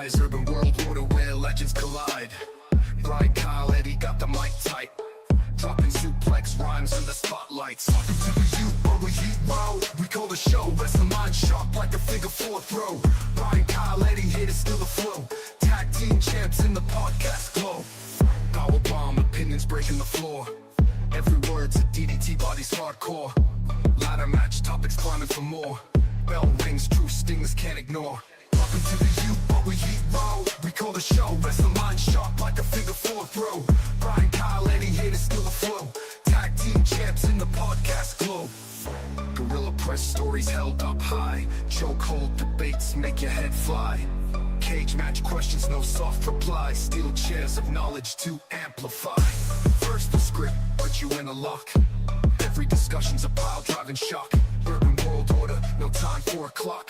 rise, urban world order where legends collide. Bryan, Eddie got the mic tight, dropping suplex rhymes in the spotlights. Talking to the youth, but we heat row. We call the show, rest the mind sharp like a figure four throw. Bryan, Eddie here to steal the flow. Tag team champs in the podcast glow. Power bomb, opinions breaking the floor. Every word's a DDT, body's hardcore. Ladder match, topics climbing for more. Bell rings, true stings can't ignore. Talking to the youth, but we heat row. We call the show, rest the mind sharp like a figure four throw. Bryan, Eddie here to steal the flow. Tag team champs in the podcast glow. Gorilla press stories held up high. Chokehold debates make your head fly. Cage match questions, no soft replies. Steel chairs of knowledge to amplify. First the script, put you in a lock. Every discussion's a pile driving shock. Urban world order, no time for a clock.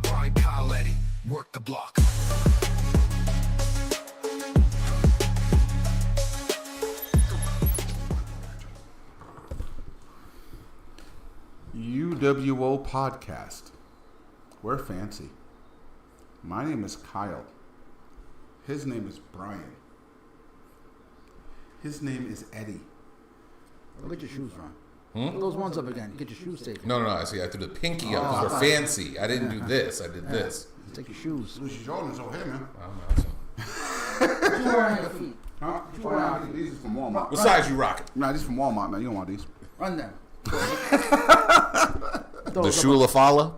Bryan, Eddie, work the block. UWO Podcast. We're fancy. My name is Kyle. His name is Bryan. His name is Eddie. Look at your shoes, Ron. Put those ones up again. Get your shoes taken. No. I see. I threw the pinky up because we're fancy. I didn't do this. I did this. Take your shoes. Lucy Jordan's over here, man. What you wearing on your feet? Huh? These are from Walmart. What size you rocking? Nah, these are from Walmart, man. You don't want these. Run them. The Shula Fala?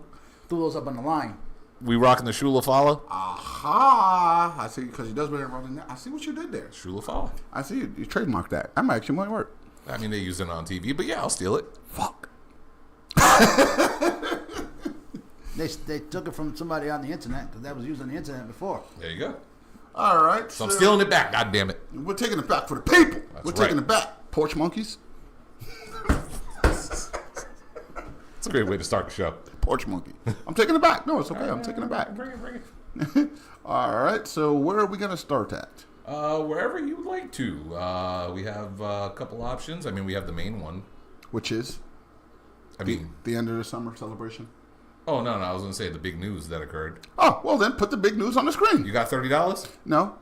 Throw those up on the line. We rocking the Shula Fala? Aha! I see, because he does wear it around the neck. I see what you did there. Shula Fala. I see you trademarked that. That might actually work. I mean, they use it on TV, but yeah, I'll steal it. Fuck. They took it from somebody on the internet because that was used on the internet before. There you go. All right. So I'm stealing it back. God damn it. We're taking it back for the people. That's We're right. taking it back. Porch monkeys. It's a great way to start the show. Porch monkey. I'm taking it back. No, it's okay. I'm taking it back. Bring it. All right. So where are we going to start at? Wherever you would like to. We have a couple options. I mean, we have the main one. Which is? The end of the summer celebration? Oh, no. I was going to say the big news that occurred. Oh, well then put the big news on the screen. You got $30? No.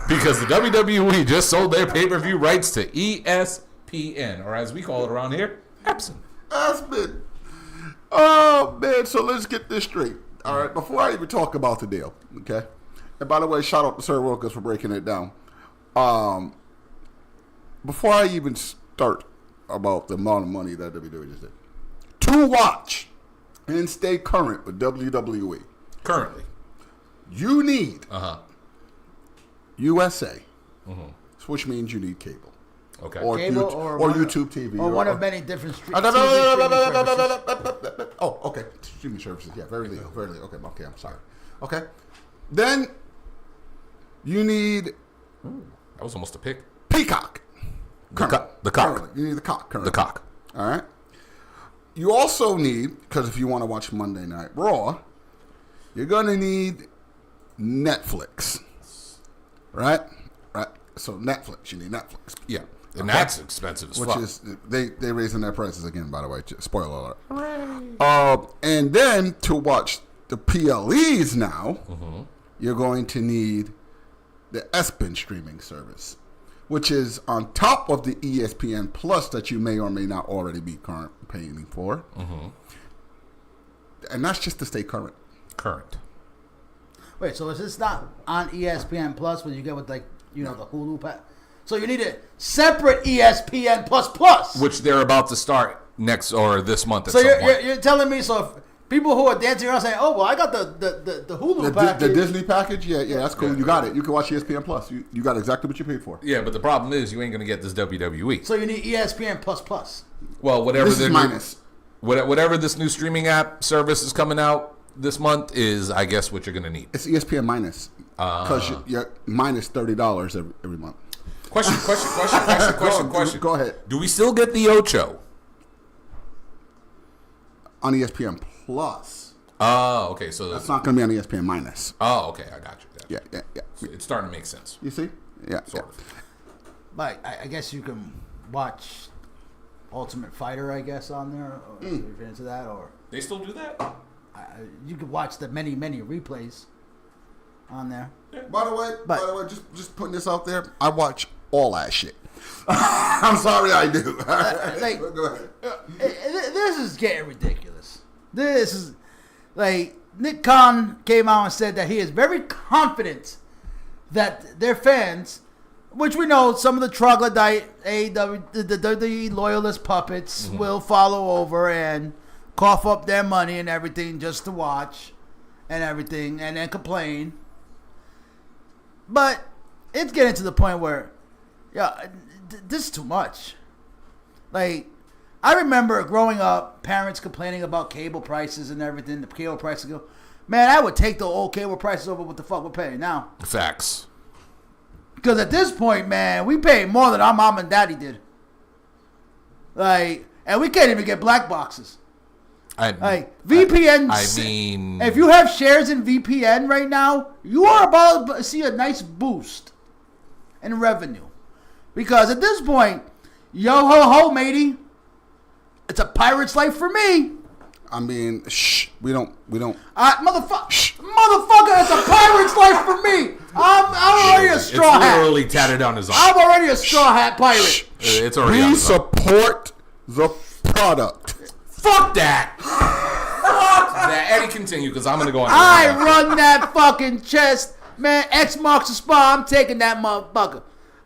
Because the WWE just sold their pay-per-view rights to ESPN, or as we call it around here, Epson. Aspen. Oh, man. So let's get this straight. All right. Before I even talk about the deal, okay? And by the way, shout out to Sir Wilkins for breaking it down. Before I even start about the amount of money that WWE just did, to watch and stay current with WWE, Currently. you need USA, which means you need cable. Okay. Or, Cable or YouTube TV. Or one of many different streaming Oh, okay. Streaming services. Yeah, very legal. Very legal. Okay, I'm sorry. Okay. Then you need That was almost a pick. Peacock. The cock. Currently. You need the cock. Currently. The cock. All right. You also need, because if you want to watch Monday Night Raw, you're going to need Netflix. Right? Right. So Netflix. You need Netflix. Yeah. And that's expensive as fuck. Which is, they raising their prices again, by the way. Spoiler alert. And then to watch the PLEs now, you're going to need the ESPN streaming service, which is on top of the ESPN Plus that you may or may not already be current paying for. And that's just to stay current. Current. Wait, so is this not on ESPN Plus when you get with the Hulu pack? So you need a separate ESPN Plus. Which they're about to start next or this month at so some point. you're telling me, so if people who are dancing around saying, oh, well, I got the Hulu package. The Disney package? Yeah, that's cool. You got it. You can watch ESPN Plus. You got exactly what you paid for. Yeah, but the problem is you ain't going to get this WWE. So you need ESPN Plus. Well, whatever This is minus. Whatever this new streaming app service is coming out this month is, I guess, what you're going to need. It's ESPN minus. Because you're minus $30 every month. Question. Go ahead. Do we still get the Ocho? On ESPN Plus. Oh, okay. So That's not going to be on ESPN minus. Oh, okay. I got you. Yeah. So it's starting to make sense. You see? Yeah. Sort of. But I guess you can watch Ultimate Fighter, I guess, on there. Or if you're into that, or They still do that? You can watch the many replays on there. By the way, just putting this out there, I watch all that shit. I'm sorry, I do. Go ahead. This is getting ridiculous. This is like Nick Khan came out and said that he is very confident that their fans, which we know some of the troglodyte the loyalist puppets will follow over and cough up their money and everything just to watch and everything and then complain. But it's getting to the point where, this is too much. Like, I remember growing up, parents complaining about cable prices and everything. The cable prices go, man, I would take the old cable prices over what the fuck we're paying now. Facts. Because at this point, man, we pay more than our mom and daddy did. Like, and we can't even get black boxes. VPN. I mean, if you have shares in VPN right now, you are about to see a nice boost in revenue. Because at this point, yo ho ho, matey, it's a pirate's life for me. I mean, we don't. Motherfucker, it's a pirate's life for me. I'm already a straw hat. It's literally tatted on his arm. I'm already a straw hat pirate. It's already on We his arm. support the product. Fuck that. Fuck that. Eddie, continue, because I'm going to go on. I run that fucking chest. Man, X marks the spot. I'm taking that motherfucker.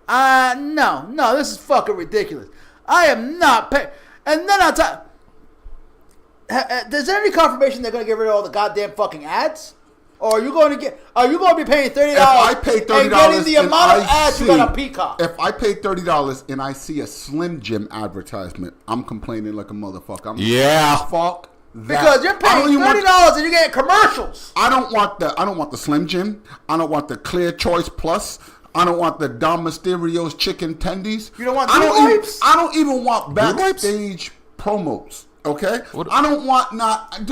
No, this is fucking ridiculous. I am not paying. And then I'll tell. Is there any confirmation they're going to get rid of all the goddamn fucking ads? Or are you going to be paying $30? If I pay $30 and getting the amount of ads you got on Peacock. If I pay $30 and I see a Slim Jim advertisement, I'm complaining like a motherfucker. Fuck that. Because you're paying $30 and you're getting commercials. I don't want the Slim Jim. I don't want the Clear Choice Plus. I don't want the Dom Mysterio's chicken tendies. You don't want I I don't even want backstage promos. Okay? I don't want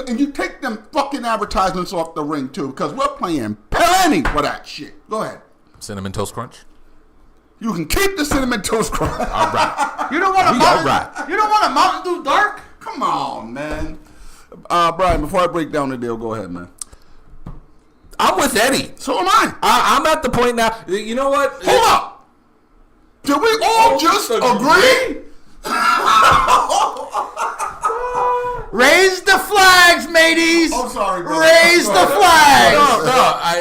and you take them fucking advertisements off the ring too, because we're paying plenty for that shit. Go ahead. Cinnamon Toast Crunch? You can keep the Cinnamon Toast Crunch. All right. You don't want a Mountain Dew Dark? Come on, man. Brian, before I break down the deal, go ahead, man. I'm with Eddie. So am I. I'm at the point now. You know what? Hold up. Did we all just agree? Raise the flags, mateys. I'm sorry, brother. Raise the flags. No.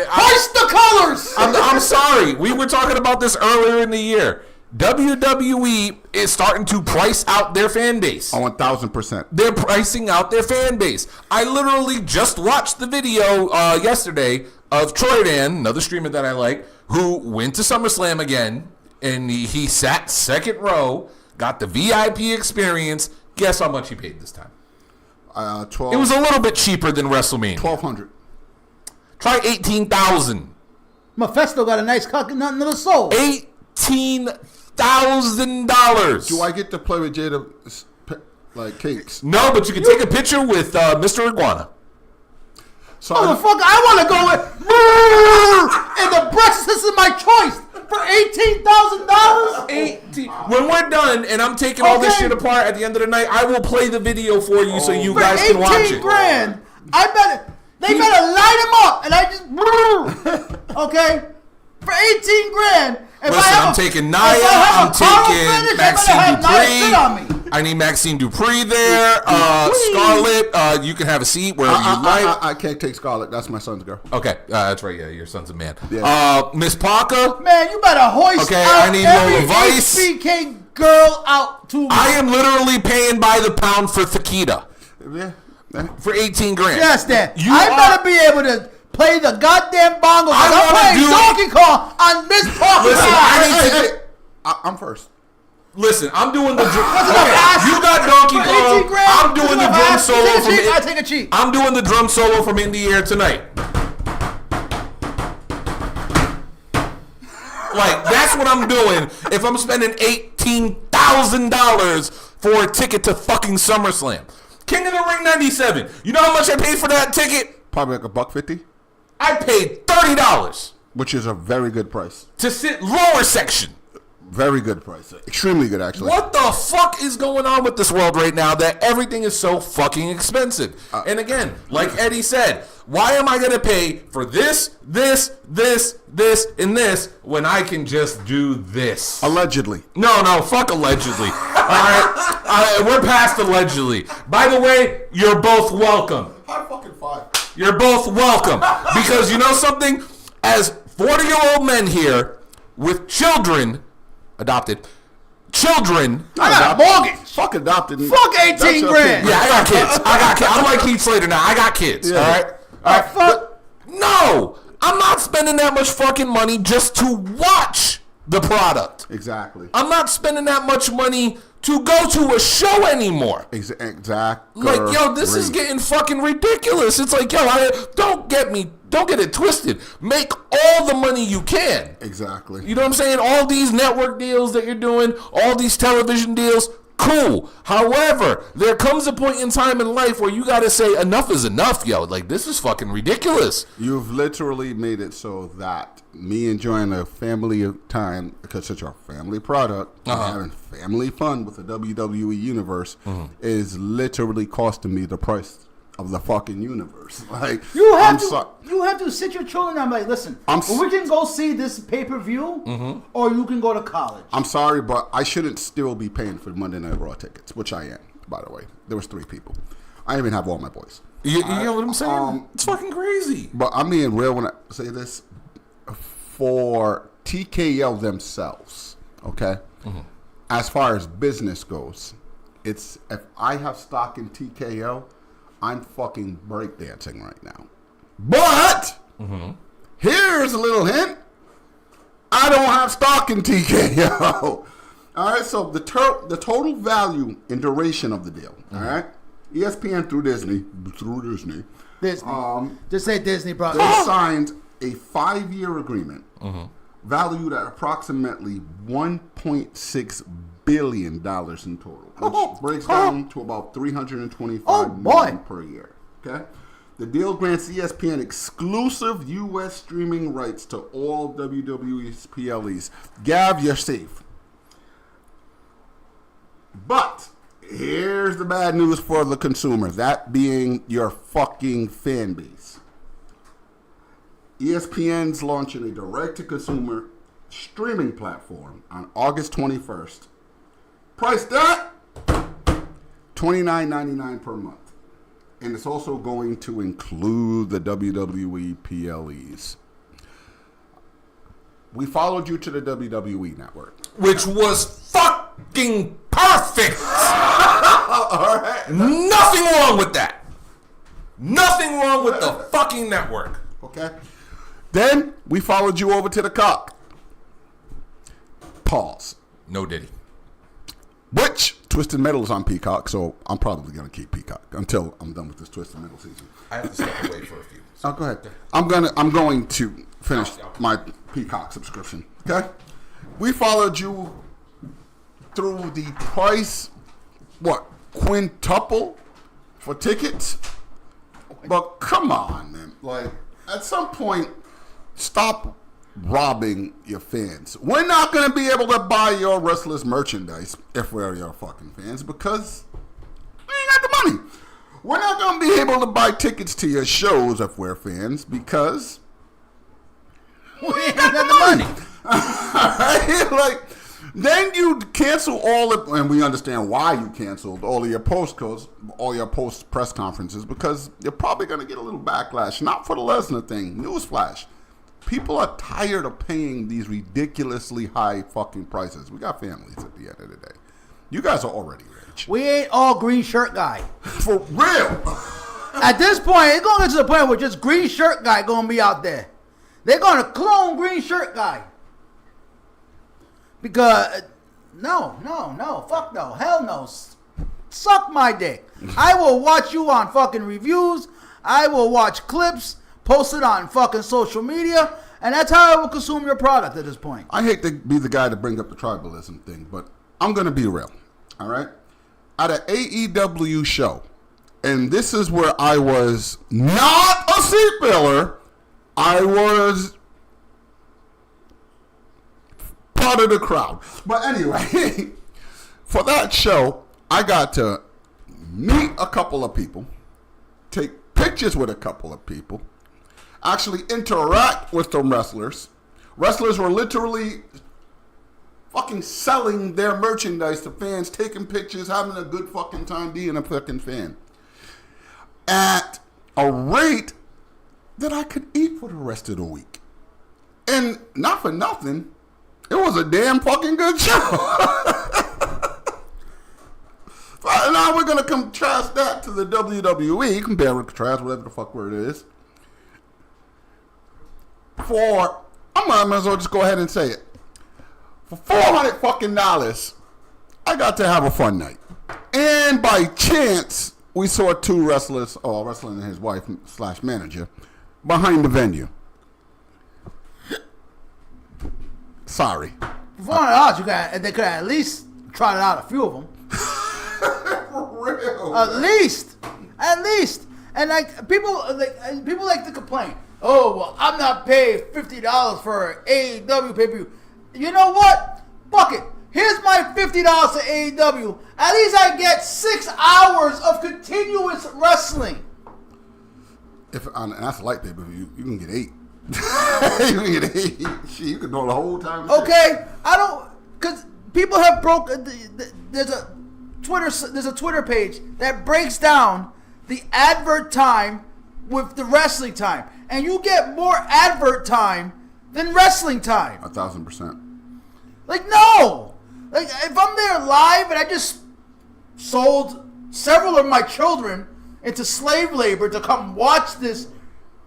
Hoist the colors. I'm sorry. We were talking about this earlier in the year. WWE is starting to price out their fan base. 1,000%. They're pricing out their fan base. I literally just watched the video yesterday of Troy Dan, another streamer that I like, who went to SummerSlam again, and he sat second row, got the VIP experience. Guess how much he paid this time? 12. It was a little bit cheaper than WrestleMania. $1,200. Try $18,000. Mephisto got a nice cock and nothing to the soul. $18,000. Do I get to play with Jada like cakes? No, but you can take a picture with Mr. Iguana. So Motherfucker, I want to go with and the breakfast is my choice for $18,000. When we're done and I'm taking all this shit apart at the end of the night, I will play the video for you so you guys can watch it. For $18,000, they better line them up, and I just okay for $18,000. Listen, I'm taking Nia. I'm taking Maxine Dupree. I need Maxine Dupree there. Scarlett, you can have a seat wherever you like. I can't take Scarlett. That's my son's girl. Okay, that's right. Yeah, your son's a man. Yeah. Miss Parker. Man, you better hoist out I need every Lola Vice. HBK girl out to me. I am literally paying by the pound for Thakita. Yeah. For $18,000. Yes, Dan. Better be able to play the goddamn bongos. I'm playing Donkey Kong on Miss Parker's Hey, I'm first. Listen, I'm doing the you got Donkey Kong. I'm doing the drum solo from I take a cheat. I'm doing the drum solo from In the Air tonight. Like, that's what I'm doing if I'm spending $18,000 for a ticket to fucking SummerSlam. King of the Ring 97. You know how much I paid for that ticket? Probably like $1.50. I paid $30. Which is a very good price. To sit lower section. Very good price. Extremely good, actually. What the fuck is going on with this world right now that everything is so fucking expensive? And again, like Eddie said, why am I going to pay for this, and this when I can just do this? Allegedly. No, fuck allegedly. All right, we're past allegedly. By the way, you're both welcome. High fucking five. You're both welcome. Because you know something? As 40-year-old men here with children, adopted, children. I got a mortgage. Fuck adopted. Fuck 18 grand. Yeah, I got kids. I'm like Heath Slater now. I got kids. Yeah. All right. Fuck. No, I'm not spending that much fucking money just to watch the product. Exactly. I'm not spending that much money to go to a show anymore. Exactly. Like, yo, this is getting fucking ridiculous. It's like, yo, don't get it twisted. Make all the money you can. Exactly. You know what I'm saying? All these network deals that you're doing, all these television deals, cool. However, there comes a point in time in life where you got to say enough is enough, yo. Like, this is fucking ridiculous. You've literally made it so that me enjoying a family time, because it's our family product, and having family fun with the WWE Universe is literally costing me the price of the fucking universe. Like, You have to sit your children down and be like, listen, we can go see this pay-per-view, or you can go to college. I'm sorry, but I shouldn't still be paying for Monday Night Raw tickets, which I am, by the way. There was 3 people. I even have all my boys. You know what I'm saying? It's fucking crazy. But I'm being real when I say this. For TKO themselves, okay? As far as business goes, it's if I have stock in TKO, I'm fucking breakdancing right now. But here's a little hint. I don't have stock in TKO. All right, so the total value and duration of the deal, all right? ESPN through Disney. Disney. Just say Disney, bro. They signed a 5-year agreement valued at approximately $1.6 billion in total, which breaks down to about $325 million per year. Okay, the deal grants ESPN exclusive U.S. streaming rights to all WWE's PLEs. Gav, you're safe. But here's the bad news for the consumer, that being your fucking fan base. ESPN's launching a direct-to-consumer streaming platform on August 21st. Priced at $29.99 per month. And it's also going to include the WWE PLEs. We followed you to the WWE network. Which was fucking perfect. All right. Nothing wrong with that. Nothing wrong with the fucking network. Okay. Then we followed you over to the cock. Pause. No Diddy. Which Twisted Metal is on Peacock, so I'm probably going to keep Peacock until I'm done with this Twisted Metal season. I have to step away for a few. Oh, go ahead. I'm going to finish my Peacock subscription. Okay. We followed you through the price, quintuple for tickets. But come on, man. Like, at some point, stop robbing your fans. We're not going to be able to buy your Restless merchandise if we're your fucking fans because we ain't got the money. We're not going to be able to buy tickets to your shows if we're fans because we ain't got the money. Alright? Like, then you cancel all of, and we understand why you canceled all of your post press conferences because you're probably going to get a little backlash. Not for the Lesnar thing. Newsflash. People are tired of paying these ridiculously high fucking prices. We got families at the end of the day. You guys are already rich. We ain't all green shirt guy. For real. At this point, it's going to get to the point where just green shirt guy going to be out there. They're going to clone green shirt guy. Because, no, fuck no, hell no. Suck my dick. I will watch you on fucking reviews. I will watch clips. Post it on fucking social media, and that's how I will consume your product at this point. I hate to be the guy to bring up the tribalism thing, but I'm going to be real, all right? At an AEW show, and this is where I was not a seat filler, I was part of the crowd. But anyway, for that show, I got to meet a couple of people, take pictures with a couple of people, actually interact with some wrestlers. Wrestlers were literally fucking selling their merchandise to fans, taking pictures, having a good fucking time being a fucking fan. At a rate that I could eat for the rest of the week. And not for nothing, it was a damn fucking good show. Now we're going to contrast that to the WWE, compare and contrast, whatever the fuck word it is. I might as well just go ahead and say it. For $400 fucking dollars, I got to have a fun night. And by chance, we saw two wrestlers, or wrestler and his wife / manager, behind the venue. Sorry. For $400, they could have at least tried out a few of them. For real. At least. And like people like to complain. Oh well, I'm not paid $50 for an AEW pay-per-view. You know what? Fuck it. Here's my $50 to AEW. At least I get 6 hours of continuous wrestling. And that's a light pay-per-view. You can get 8. You can get 8. Shit, you can go the whole time. Okay, I don't, because people have broke. There's a Twitter page that breaks down the advert time with the wrestling time, and you get more advert time than wrestling time. 1,000%. Like no, like if I'm there live and I just sold several of my children into slave labor to come watch this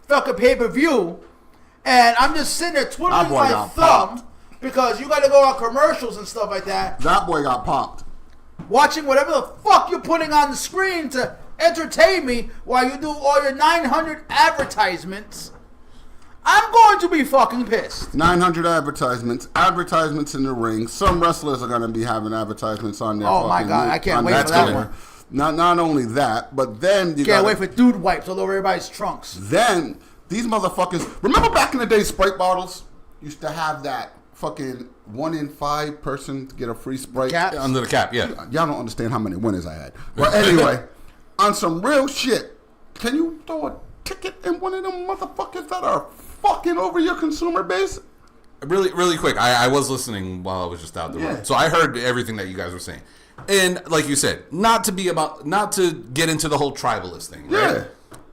fucking pay-per-view, and I'm just sitting there twiddling my thumb because you got to go on commercials and stuff like that. That boy got popped. Watching whatever the fuck you're putting on the screen to entertain me while you do all your 900 advertisements. I'm going to be fucking pissed. 900 advertisements in the ring. Some wrestlers are going to be having advertisements on their Oh my god, I can't wait for that one. Not only that, but then you can't wait for dude wipes all over everybody's trunks. Then these motherfuckers. Remember back in the day, Sprite bottles used to have that fucking 1 in 5 person to get a free Sprite Caps? Under the cap, yeah. Y'all don't understand how many winners I had. But anyway, on some real shit, can you throw a ticket in one of them motherfuckers that are fucking over your consumer base? Really, really quick. I was listening while I was just out the road, so I heard everything that you guys were saying. And like you said, not to get into the whole tribalist thing, right? Yeah.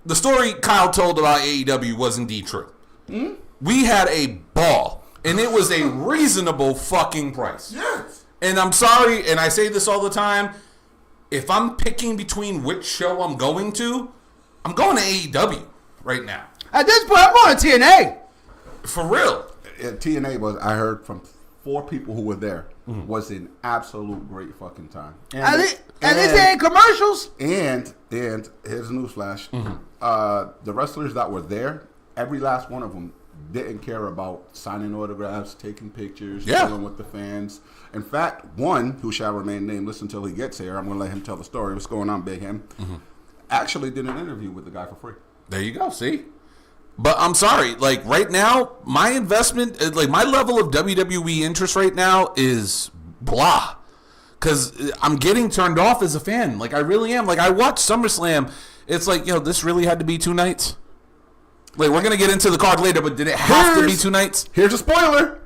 The story Kyle told about AEW was indeed true. Mm-hmm. We had a ball, and it was a reasonable fucking price. Yes. And I'm sorry, and I say this all the time, if I'm picking between which show I'm going to AEW right now. At this point, I'm going to TNA. For real. TNA was, I heard from 4 people who were there, was an absolute great fucking time. At least they ain't commercials. And here's a newsflash. The wrestlers that were there, every last one of them didn't care about signing autographs, taking pictures, dealing with the fans. In fact, one, who shall remain nameless until he gets here, I'm going to let him tell the story. What's going on, Big Him? Actually did an interview with the guy for free. There you go, see? But I'm sorry, like right now, my investment, like my level of WWE interest right now is blah. Because I'm getting turned off as a fan. Like I really am. Like I watched SummerSlam. It's like, this really had to be 2 nights? Like we're going to get into the card later, but did it have to be 2 nights? Here's a spoiler.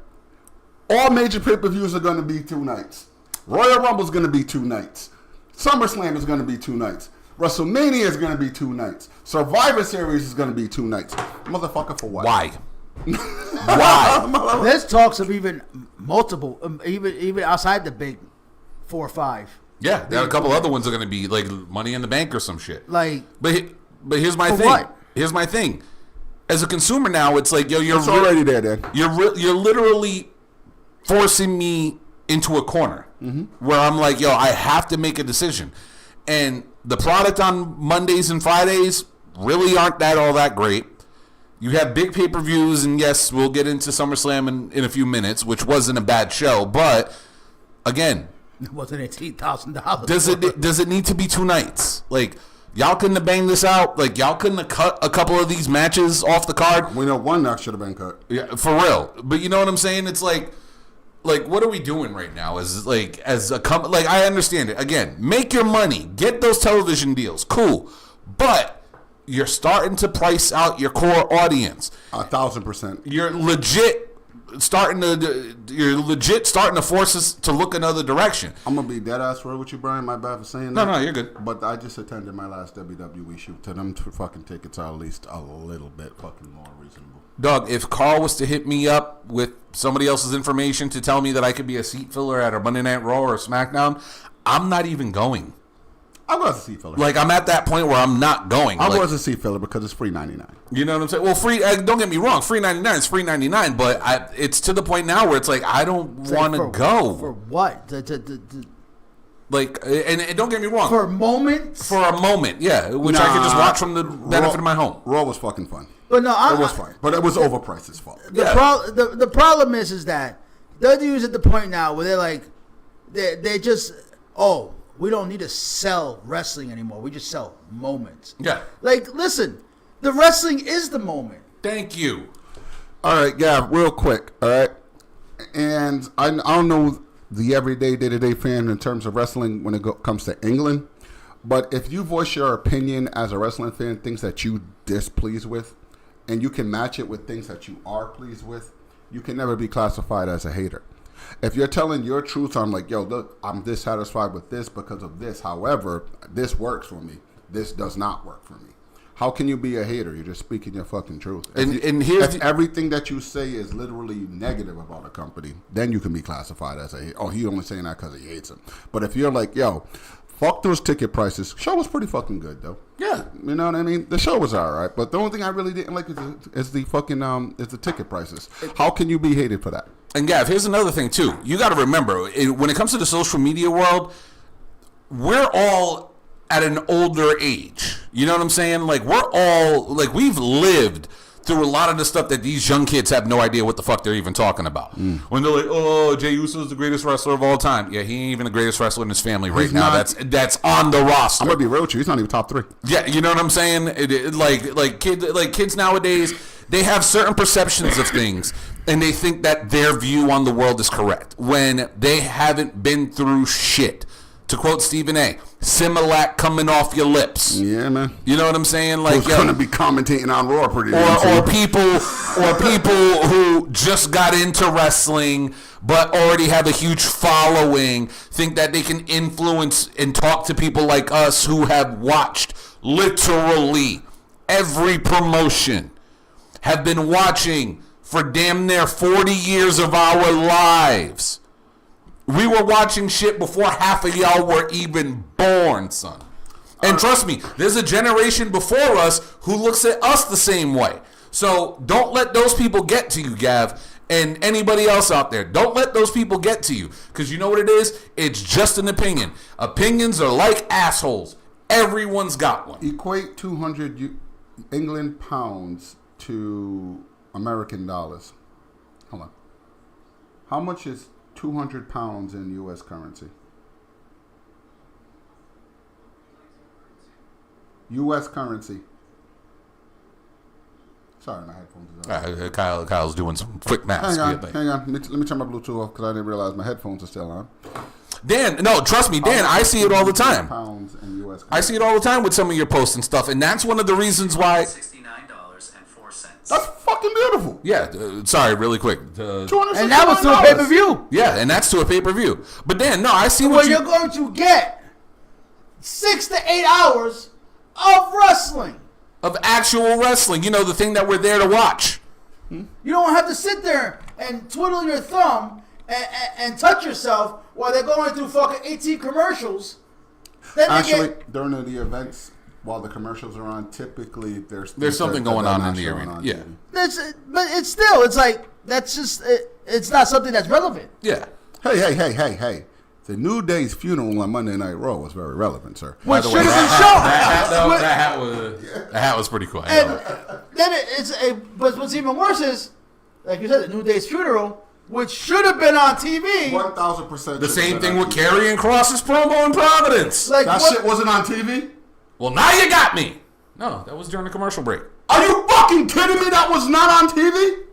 All major pay-per-views are going to be 2 nights. Royal Rumble is going to be 2 nights. SummerSlam is going to be 2 nights. WrestleMania is going to be 2 nights. Survivor Series is going to be 2 nights. Motherfucker, for what? Why? Why? There's talks of even multiple, even outside the big 4 or 5. Yeah, there are a couple other ones that are going to be like Money in the Bank or some shit. Like, but here's my thing. What? Here's my thing. As a consumer now, it's like you're already there, Dan. You're literally forcing me into a corner where I'm like, I have to make a decision, and the product on Mondays and Fridays really aren't all that great. You have big pay-per-views, and yes, we'll get into SummerSlam in a few minutes, which wasn't a bad show, but again, it wasn't $18,000. Does it need to be 2 nights? Like, y'all couldn't have banged this out? Like, y'all couldn't have cut a couple of these matches off the card? We know one that should have been cut. Yeah, for real. But you know what I'm saying? It's like, like, what are we doing right now? As a company, like, I understand it. Again, make your money, get those television deals, cool, but you're starting to price out your core audience. 1,000%. You're legit starting to force us to look another direction. I'm gonna be dead ass real with you, Brian. My bad for saying No, that. no, you're good. But I just attended my last WWE shoot. To them fucking tickets are at least a little bit fucking more reasonable. Dog, if Carl was to hit me up with somebody else's information to tell me that I could be a seat filler at a Monday Night Raw or a SmackDown, I'm not even going. I was a seat filler. Like, I'm at that point where I'm not going. I was a seat filler because it's free $99. You know what I'm saying? Well, free. Don't get me wrong. Free $99 is free $99, but it's to the point now where it's like I don't want to go. For what? Like, and don't get me wrong. For moments? For a moment, yeah, which I could just watch from the benefit of my home. Raw was fucking fun. But no, it was fun. But it was overpriced as fuck. The problem is that WWE's at the point now where they're like, they just, we don't need to sell wrestling anymore. We just sell moments. Yeah. Like, listen, the wrestling is the moment. Thank you. All right, yeah, real quick. All right. And I don't know the everyday, day-to-day fan in terms of wrestling when it comes to England. But if you voice your opinion as a wrestling fan, things that you displeased with, and you can match it with things that you are pleased with, you can never be classified as a hater. If you're telling your truth, I'm like, yo, look, I'm dissatisfied with this because of this. However, this works for me. This does not work for me. How can you be a hater? You're just speaking your fucking truth. If everything that you say is literally negative about a company, then you can be classified as a hater. Oh, he only saying that because he hates him. But if you're like, yo, fuck those ticket prices. Show was pretty fucking good, though. Yeah. You know what I mean? The show was all right. But the only thing I really didn't like is the fucking is the ticket prices. How can you be hated for that? And Gav, here's another thing too. You got to remember, when it comes to the social media world, we're all at an older age. You know what I'm saying? Like, we're all, like, we've lived through a lot of the stuff that these young kids have no idea what the fuck they're even talking about. When they're like, oh, Jey Uso is the greatest wrestler of all time. Yeah, he ain't even the greatest wrestler in his family right now. That's on the roster. I'm gonna be real with you. He's not even top 3. Yeah, you know what I'm saying? Kids nowadays, they have certain perceptions of things, and they think that their view on the world is correct when they haven't been through shit. To quote Stephen A., Similac coming off your lips. Yeah, man. You know what I'm saying? Like, who's going to be commentating on Raw pretty or people who just got into wrestling but already have a huge following, think that they can influence and talk to people like us who have watched literally every promotion, have been watching for damn near 40 years of our lives. We were watching shit before half of y'all were even born, son. And trust me, there's a generation before us who looks at us the same way. So don't let those people get to you, Gav, and anybody else out there. Don't let those people get to you. Because you know what it is? It's just an opinion. Opinions are like assholes. Everyone's got one. Equate 200 England pounds to American dollars. Hold on. How much is 200 pounds in U.S. currency? U.S. currency. Sorry, my headphones is on. Kyle's doing some quick math. Hang on. Let me turn my Bluetooth off because I didn't realize my headphones are still on. Dan, no, trust me, Dan, I see it all the time. Pounds in U.S. currency. I see it all the time with some of your posts and stuff, and that's one of the reasons why. $69.04. That's fucking beautiful. Yeah, sorry, really quick. And that was to a pay-per-view. Yeah, and that's to a pay-per-view. But Dan, no, I see you're going to get 6 to 8 hours of wrestling. Of actual wrestling. You know, the thing that we're there to watch. You don't have to sit there and twiddle your thumb and touch yourself while they're going through fucking 18 commercials. Then actually, during the events, while the commercials are on, typically there's something going on in the arena. Yeah. But it's still, it's like, that's just, it's not something that's relevant. Yeah. Hey. The New Day's funeral on Monday Night Raw was very relevant, sir. Which should have been shown. That hat was pretty cool. And then but what's even worse is, like you said, the New Day's funeral, which should have been on TV. 1,000%. The same thing with Karrion Kross's promo in Providence. Like that shit wasn't on TV? Well, now you got me. No, that was during the commercial break. Are you fucking kidding me? That was not on TV?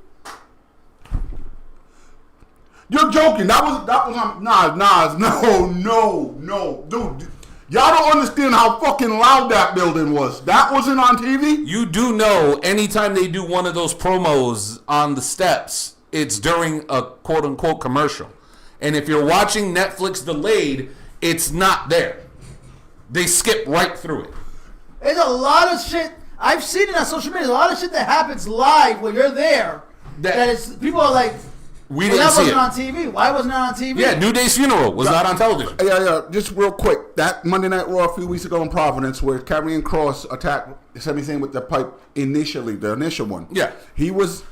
You're joking. That was on Nas. No, dude. Y'all don't understand how fucking loud that building was. That wasn't on TV. You do know anytime they do one of those promos on the steps, it's during a quote unquote commercial. And if you're watching Netflix delayed, it's not there. They skip right through it. There's a lot of shit. I've seen it on social media. There's a lot of shit that happens live when you're there. That is, people are like, we well, didn't see it. that wasn't on TV. Why wasn't it on TV? Yeah, New Day's funeral was not on television. Yeah. Just real quick, that Monday Night Raw a few weeks ago in Providence, where Karrion Kross attacked Sami Zayn with the pipe initially, the initial one. Yeah, he was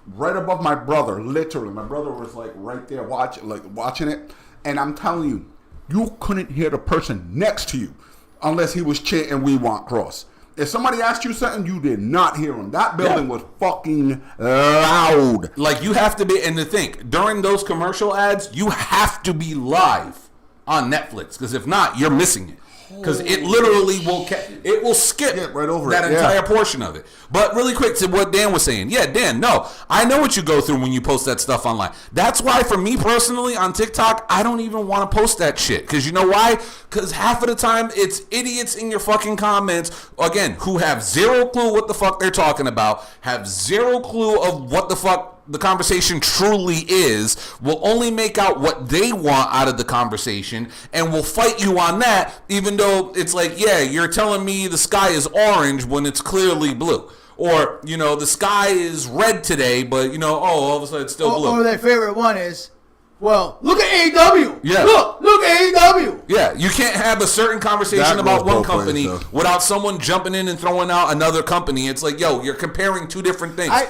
right above my brother, literally. My brother was like right there watching it, and I'm telling you, you couldn't hear the person next to you unless he was chanting "We want Kross." If somebody asked you something, you did not hear him. That building was fucking loud. Like, you have to be, and to think, during those commercial ads, you have to be live on Netflix, because if not, you're missing it. Because it literally will skip right over that it, entire portion of it. But really quick to what Dan was saying. Yeah, Dan, no. I know what you go through when you post that stuff online. That's why, for me personally, on TikTok, I don't even want to post that shit. Because you know why? Because half of the time, it's idiots in your fucking comments, again, who have zero clue what the fuck they're talking about, have zero clue of what the fuck the conversation truly is, will only make out what they want out of the conversation, and will fight you on that, even though it's like, yeah, you're telling me the sky is orange when it's clearly blue. Or, you know, the sky is red today, but, you know, all of a sudden it's still blue. Or their favorite one is, well, look at AEW. Yeah. Look at AEW. Yeah, you can't have a certain conversation That about goes one both ways, company though. without someone jumping in and throwing out another company. It's like, yo, you're comparing two different things. I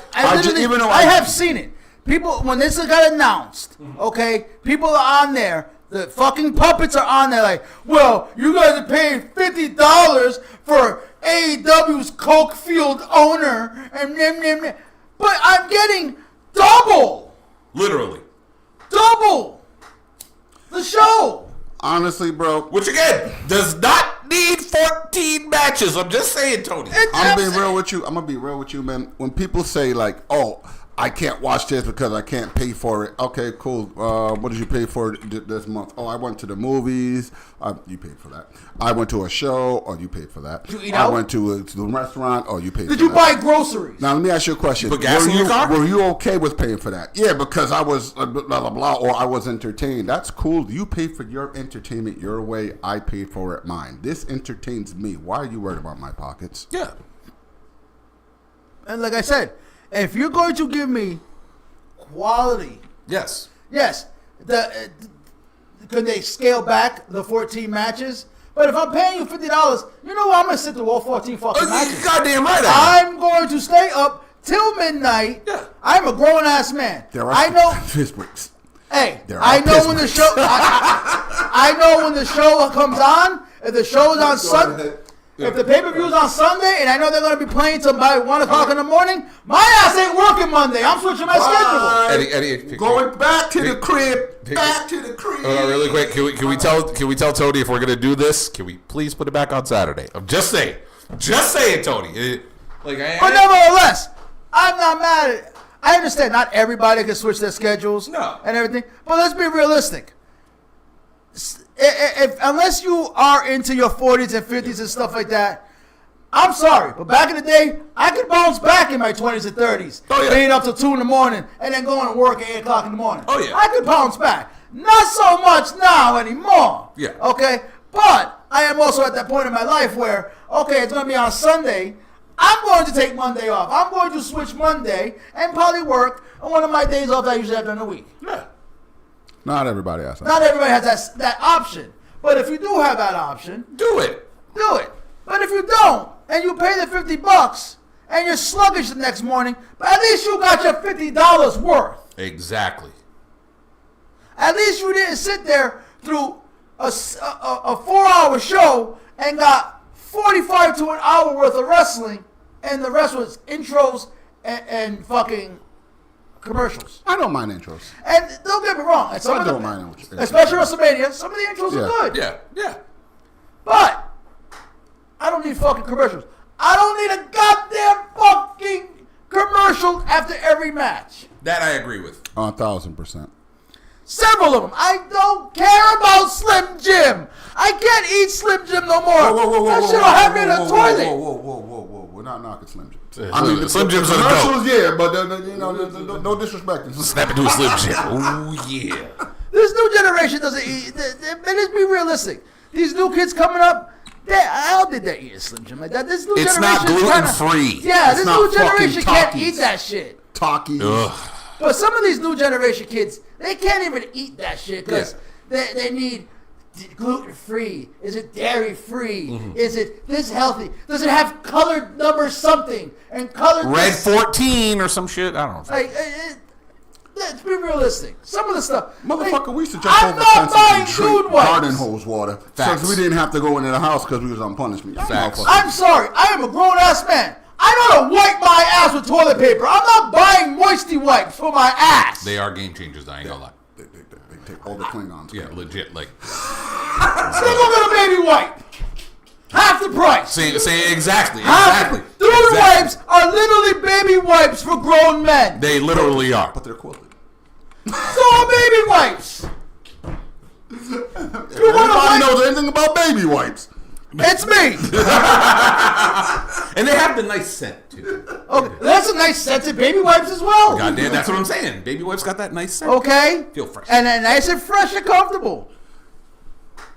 have seen it. People, when this got announced, okay, people are on there. The fucking puppets are on there like, well, you guys are paying $50 for AEW's Coke Field owner, but I'm getting double the show. Honestly, bro. Which, again, does not need 14 matches. I'm just saying, Tony. I'm gonna be real with you, man. When people say like, "Oh, I can't watch this because I can't pay for it." Okay, cool. What did you pay for this month? Oh, I went to the movies. You paid for that. I went to a show. Oh, you paid for that. Did you eat I out? went to the restaurant. Oh, you paid for that. Did you buy groceries? Now, let me ask you a question. Put gas in your car? Were you okay with paying for that? Yeah, because I was blah, blah, blah, or I was entertained. That's cool. You paid for your entertainment your way. I paid for it mine. This entertains me. Why are you worried about my pockets? Yeah. And like I said, if you're going to give me quality, Yes. Could they scale back the 14 matches? But if I'm paying you $50, you know what? I'm going to sit through all 14 fucking matches. Goddamn right I am. I'm going to stay up till midnight. Yeah. I'm a grown-ass man. I know. Pisbricks. Hey, There are I know when the Pisbricks. show. I know when the show comes on. If the show is on Sunday. If the pay-per-view is on Sunday and I know they're going to be playing till by 1 o'clock in the morning, my ass ain't working Monday. I'm switching my schedule. Eddie, Going back to the crib. Back to the crib. really quick, can we tell Tony if we're gonna do this? Can we please put it back on Saturday? I'm just saying, Tony. But nevertheless, I'm not mad at it. I understand not everybody can switch their schedules and everything, but let's be realistic. Unless you are into your 40s and 50s and stuff like that, I'm sorry, but back in the day, I could bounce back in my 20s and 30s, being up till 2 in the morning and then going to work at 8 o'clock in the morning. Oh, yeah. I could bounce back. Not so much now anymore. Yeah. Okay? But I am also at that point in my life where, okay, it's going to be on Sunday. I'm going to take Monday off. I'm going to switch Monday and probably work on one of my days off that I usually have during the week. Yeah. Not everybody has that. Not everybody has that option. But if you do have that option, Do it. do it. But if you don't, and you pay the $50, and you're sluggish the next morning, but at least you got your $50 worth. Exactly. At least you didn't sit there through a 4-hour show and got 45 to an hour worth of wrestling, and the rest was intros and fucking commercials. I don't mind intros. And don't get me wrong, and some I of don't them, mind intros. especially WrestleMania, some of the intros are good. Yeah. But I don't need fucking commercials. I don't need a goddamn fucking commercial after every match. That I agree with. 1,000%. Several of them. I don't care about Slim Jim. I can't eat Slim Jim no more. That shit will have me in a toilet. Whoa. We're not knocking Slim Jim. I mean, the Slim Jims are the commercials, dope. yeah, but no disrespect. Snap into a Slim Jim. Oh, yeah. This new generation doesn't eat. Let's be realistic. These new kids coming up, I don't think they're eating Slim Jim like that. This new It's generation not gluten-free. Yeah, It's this not new generation fucking can't Takis. eat that shit. Talkies. Ugh. But some of these new generation kids, they can't even eat that shit because they need gluten-free. Is it dairy-free? Mm-hmm. Is it this healthy? Does it have colored number something? And colored Red this? 14 or some shit. I don't know. Like, let's be realistic. Some of the stuff. Motherfucker, like, we used to jump I'm over not fences buying and food drink wipes. garden hose water. Facts. So we didn't have to go into the house because we was on punishment. Facts. I'm sorry. I am a grown-ass man. I know how to wipe my ass with toilet paper. I'm not buying moisty wipes for my ass. They are game changers, I ain't gonna lie. They take all the Klingons. Yeah, legit. Like, Still go get a baby wipe. Half the price. say exactly. Dude wipes are literally baby wipes for grown men. They literally are. But they're quilted. So are baby wipes. Nobody knows anything about baby wipes. It's me. And they have the nice scent, too. Okay, that's a nice scented baby wipes as well. Goddamn, that's what I'm saying. Baby wipes got that nice scent. Okay. Feel fresh. And then nice and fresh and comfortable.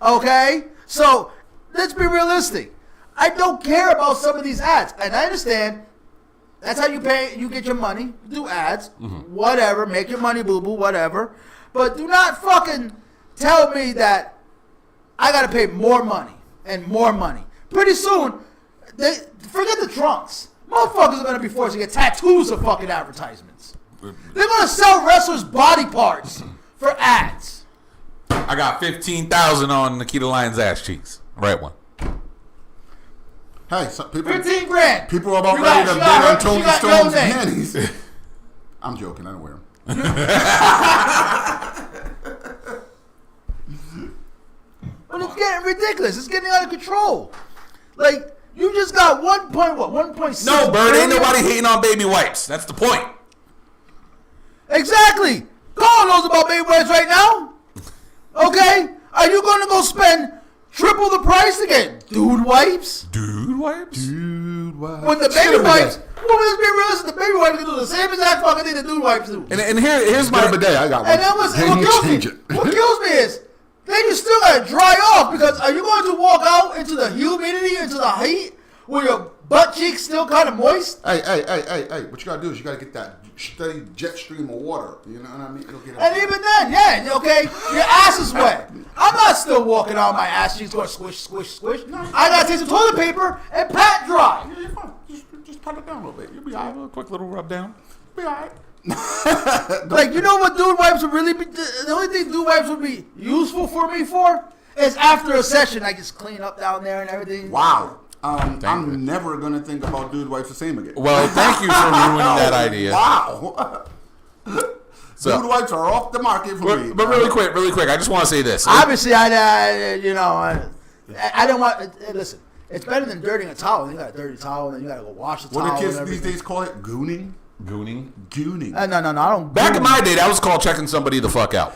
Okay? So, let's be realistic. I don't care about some of these ads. And I understand that's how you pay, you get your money. Do ads. Whatever. Make your money, boo-boo, whatever. But do not fucking tell me that I got to pay more money and more money. Pretty soon, forget the trunks. Motherfuckers are going to be forced to get tattoos of fucking advertisements. They're going to sell wrestlers' body parts for ads. I got 15,000 on Nikita Lyons' ass cheeks. Right one. Hey, so people, 15 grand. people are about You ready got- to you bid got on her- Tony she got Stone's your name. panties. I'm joking. I don't wear them. But it's getting ridiculous. It's getting out of control. Like, you just got 1.6 No, Bird, ain't billion? nobody hating on baby wipes. That's the point. Exactly. Carl knows about baby wipes right now. Okay? Are you going to go spend triple the price to get dude wipes? Dude wipes? Dude, wow. When the baby wipes, well, let's be realistic, the baby wipes can do the same exact fucking thing the dude wipes do. And here's My my... bidet, I got one. And then what Can you kills me? change it? What kills me is then you still gotta dry off because are you going to walk out into the humidity, into the heat, with your butt cheeks still kind of moist? Hey, what you gotta do is you gotta get that steady jet stream of water. You know what I mean? It'll get And even then, yeah, okay, your ass is wet. I'm not still walking out my ass cheeks going squish, squish, squish. I gotta take some toilet paper and pat dry. Yeah, you're fine. Just pat it down a little bit. You'll be all right. A quick little rub down. You'll be all right. Like, you know what dude wipes would really be, the only thing dude wipes would be useful for me for is after a session, I just clean up down there and everything. Wow. I'm you. never gonna think about dude wipes the same again. Well, thank you for ruining that idea. Wow. So- Dude wipes are off the market for me. But really quick, I just want to say this. Obviously, I don't want, listen, it's better than dirtying a towel. You got a dirty towel and then you gotta go wash the What towel. do kids and these everything. days call it? Gooning? Gooning. Gooning. No, I don't. Back in goon. my day, that was called checking somebody the fuck out.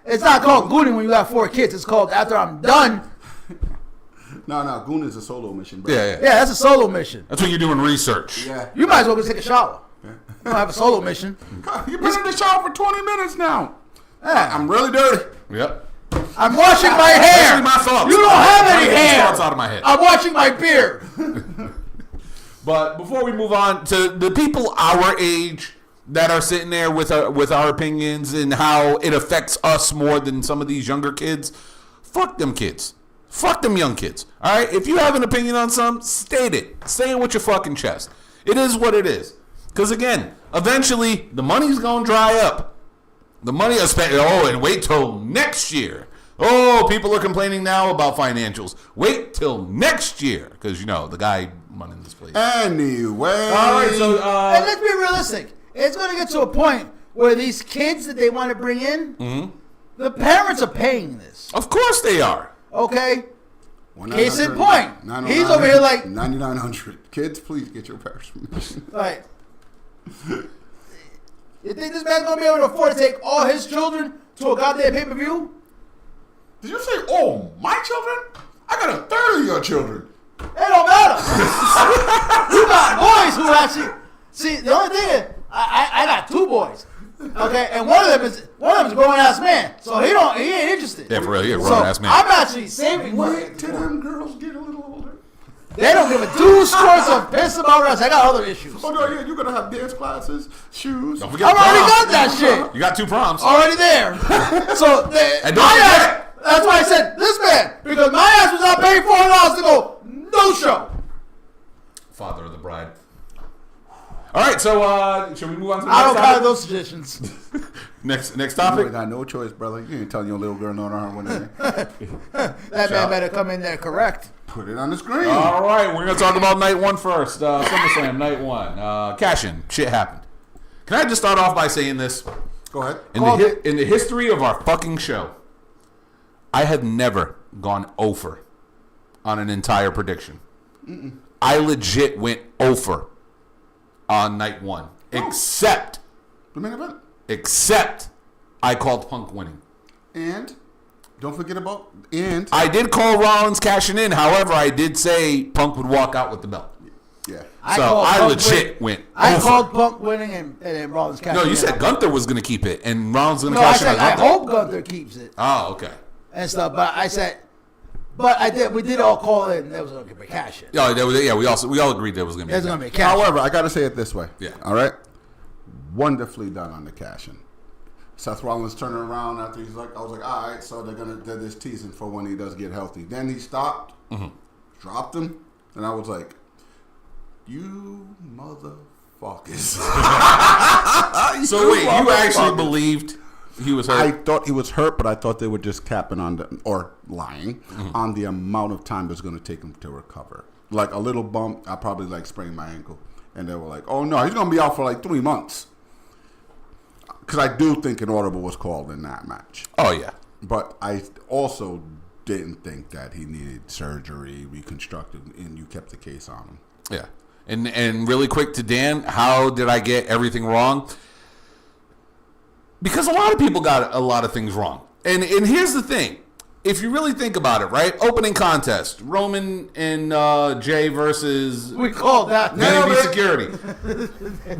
It's not called gooning when you got 4 kids. It's called after I'm done. No, goon is a solo mission, bro. Yeah. Yeah, that's a solo mission. That's when you're doing research. Yeah. You might as well go take a shower. You don't have a solo mission. You've been in the shower for 20 minutes now. Yeah. I'm really dirty. Yep. I'm washing my hair. Especially my thoughts. You don't have I'm any getting hair. thoughts out of my head. I'm washing my beard. But before we move on to the people our age that are sitting there with our opinions and how it affects us more than some of these younger kids, fuck them kids. Fuck them young kids. All right? If you have an opinion on something, state it. Say it with your fucking chest. It is what it is. Because, again, eventually the money's going to dry up. The money is spent. Oh, and wait till next year. Oh, people are complaining now about financials. Wait till next year. Because, the guy running this place. Anyway. All right, so... And let's be realistic. It's going to get to a point where these kids that they want to bring in, the parents are paying this. Of course they are. Okay? 1-900-909-909. Case in point. He's over here like... 9900. Kids, please get your parents permission. Like, You think this man's gonna be able to afford to take all his children to a goddamn pay-per-view? Did you say, oh, my children? I got a third of your children. It don't matter. You got boys who actually see. The only thing is, I got 2 boys. Okay, and one of them is a grown ass man, so he ain't interested. Yeah, for real, he a So grown ass man. I'm actually saving money. Wait till them girls get a little older. They don't give a 2 squirts of piss about us. I got other issues. Oh, no, yeah, you're going to have dance classes, shoes. Don't forget I've already prom. got that shit. You got 2 proms. Already there. So And don't forget- that's why I said this man, because my ass was not paying $400 to go no show. Father of the bride. All right, so should we move on to the I next don't topic? have those suggestions. Next You topic. ain't got no choice, brother. You ain't telling your little girl no harm when they That man better come in there correct. put it on the screen. All right, we're going to talk about night 1 first. SummerSlam, night 1. Cash-in. Shit happened. Can I just start off by saying this? Go ahead. In the history of our fucking show, I have never gone over on an entire prediction. I legit went over on night 1. Except The main event. I called Punk winning. And don't forget about I did call Rollins cashing in. However, I did say Punk would walk out with the belt. yeah. So I legit went I over. called Punk winning and Rollins cashing No, you in. said Gunther was going to keep it, and Rollins was going No, to I cash in said on I Gunther. hope Gunther keeps it Oh, okay. and stuff. But I said, we did all call it, and there was going to be cash in. We all agreed there was going to be. There's going to be cash. However, I got to say it this way. Yeah. All right. Wonderfully done on the cash-in. Seth Rollins turning around after he's like, I was like, all right, so they're just teasing for when he does get healthy. Then he stopped, dropped him, and I was like, you motherfuckers. So wait, you actually believed he was I hurt? thought he was hurt, but I thought they were just capping on or lying on the amount of time it's going to take him to recover. Like a little bump, I probably like sprained my ankle. And they were like, oh no, he's going to be out for like 3 months. Because I do think an audible was called in that match. Oh yeah. But I also didn't think that he needed surgery, reconstructed, and you kept the case on him. Yeah. And really quick to Dan, how did I get everything wrong? Because a lot of people got a lot of things wrong. And here's the thing. If you really think about it, right? Opening contest. Roman and Jay versus We called that. B&B Security.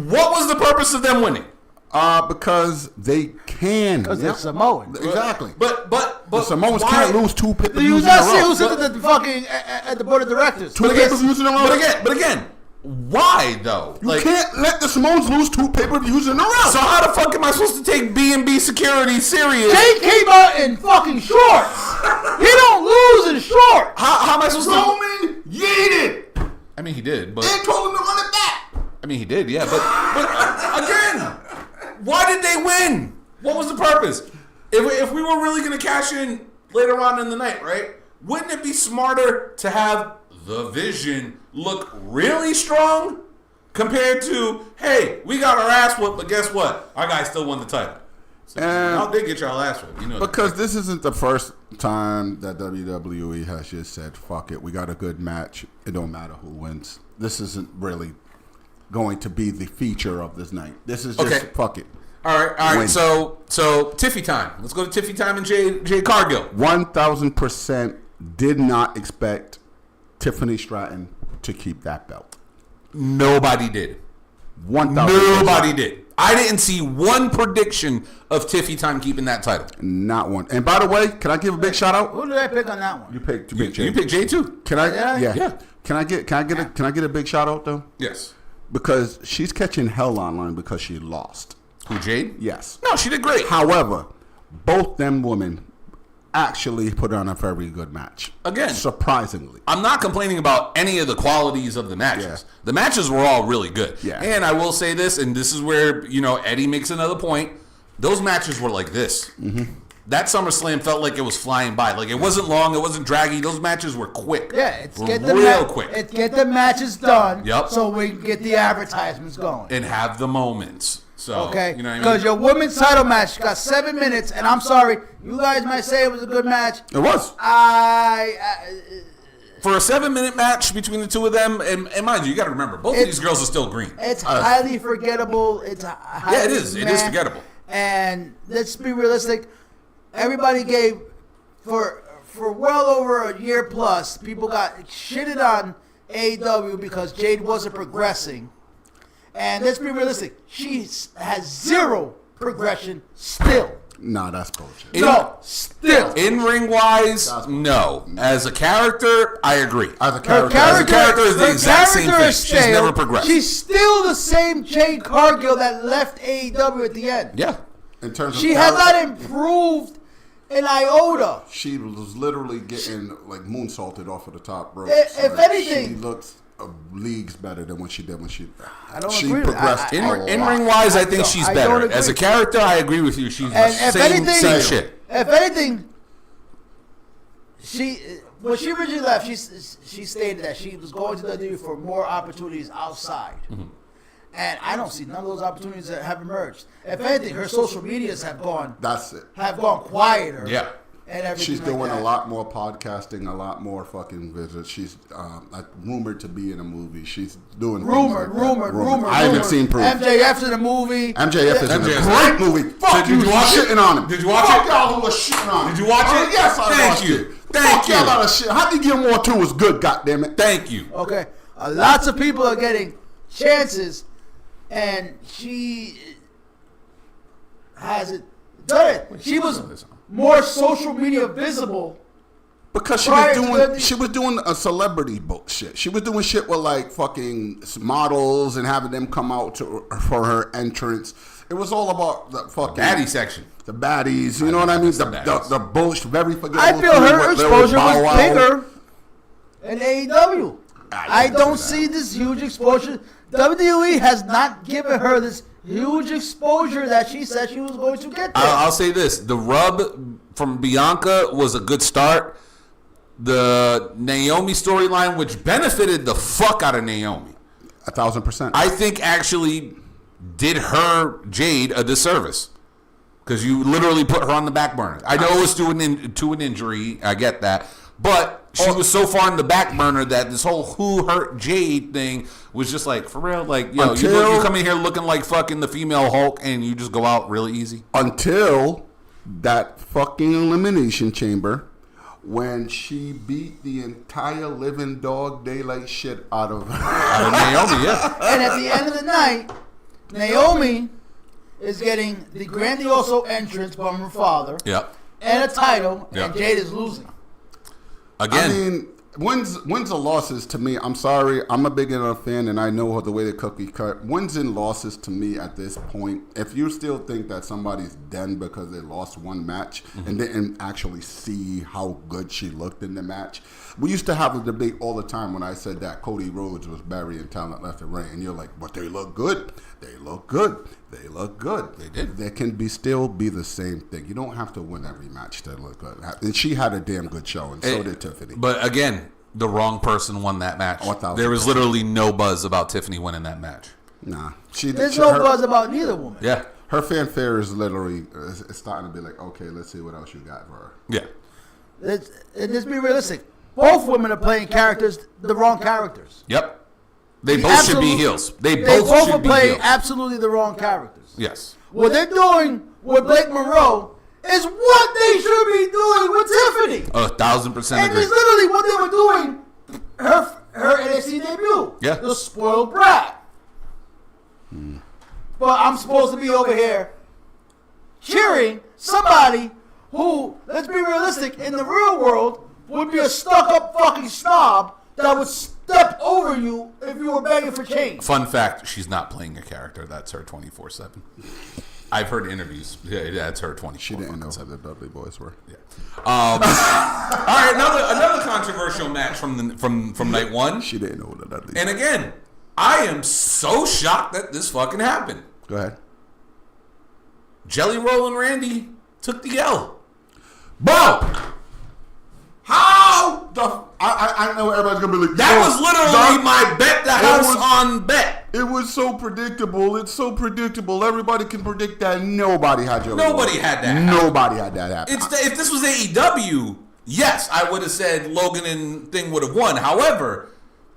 What was the purpose of them winning? Because they can. Because they're Samoan. Exactly. But The Samoans why- can't lose 2 Do pay-per-views you in a not see row. who's at the fucking at the board of directors? Two pay-per-views in a row. But again, why though? You can't let the Samoans lose 2 pay-per-views in a row. So how the fuck am I supposed to take B&B Security serious? Jay came out in fucking shorts. He don't lose in shorts. How am I supposed to? Roman yeeted I mean, he did, but and told him to run it back. I mean, he did, yeah. But again, why did they win? What was the purpose? If we were really going to cash in later on in the night, right? Wouldn't it be smarter to have the Vision look really strong compared to, hey, we got our ass whooped, but guess what? Our guy still won the title. So y'all did get y'all ass whooped, you know. Because this isn't the first time that WWE has just said, fuck it, we got a good match. It don't matter who wins. This isn't really going to be the feature of this night. This is just, fuck it. All right. Win. So Tiffy time. Let's go to Tiffy time and Jay Cargill. 1,000% did not expect Tiffany Stratton to keep that belt. Nobody did. 1,000%. Nobody did. I didn't see one prediction of Tiffy time keeping that title. Not one. And by the way, can I give a big shout out? Who did I pick on that one? You picked You Jay. picked Jay too. Can I? Yeah. Can I get a big shout out though? Yes. Because she's catching hell online because she lost. Who, Jade? Yes. No, she did great. However, both them women actually put on a very good match. Again. Surprisingly. I'm not complaining about any of the qualities of the matches. Yeah. The matches were all really good. Yeah. And I will say this, and this is where, Eddie makes another point. Those matches were like this. Mm-hmm. That SummerSlam felt like it was flying by. Like, it wasn't long, it wasn't draggy. Those matches were quick. Yeah, it's Were get the real quick. It's get the matches done. Yep. So we can get the advertisements going. And have the moments. So, Okay, you know what I because mean? your women's title match got 7 minutes, and I'm sorry, you guys might say it was a good match. It was. For a 7-minute match between the two of them, and mind you got to remember, both of these girls are still green. It's highly forgettable. It's highly Yeah, it is. It is forgettable. And let's be realistic. Everybody gave for well over a year plus. People got shitted on AEW because Jade wasn't progressing. And let's be realistic. She has zero progression still. Nah, that's bullshit. Still. In ring wise, no. As a character, I agree. As a character, is the exact same thing. She's never progressed. She's still the same Jade Cargill that left AEW at the end. Yeah. in terms of She has not improved an iota. She was literally getting like moonsaulted off of the top rope. If anything, she looks leagues better than what she did when she. I don't she agree. progressed In a ring lot. wise, I think she's I better. don't As a agree. character, I agree with you. She's And if same anything, shit. if anything, when she originally left, she stated that she was going to WWE for more opportunities outside. Mm-hmm. And I don't see none of those opportunities that have emerged. If anything, her social medias have gone quieter. Yeah. And everything She's like doing that. a lot more podcasting, a lot more fucking visits. She's rumored to be in a movie. She's doing Rumored. I haven't seen proof. MJF's in the movie. MJF is in a MJF. great movie. Fuck Did you watch it? shitting on him. Did you watch Fuck it? y'all who was shitting on him. Did you watch it? Yes, I Thank watched you. it. Thank Fuck you. y'all lot of shit. Happy Gilmore 2 was good, goddammit. Thank you. Okay. Lots of people are getting chances, and she hasn't done it. She was more social media visible. Because she was doing a celebrity bullshit. She was doing shit with like fucking models and having them come out for her entrance. It was all about the fucking Baddie section. the baddies. You know what I mean? The bullshit, very forgettable. I feel her exposure Bow was Wow. bigger in AEW. I don't see see this huge exposure. WWE has not given her this huge exposure that she said she was going to get there. I'll say this: the rub from Bianca was a good start. The Naomi storyline, which benefited the fuck out of Naomi, 1,000%. I think actually did her Jade a disservice because you literally put her on the back burner. I know it was to an injury. I get that, but she was so far in the back burner that this whole who hurt Jade thing was just like for real. Like you come in here looking like fucking the female Hulk, and you just go out really easy. Until that fucking elimination chamber. When she beat the entire living dog daylight shit out of Naomi, yeah. And at the end of the night, Naomi is getting the grandioso entrance from her father Yep. and a title, Yep. and Jade is losing. Again, I mean, wins and losses to me. I'm sorry, I'm a big enough fan, and I know the way the cookie cut. Wins and losses to me at this point. If you still think that somebody's done because they lost one match and didn't actually see how good she looked in the match, we used to have a debate all the time when I said that Cody Rhodes was burying talent left and right, and you're like, "But they look good. They look good. They look good. They did. They can still be the same thing. You don't have to win every match to look good." And she had a damn good show, and so did Tiffany. But again, the wrong person won that match. 1,000%. There was literally no buzz about Tiffany winning that match. Nah, There's no buzz about neither woman. Yeah. Her fanfare is literally it's starting to be like, okay, let's see what else you got for her. Yeah. Let's be realistic. Both women are playing characters, the wrong characters. Yep. They both should be heels. They They both both are should be playing heels. absolutely the wrong characters. Yes. What they're doing with Blake Monroe is what they should be doing with Tiffany. 1,000% And agree. it's literally what they were doing her NXT debut. Yeah. The spoiled brat. But I'm supposed to be over here cheering somebody who, let's be realistic, in the real world would be a stuck-up fucking snob that would step over you if you were begging for change. Fun fact, she's not playing a character. That's her 24/7. I've heard interviews. Yeah, that's her 24/7. She didn't know who the Dudley Boys were. Yeah. All right, another controversial match from night one. She didn't know who the Dudley. And again, I am so shocked that this fucking happened. Go ahead. Jelly Roll and Randy took the L. Bro! How the... I know everybody's gonna be like, That was literally my bet the house on bet. It was so predictable. It's so predictable. Everybody can predict that. Nobody had Jelly Roll. Nobody had that happen. Nobody had that happen. If this was AEW, yes, I would have said Logan and Thing would have won. However,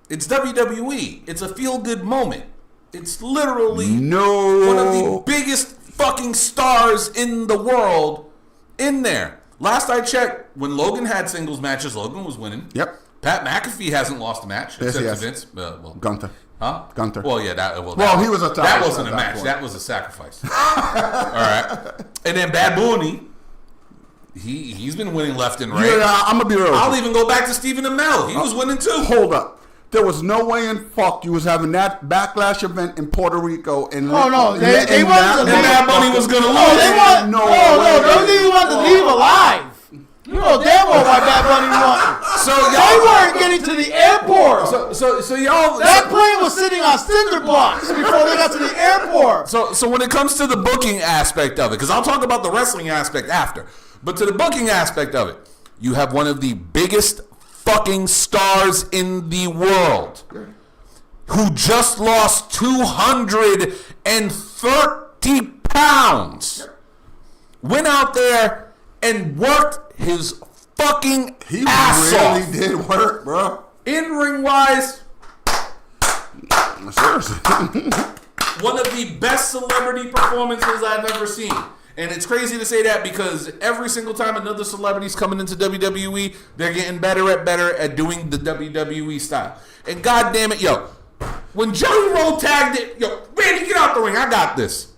it's WWE. It's a feel-good moment. It's literally one of the biggest fucking stars in the world in there. Last I checked, when Logan had singles matches, Logan was winning. Yep. Pat McAfee hasn't lost a match. Yes, except he has. to Vince. Well, Gunther. Huh? Gunther. Well, yeah. He was a That sacrifice wasn't a at that match. point. That was a sacrifice. All right. And then Bad Bunny, he's been winning left and right. Yeah, I'm gonna be real. I'll even go back to Stephen Amell. He was winning too. Hold up. There was no way in fuck you was having that backlash event in Puerto Rico and Oh, no, they wanted to And Bad Bunny was gonna lose. Oh, they want No don't way. even want to leave alive. You know damn well why Bad Bunny won. So They y'all, weren't getting to the airport. so y'all. That plane was sitting on cinder blocks before they got to the airport. So when it comes to the booking aspect of it, because I'll talk about the wrestling aspect after, but to the booking aspect of it, you have one of the biggest fucking stars in the world who just lost 230 pounds, went out there and worked his fucking He ass really off. did work, bro. In ring wise, Seriously. one of the best celebrity performances I've ever seen. And it's crazy to say that because every single time another celebrity's coming into WWE, they're getting better at doing the WWE style. And God damn it, yo, when Jelly Roll tagged it, yo, Randy, get out the ring. I got this.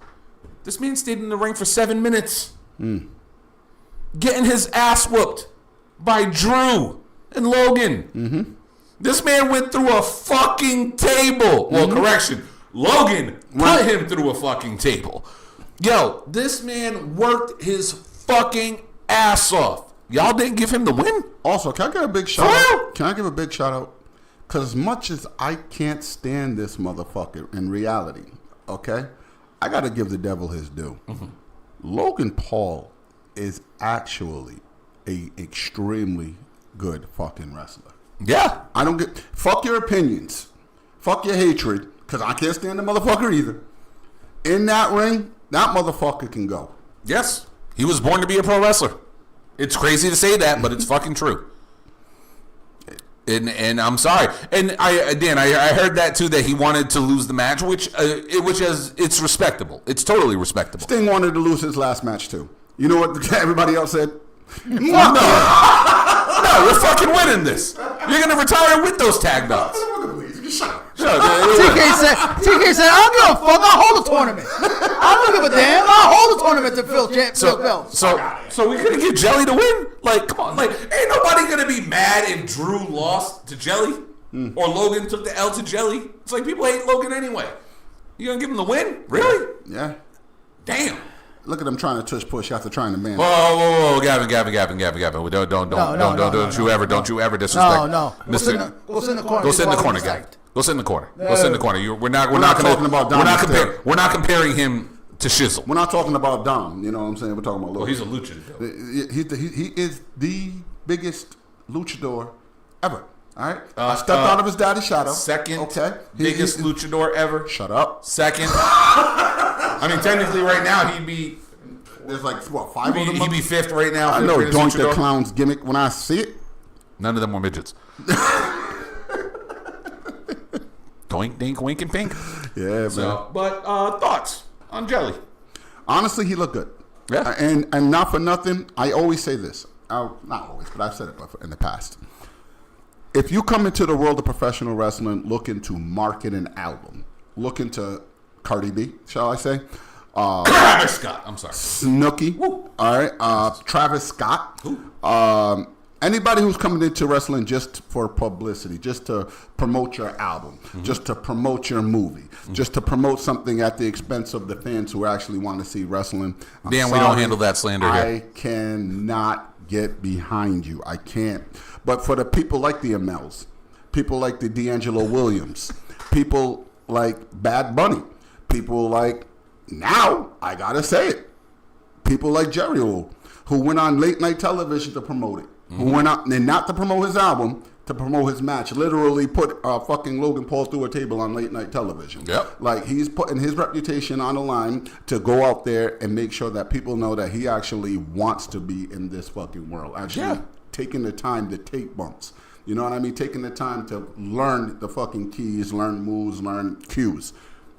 This man stayed in the ring for 7 minutes. Getting his ass whooped by Drew and Logan. This man went through a fucking table. Well, correction. Logan put him through a fucking table. Yo, this man worked his fucking ass off. Y'all didn't give him the win? Also, can I get a big shout For out? real? Can I give a big shout out? Because as much as I can't stand this motherfucker in reality, okay, I got to give the devil his due. Logan Paul is actually a extremely good fucking wrestler. Yeah. I don't get fuck your opinions, fuck your hatred, because I can't stand the motherfucker either. In that ring, that motherfucker can go. Yes. He was born to be a pro wrestler. It's crazy to say that, but it's fucking true. And I'm sorry. And I heard that too, that he wanted to lose the match, which is it's respectable. It's totally respectable. Sting wanted to lose his last match too. You know what everybody else said? No, you're fucking winning this. You're gonna retire with those tag belts. TK said, I don't give a fuck. I'll hold a tournament. I don't give a damn. I'll hold a tournament to fill belts. So we couldn't get Jelly to win? Like, come on. Like, ain't nobody gonna be mad if Drew lost to Jelly or Logan took the L to Jelly. It's like people hate Logan anyway. You gonna give him the win? Really? Yeah. Damn. Look at them trying to tush push after trying to man. Whoa, Gavin. Don't you ever disrespect. No. Mister. Go sit in the corner. Go sit in the corner, Gavin. Go sit in the corner. Go sit in the corner. We're not comparing him to Shizzle. We're not talking about Dom. You know what I'm saying? We're talking about Logan. Well, he's a luchador. He is the biggest luchador ever. All right? I stepped out of his daddy's shadow. Second Biggest luchador ever. Shut up. Second. I mean, technically, right now he'd be. There's like what, 5 of them? He'd be fifth right now. I know Doink the Clown's gimmick when I see it. None of them were midgets. Doink, dink, wink, and pink. Yeah, man. So, but thoughts on Jelly? Honestly, he looked good. Yeah. And not for nothing, I always say this. Not always, but I've said it in the past. If you come into the world of professional wrestling looking to market an album, looking to Cardi B, shall I say? Travis Scott. I'm sorry. Snooki. Woo. All right. Travis Scott. Anybody who's coming into wrestling just for publicity, just to promote your album, just to promote your movie, just to promote something at the expense of the fans who actually want to see wrestling. Dan, we don't handle that slander here. I cannot get behind you. I can't. But for the people like the Amels, people like the D'Angelo Williams, people like Bad Bunny, people like, now I gotta say it, people like Jerry O, who went on late night television to promote it, who went out and not to promote his album, to promote his match, literally put fucking Logan Paul through a table on late night television. Yep. Like, he's putting his reputation on the line to go out there and make sure that people know that he actually wants to be in this fucking world, actually taking the time to take bumps. You know what I mean? Taking the time to learn the fucking keys, learn moves, learn cues.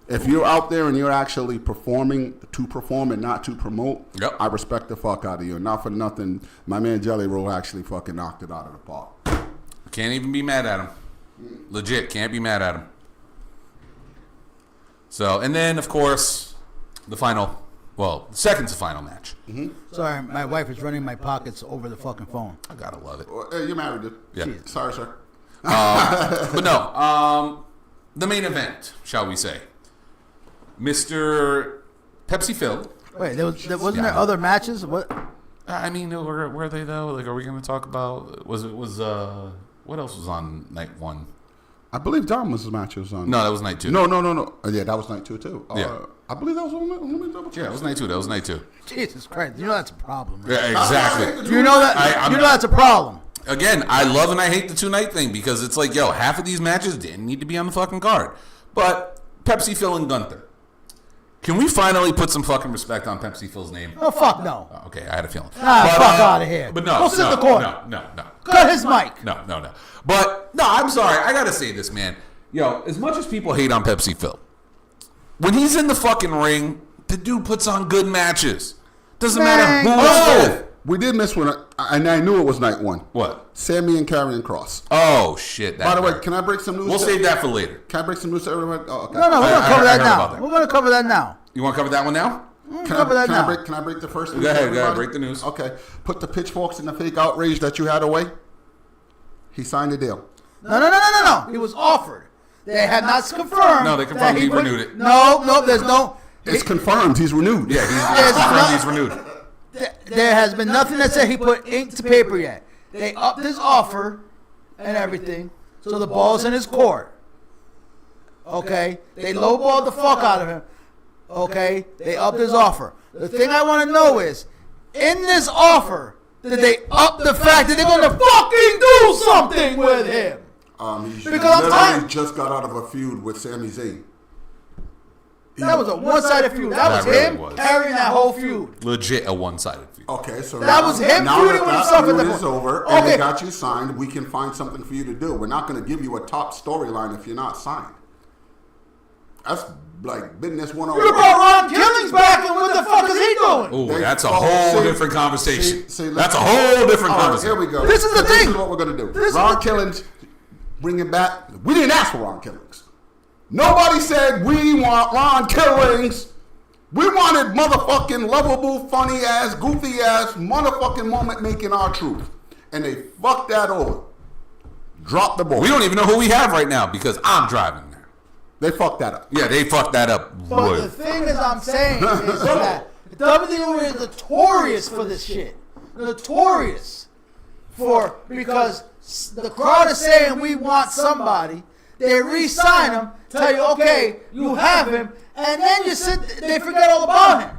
If you're out there and you're actually performing to perform and not to promote, Yep. I respect the fuck out of you. Not for nothing, my man Jelly Roll actually fucking knocked it out of the park. Can't even be mad at him. Legit, can't be mad at him. So, and then, of course, the second to final match. Sorry, my wife is running my pockets over the fucking phone. I gotta love it. You're married, dude. Yeah. Sorry, sir. But no, the main event, shall we say. Mr. Pepsi Phil. Wait, wasn't there other matches? What? I mean, were they though? Like, are we going to talk about? What else was on night one? I believe Dom match was on. No, that was night two. No. Yeah, that was night two too. Yeah. I believe that was on. Let me double check. Yeah, it was night two. That was night two. Jesus Christ! You know that's a problem. Right? Yeah, exactly. You know that. You know that's a problem. Again, I love and I hate the 2-night thing because it's like, yo, half of these matches didn't need to be on the fucking card. But Pepsi Phil and Gunther. Can we finally put some fucking respect on Pepsi Phil's name? Oh fuck no! Okay, I had a feeling. Fuck out of here. But no, Go sit in no, the corner. no. Cut his mic. No. But, no, I'm sorry. I got to say this, man. Yo, as much as people hate on Pepsi Phil, when he's in the fucking ring, the dude puts on good matches. Doesn't matter who it's with. We did miss one, and I knew it was night one. What? Sammy and Karrion Cross. Oh, shit. By the way, can I break some news? We'll save that for later. Can I break some news to everyone? Oh, okay. No, we're gonna cover that I heard about now. that. We're gonna cover that now. You want to cover that one now? Can I break the first news? Go to ahead, everybody? break the news. Okay. Put the pitchforks and the fake outrage that you had away. He signed a deal. No. He was offered. They have not confirmed. No, they confirmed he renewed it. No, there's no. It's confirmed. He's renewed. Yeah, he's renewed. There has been nothing that said he put ink to paper yet. They upped his offer and everything, so the ball's in his court. Okay? They lowballed the fuck out of him. Okay? They upped his offer. The thing I want to know is, in this offer, did they up the fact that they're going to fucking do something with him? He Because literally just got out of a feud with Sami Zayn. That was a one-sided feud. That was really him was. carrying that whole feud. Legit a one-sided feud. Okay, so That was him now feuding that with that himself at feud the is point. over and Okay. they got you signed, we can find something for you to do. We're not going to give you a top storyline if you're not signed. That's like business 101. You brought Ron Killings back, and what the fuck is he doing? Ooh, that's a whole different conversation. That's a whole different All right, conversation. here we go. This is the This thing. is what we're going to do. This is Ron the- Killings, bring it back. We didn't ask for Ron Killings. Nobody said we want Ron Killings. We wanted motherfucking lovable, funny ass, goofy ass, motherfucking moment making our truth. And they fucked that over. Dropped the ball. We don't even know who we have right now because I'm driving there. They fucked that up. Yeah, they fucked that up. But the royal. thing is, I'm saying is that WWE is notorious for this shit. Notorious because the crowd is saying we want somebody. They re-sign him, tell you, okay, you have him, and then they forget all about him.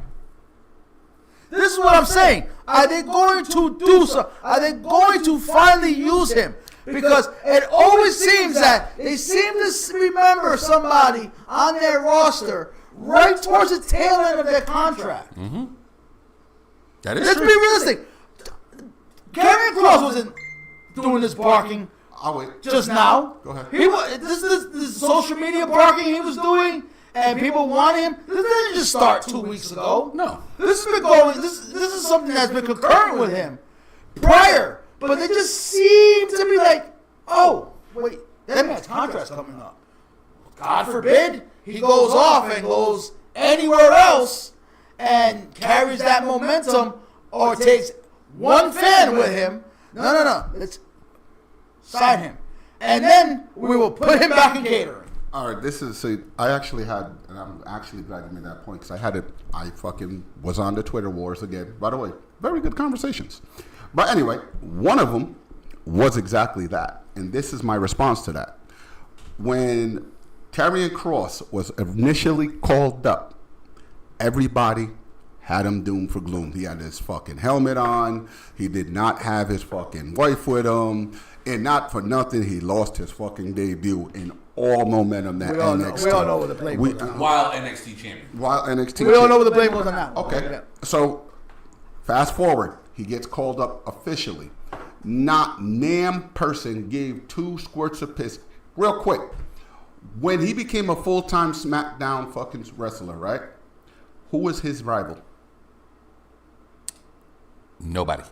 This is what I'm saying. Are they going to do so? Are they going to finally use him? Because it always seems that they seem to remember somebody on their roster right towards the tail end of their contract. That is Let's true. be realistic. Karrion Cross wasn't doing this barking I'll wait. just now. Go ahead. This social media barking he was doing, and people want him. This didn't just start 2 weeks ago. No. This has been going. This is something that's been concurrent with him prior, but they just seem to be like, oh wait, that man's contract's coming up. God forbid he goes off and goes anywhere else and carries that momentum or takes one fan with him. No. Let's sign him. And then we will put him back in catering. All right, I actually had, and I'm actually glad you made that point because I fucking was on the Twitter wars again. By the way, very good conversations. But anyway, one of them was exactly that. And this is my response to that. When Karrion Cross was initially called up, everybody had him doomed for gloom. He had his fucking helmet on. He did not have his fucking wife with him. And not for nothing, he lost his fucking debut in all momentum that NXT. We all know where the blame was. While NXT champion. While NXT. We all know where the blame was on that. Okay. So, fast forward. He gets called up officially. Not damn person gave 2 squirts of piss. Real quick, when he became a full-time SmackDown fucking wrestler, right? Who was his rival? Nobody.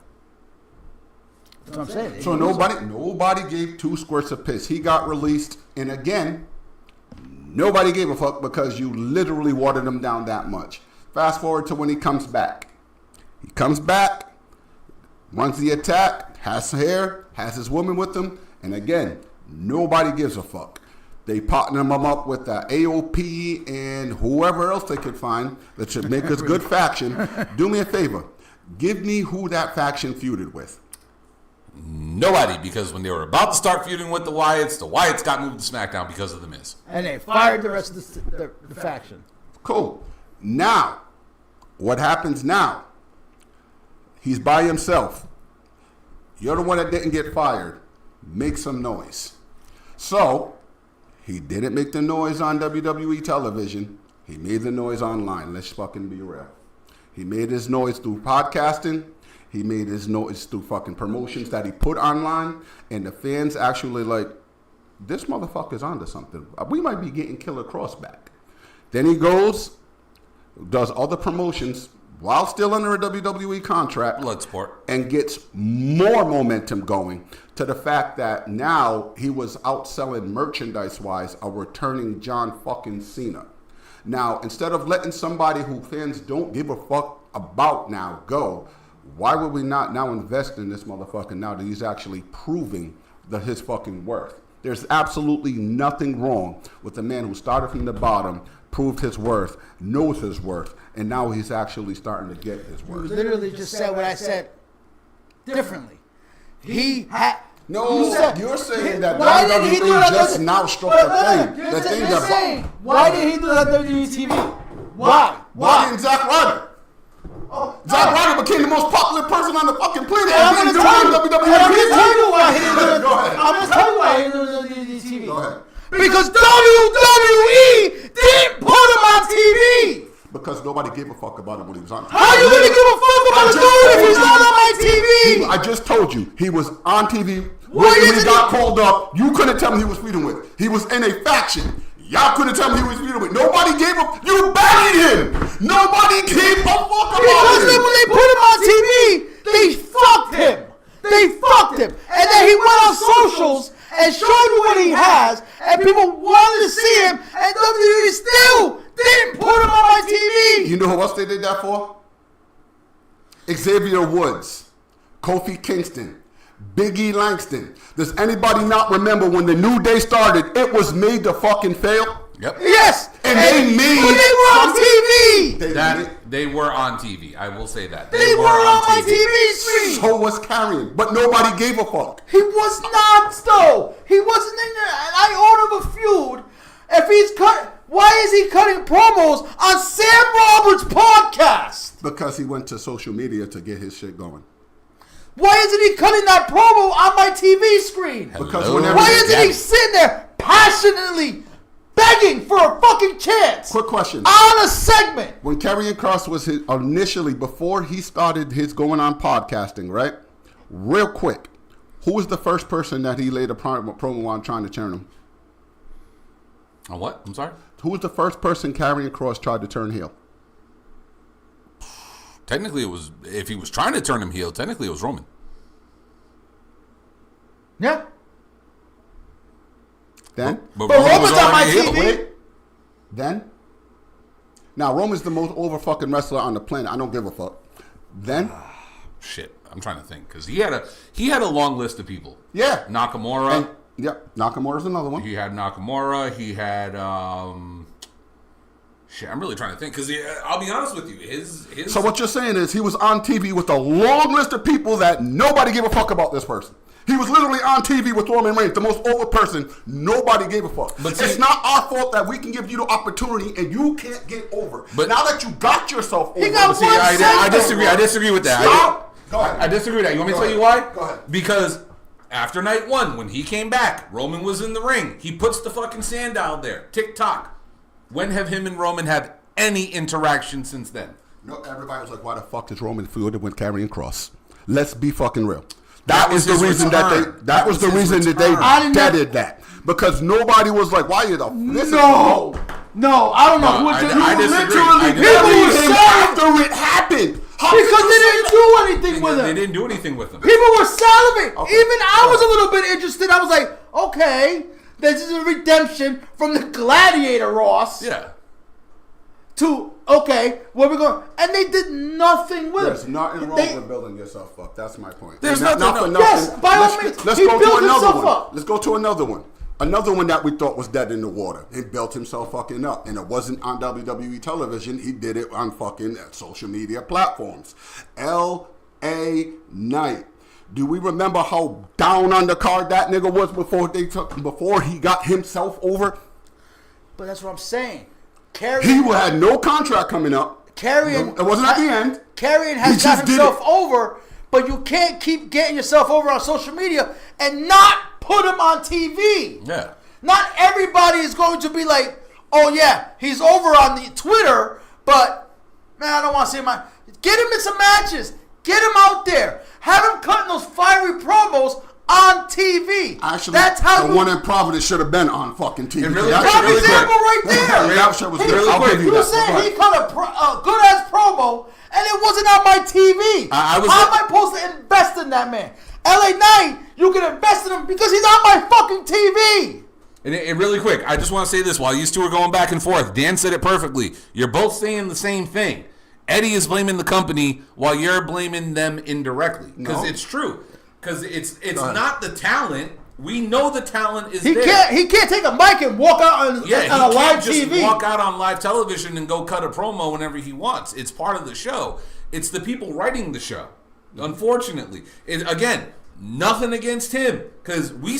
That's what I'm saying. So nobody gave 2 squirts of piss. He got released, and again, nobody gave a fuck because you literally watered him down that much. Fast forward to when he comes back. He comes back, runs the attack, has hair, has his woman with him, and again, nobody gives a fuck. They partner him up with AOP and whoever else they could find that should make us good faction. Do me a favor. Give me who that faction feuded with. Nobody, because when they were about to start feuding with the Wyatts got moved to SmackDown because of The Miz. And they fired the rest of the faction. Cool. Now, what happens now? He's by himself. You're the one that didn't get fired. Make some noise. So, he didn't make the noise on WWE television. He made the noise online. Let's fucking be real. He made his noise through podcasting. He made his noise through fucking promotions that he put online. And the fans actually like, this motherfucker's onto something. We might be getting Killer Cross back. Then he goes, does other promotions while still under a WWE contract. Bloodsport. And gets more momentum going to the fact that now he was outselling merchandise-wise a returning John fucking Cena. Now, instead of letting somebody who fans don't give a fuck about now go, why would we not now invest in this motherfucker now that he's actually proving his fucking worth? There's absolutely nothing wrong with the man who started from the bottom, proved his worth, knows his worth, and now he's actually starting to get his worth. You literally just said what I said differently. He had... No, you're saying that why did he do WWE that? just now struck the thing. The thing that... Why did he do that on WWE TV? Why? Why didn't Zack Ryder? Zack Ryder became the most popular person on the fucking planet. I'm going to tell you. I'm going to tell you why he didn't do it. Go ahead. I'm going to tell you why he didn't do it on WWE TV. Go ahead. Because WWE didn't put him on TV. Because nobody gave a fuck about him when he was on TV. How are you going to give a fuck about a dude if he's not on my TV? I just told you, he was on TV. Why When he isn't got called up, you couldn't tell him he was feuding with. He was in a faction. Y'all couldn't tell him he was feuding with. Nobody gave a... You buried him. Nobody gave a fuck about Because him. then when they put him on TV, they fucked him. They fucked him. And then he went on socials and showed you what he has, and people wanted to see him, and WWE still didn't put him on my TV. You know who else they did that for? Xavier Woods, Kofi Kingston, Big E Langston. Does anybody not remember when the New Day started, it was made to fucking fail? Yep. Yes. And they made... But they were on TV. They were on TV. I will say that. They were on my TV screen. So was Carrion, but nobody gave a fuck. He was not, though. He wasn't in there. And I own him a feud. If he's why is he cutting promos on Sam Roberts' podcast? Because he went to social media to get his shit going. Why isn't he cutting that promo on my TV screen? Because Hello? whenever Why isn't he sitting there passionately begging for a fucking chance? Quick question. On a segment. When Karrion Kross was initially, before he started his going on podcasting, right? Real quick, who was the first person that he laid a promo on trying to turn him? On what? I'm sorry? Who was the first person Karrion Kross tried to turn heel? Technically, it was, if he was trying to turn him heel, technically it was Roman. Yeah. Then? But Roman's was on my already heel. TV. Wait. Then? Now, Roman's the most over fucking wrestler on the planet. I don't give a fuck. Then? Shit, I'm trying to think because he had a long list of people. Yeah. Nakamura. And, yep. Nakamura's another one. He had Nakamura. He had shit. I'm really trying to think because I'll be honest with you. His. So what you're saying is he was on TV with a long list of people that nobody gave a fuck about this person. He was literally on TV with Roman Reigns, the most over person. Nobody gave a fuck. But it's see, not our fault that we can give you the opportunity and you can't get over. But now that you got yourself over, got See, one I segment, disagree. I disagree with that. Stop. Go ahead. I disagree with that. You want me to Go tell you ahead. why? Go ahead. Because after night one, when he came back, Roman was in the ring. He puts the fucking sand out there. Tick tock. When have him and Roman had any interaction since then? No, everybody was like, why the fuck is Roman feuding with Karrion Kross? Let's be fucking real. That was the his reason return. that was the his reason that return. they deaded that. Because nobody was like, why you the this is No, I don't know. No, What I you disagree. literally I people disagree. were him saying after it happened. How because can they you didn't say do anything with They him. didn't do anything with him. People were salivating. Okay. Even I was a little bit interested. I was like, okay, this is a redemption from the Gladiator Ross Yeah. to, okay, where we going? And they did nothing with There's it. nothing wrong They- with building yourself up. That's my point. There's And nothing- for no. Yes, by all let's- means. Let's He go built to another himself one. up. Let's go to another one. Another one that we thought was dead in the water. He built himself fucking up. And it wasn't on WWE television. He did it on fucking social media platforms. L.A. Knight. Do we remember how down on the card that nigga was before he got himself over? But that's what I'm saying. He Carrion, had no contract coming up. Carrion, It wasn't at the end. Carrion He has got just did himself it. over, but you can't keep getting yourself over on social media and not put him on TV. Yeah. Not everybody is going to be like, oh yeah, he's over on the Twitter, but man, I don't want to see him. Get him in some matches. Get him out there. Have him cutting those fiery promos on TV. Actually, that's how the one in Providence should have been on fucking TV. And really That quick, shit Prime was example good. right there. That shit was He- good. I'll give you You that. said Go he ahead. cut a good ass promo, and it wasn't on my TV. I was- How am I supposed to invest in that man? LA Knight, you can invest in him because he's on my fucking TV. And really quick, I just want to say this while you two are going back and forth. Dan said it perfectly. You're both saying the same thing. Eddie is blaming the company while you're blaming them indirectly. Because No. it's true. Because it's ahead. not the talent. We know the talent is He there. can't take a mic and walk out on, Yeah, on he a can't live just TV. walk out on live television and go cut a promo whenever he wants. It's part of the show. It's the people writing the show. Unfortunately, again, nothing against him because we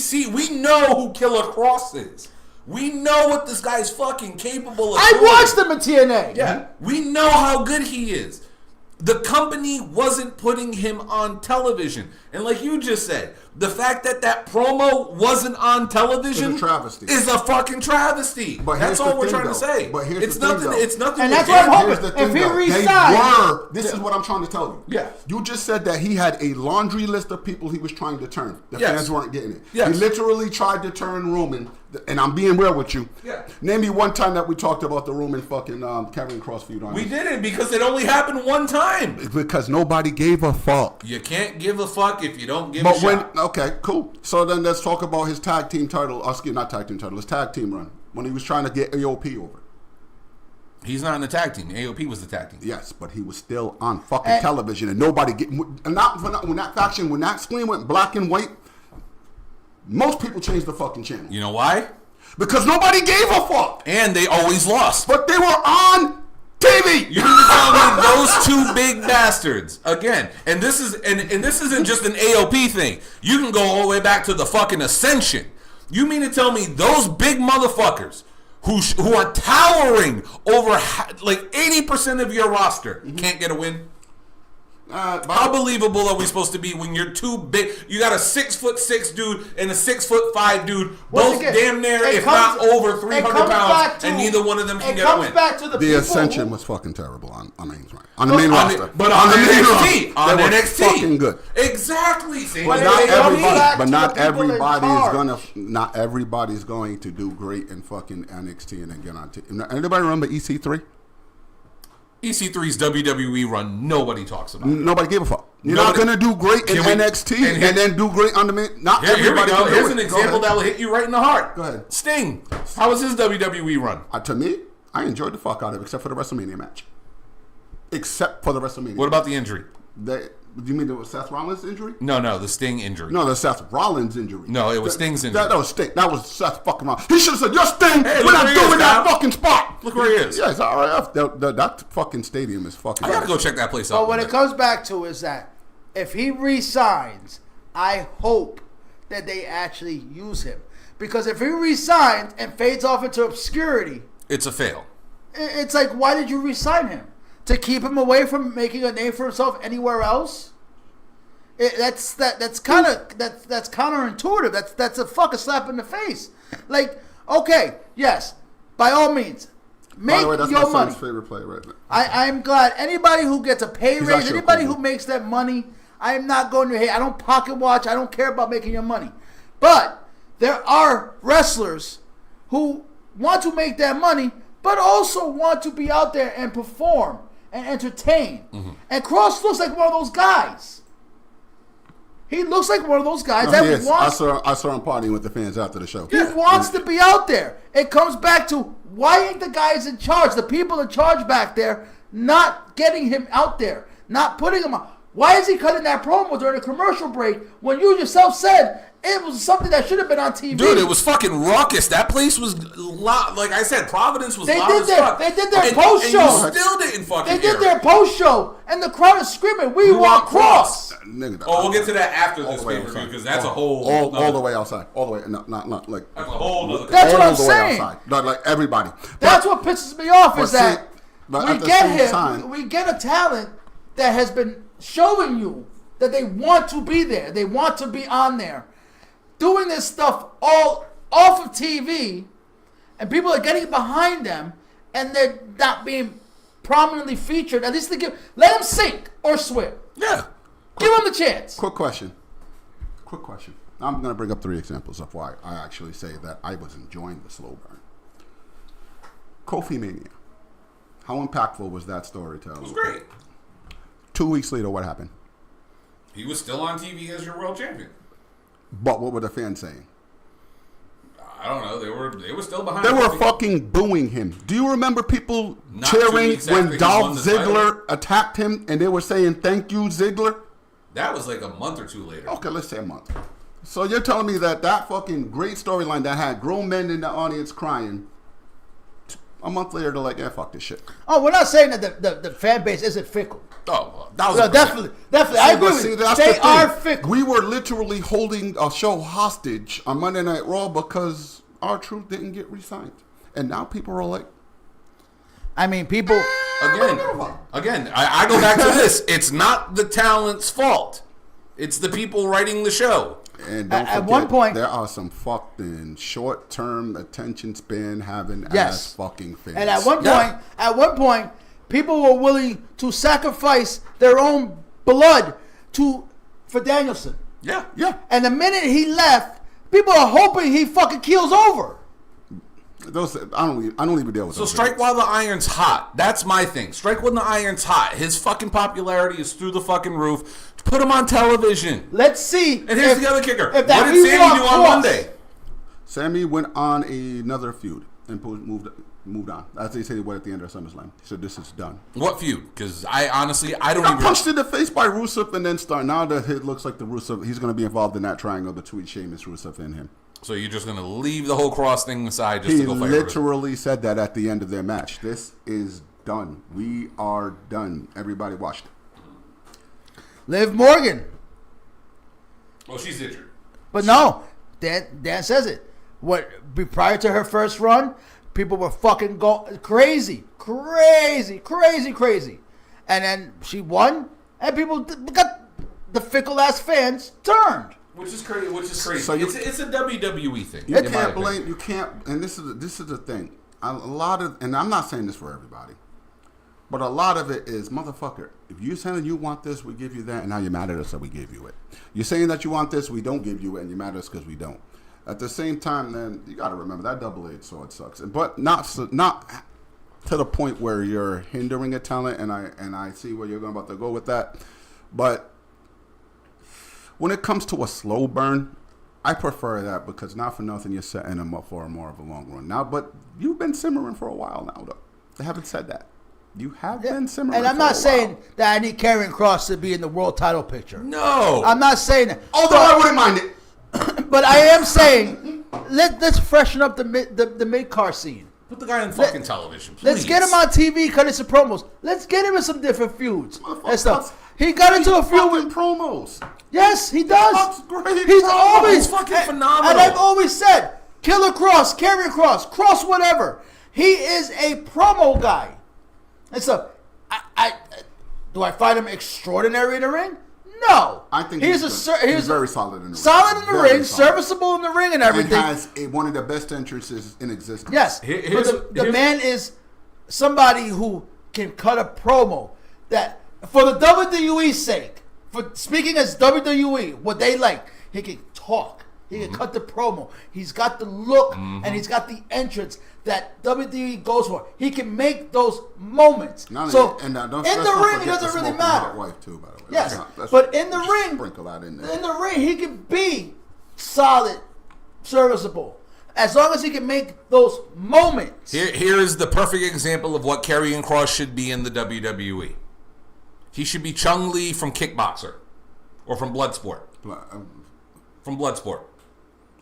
know who Killer Cross is. We know what this guy's fucking capable of. I doing. watched him in TNA. Yeah, we know how good he is. The company wasn't putting him on television. And like you just said, the fact that that promo wasn't on television It's a travesty. is a fucking travesty. But That's here's all the we're thing, trying to though. say. But here's it's the thing, nothing. though. It's nothing. And with that's what I'm him. hoping. Here's the thing, If he though. resigned- This is what I'm trying to tell you. Yeah. You just said that he had a laundry list of people he was trying to turn. The Yes. fans weren't getting it. Yes. He literally tried to turn Roman, and I'm being real with you. Yeah. Name me one time that we talked about the Roman fucking Karrion Kross feud on We this. didn't because it only happened one time. Because nobody gave a fuck. You can't give a fuck if you don't give But a when shot. okay, cool. So then let's talk about his tag team title. Not tag team title. His tag team run when he was trying to get AOP over. He's not in the tag team. AOP was the tag team. Yes, but he was still on fucking television, and nobody get. And not when that faction, when that screen went black and white, most people changed the fucking channel You know why? because nobody gave a fuck. And they always lost. But they were on TV. You mean to tell me those two big bastards again? And this is and this isn't just an AOP thing. You can go all the way back to the fucking Ascension. You mean to tell me those big motherfuckers who are towering over like 80% of your roster can't get a win? How believable are we supposed to be when you're too big? You got a 6'6" dude and a 6'5" dude, Once both again, damn near, it if comes- not over it 300 comes back pounds, to- and neither one of them can it get a comes win. back to the The people Ascension who- was fucking terrible on the main roster. But on the main NXT, roster, on they were NXT, fucking good. Exactly. See, But they Not it don't comes everybody, back but to not the people in everybody is charge. gonna. Not everybody's going to do great in fucking NXT and then get on. Anybody remember EC3? EC3's WWE run, nobody talks about. Nobody gave a fuck. You're Nobody- not gonna do great in Can we- NXT and and, here- then do great on the main. Not Here we everybody go. can do Here's it. an Go example ahead. that will hit you right in the heart. Go ahead. Sting. How was his WWE run? To me, I enjoyed the fuck out of it, except for the WrestleMania match. Except for the WrestleMania. What about the injury? Do you mean the Seth Rollins injury? No, the Sting injury. No, the Seth Rollins injury. No, it was Sting's injury. That was Sting. That was Seth fucking Rollins. He should have said, "You're Sting. Hey, We're look not where he is, doing that Kyle. fucking spot." Look where he is. Yeah, it's all right. That fucking stadium is fucking. I gotta go check that place out. But when it comes back to is that if he resigns, I hope that they actually use him. Because if he resigns and fades off into obscurity, it's a fail. it's like, why did you resign him? To keep him away from making a name for himself anywhere else? That's counterintuitive. That's a fucking slap in the face. Like, okay, yes, by all means, make By the way, that's my your money. son's favorite player right now. I'm glad anybody who gets a pay He's raise, actually anybody cool. who makes that money, I am not going to hate. I don't pocket watch. I don't care about making your money. But there are wrestlers who want to make that money, but also want to be out there and perform and entertain. Mm-hmm. And Cross looks like one of those guys. He looks like one of those guys that wants. I saw him partying with the fans after the show. He wants to be out there. It comes back to why ain't the guys in charge, the people in charge back there, not getting him out there, not putting him on. Why is he cutting that promo during a commercial break when you yourself said it was something that should have been on TV? Dude, it was fucking raucous. That place was loud. Like I said, Providence was loud as fuck. They did their post show. And you still didn't fucking They did their post show, and the crowd is screaming, "We want Cross." We'll get to that after this pay-per-view because that's a whole all the way outside, all the way. Not like that's a whole nother. That's what I'm saying. Not like everybody. That's what pisses me off is that we get him. Time, we get a talent that has been showing you that they want to be there. They want to be on there. Doing this stuff all off of TV, and people are getting behind them, and they're not being prominently featured. At least let them sink or swim. Yeah. Give them the chance. Quick question. I'm going to bring up 3 examples of why I actually say that I was enjoying the slow burn. Kofi Mania. How impactful was that storytelling? It was great. 2 weeks later, what happened? He was still on TV as your world champion. But what were the fans saying? I don't know. They were still behind. They were fucking booing him. Do you remember people cheering when Dolph Ziggler attacked him and they were saying, "Thank you, Ziggler"? That was like a month or 2 later. Okay, let's say a month. So you're telling me that fucking great storyline that had grown men in the audience crying, a month later they're like, "Yeah, fuck this shit." Oh, we're not saying that the fan base isn't fickle. Oh, no, definitely. I agree with you. They are fickle. We were literally holding a show hostage on Monday Night Raw because R-Truth didn't get re-signed. And now people are like... I mean, people... Again, I go back to this. It's not the talent's fault. It's the people writing the show. And don't forget, at one point... there are some fucking short-term attention span having ass fucking fans. And at one point, people were willing to sacrifice their own blood for Danielson. Yeah. And the minute he left, people are hoping he fucking keels over. I don't even deal with those. So strike while the iron's hot. That's my thing. Strike when the iron's hot. His fucking popularity is through the fucking roof. Put him on television. Let's see. And here's the other kicker. What did Sammy do on Monday? Sammy went on another feud and moved on. As they said, he went at the end of SummerSlam. He said, "This is done." What feud? Because I honestly, I don't got even... punched in the face by Rusev and then start. Now that it looks like the Rusev, he's going to be involved in that triangle between Sheamus, Rusev, and him. So you're just going to leave the whole Cross thing aside just to go fight He literally said that at the end of their match. This is done. We are done. Everybody watched it. Liv Morgan. Well, she's injured. But no, Dan says it. Prior to her first run, people were fucking crazy. And then she won, and people got the fickle ass fans turned. Which is crazy. So it's a WWE thing. You can't blame. You can't. And this is the thing. A lot of, and I'm not saying this for everybody, but a lot of it is, motherfucker, if you're saying you want this, we give you that, and now you're mad at us that we gave you it. You're saying that you want this, we don't give you it, and you're mad at us because we don't. At the same time, then you got to remember that double-edged sword sucks, but not to the point where you're hindering a talent. And I see where you're about to go with that, but when it comes to a slow burn, I prefer that because not for nothing you're setting them up for more of a long run now. But you've been simmering for a while now, though. They haven't said that. You have been simmering. And I'm not saying that I need Karrion Kross to be in the world title picture. No, I'm not saying that. Although I wouldn't mind it. But I am saying let's freshen up the mid-card scene. Put the guy on fucking television, please. Let's get him on TV, cutting some promos. Let's get him in some different feuds and stuff. He got into a feud with promos. Yes, he does. That's great. He's always fucking phenomenal. And I've always said, Killer Kross, Karrion Kross, Cross whatever. He is a promo guy. And so, do I find him extraordinary in the ring? No. I think he's very solid in the ring. Solid in the ring, serviceable in the ring and everything. And has one of the best entrances in existence. Yes. But the man is somebody who can cut a promo that, for the WWE's sake, For speaking as WWE, what they like, he can talk. He can cut the promo. He's got the look and he's got the entrance that WWE goes for. He can make those moments. Don't in the ring, it doesn't really matter. Wife too, by the way. Yes, Let's but in the ring, sprinkle that in there. in the ring, he can be solid, serviceable, as long as he can make those moments. Here is the perfect example of what Karrion Kross should be in the WWE. He should be Chung Lee from Kickboxer or from Bloodsport. From Bloodsport.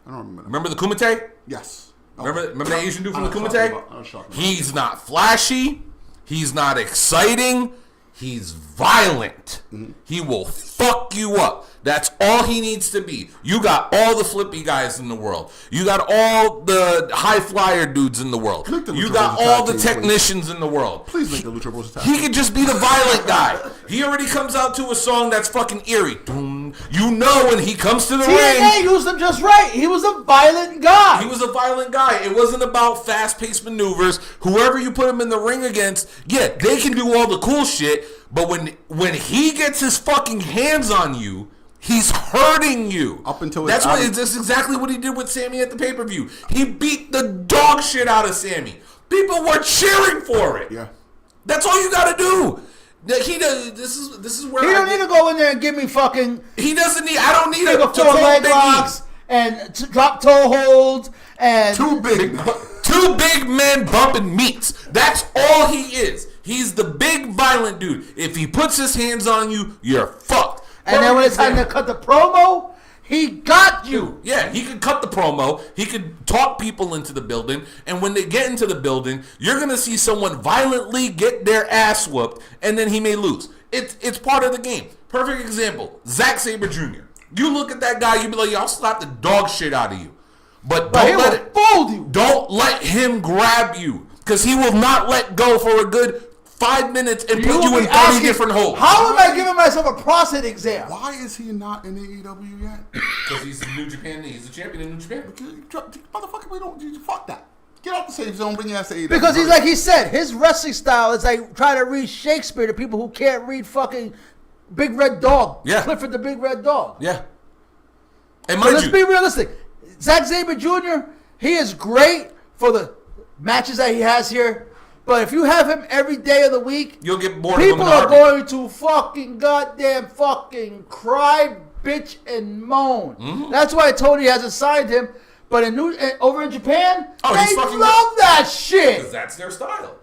I don't remember. Remember the Kumite? Yes. Remember the Asian dude from the I was Kumite? talking about- He's not flashy. He's not exciting. He's violent. He will fuck you up. That's all he needs to be. You got all the flippy guys in the world. You got all the high flyer dudes in the world. Make the You Lucha got Bros all attack the team, technicians in the world. Please make the Lucha Bros attack. He could just be the violent guy. He already comes out to a song that's fucking eerie. Doom. You know when he comes to the ring. TNA used him just right. He was a violent guy. He was a violent guy. It wasn't about fast-paced maneuvers. Whoever you put him in the ring against, yeah, they can do all the cool shit. But when he gets his fucking hands on you, he's hurting you. Up until that's exactly what he did with Sammy at the pay-per-view. He beat the dog shit out of Sammy. People were cheering for it. Yeah. That's all you got to do. He does. This is where He don't need to go in there and give me fucking He doesn't need. I don't need figure to four quote leg Big E. locks and drop toe holds and Too big. Two big men bumping meats. That's all he is. He's the big violent dude. If he puts his hands on you, you're fucked. And then when it's time to cut the promo, he got you. Yeah, he could cut the promo. He could talk people into the building. And when they get into the building, you're going to see someone violently get their ass whooped, and then he may lose. It's part of the game. Perfect example, Zack Sabre Jr. You look at that guy, you be like, I'll slap the dog shit out of you. But But he don't let will it fold you. Don't let him grab you, because he will not let go for a good 5 minutes and put you in 30 different holes. How am I giving myself a prostate exam? Why is he not in AEW yet? Because he's in New Japan. He's a champion in New Japan. Motherfucker, we don't. Fuck that. Get out the safe zone. Bring your ass to AEW. Because he's like he said, his wrestling style is like trying to read Shakespeare to people who can't read fucking Big Red Dog. Yeah. Clifford the Big Red Dog. Yeah. And So mind let's you, be realistic. Zack Sabre Jr., he is great for the matches that he has here. But if you have him every day of the week, you'll get bored of him in people a are heartbeat. going to fucking goddamn fucking cry, bitch, and moan. Mm-hmm. That's why Tony hasn't signed him. But over in Japan, Oh, they he's fucking love that shit. Because that's their style.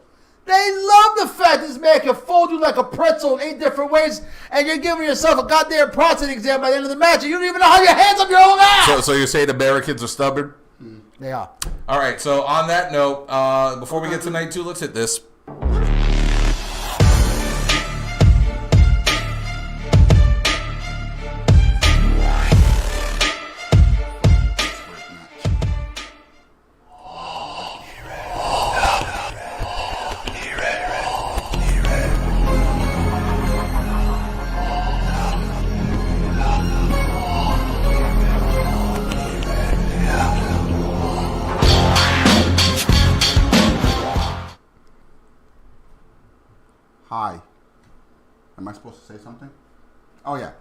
They love the fact this man can fold you like a pretzel in 8 different ways, and you're giving yourself a goddamn prostate exam by the end of the match, and you don't even know how your hands up your own ass. So you say the Barricades are stubborn? They are. All right, so on that note, before we get to night 2, let's hit this. Hi. Am I supposed to say something? Oh, yeah.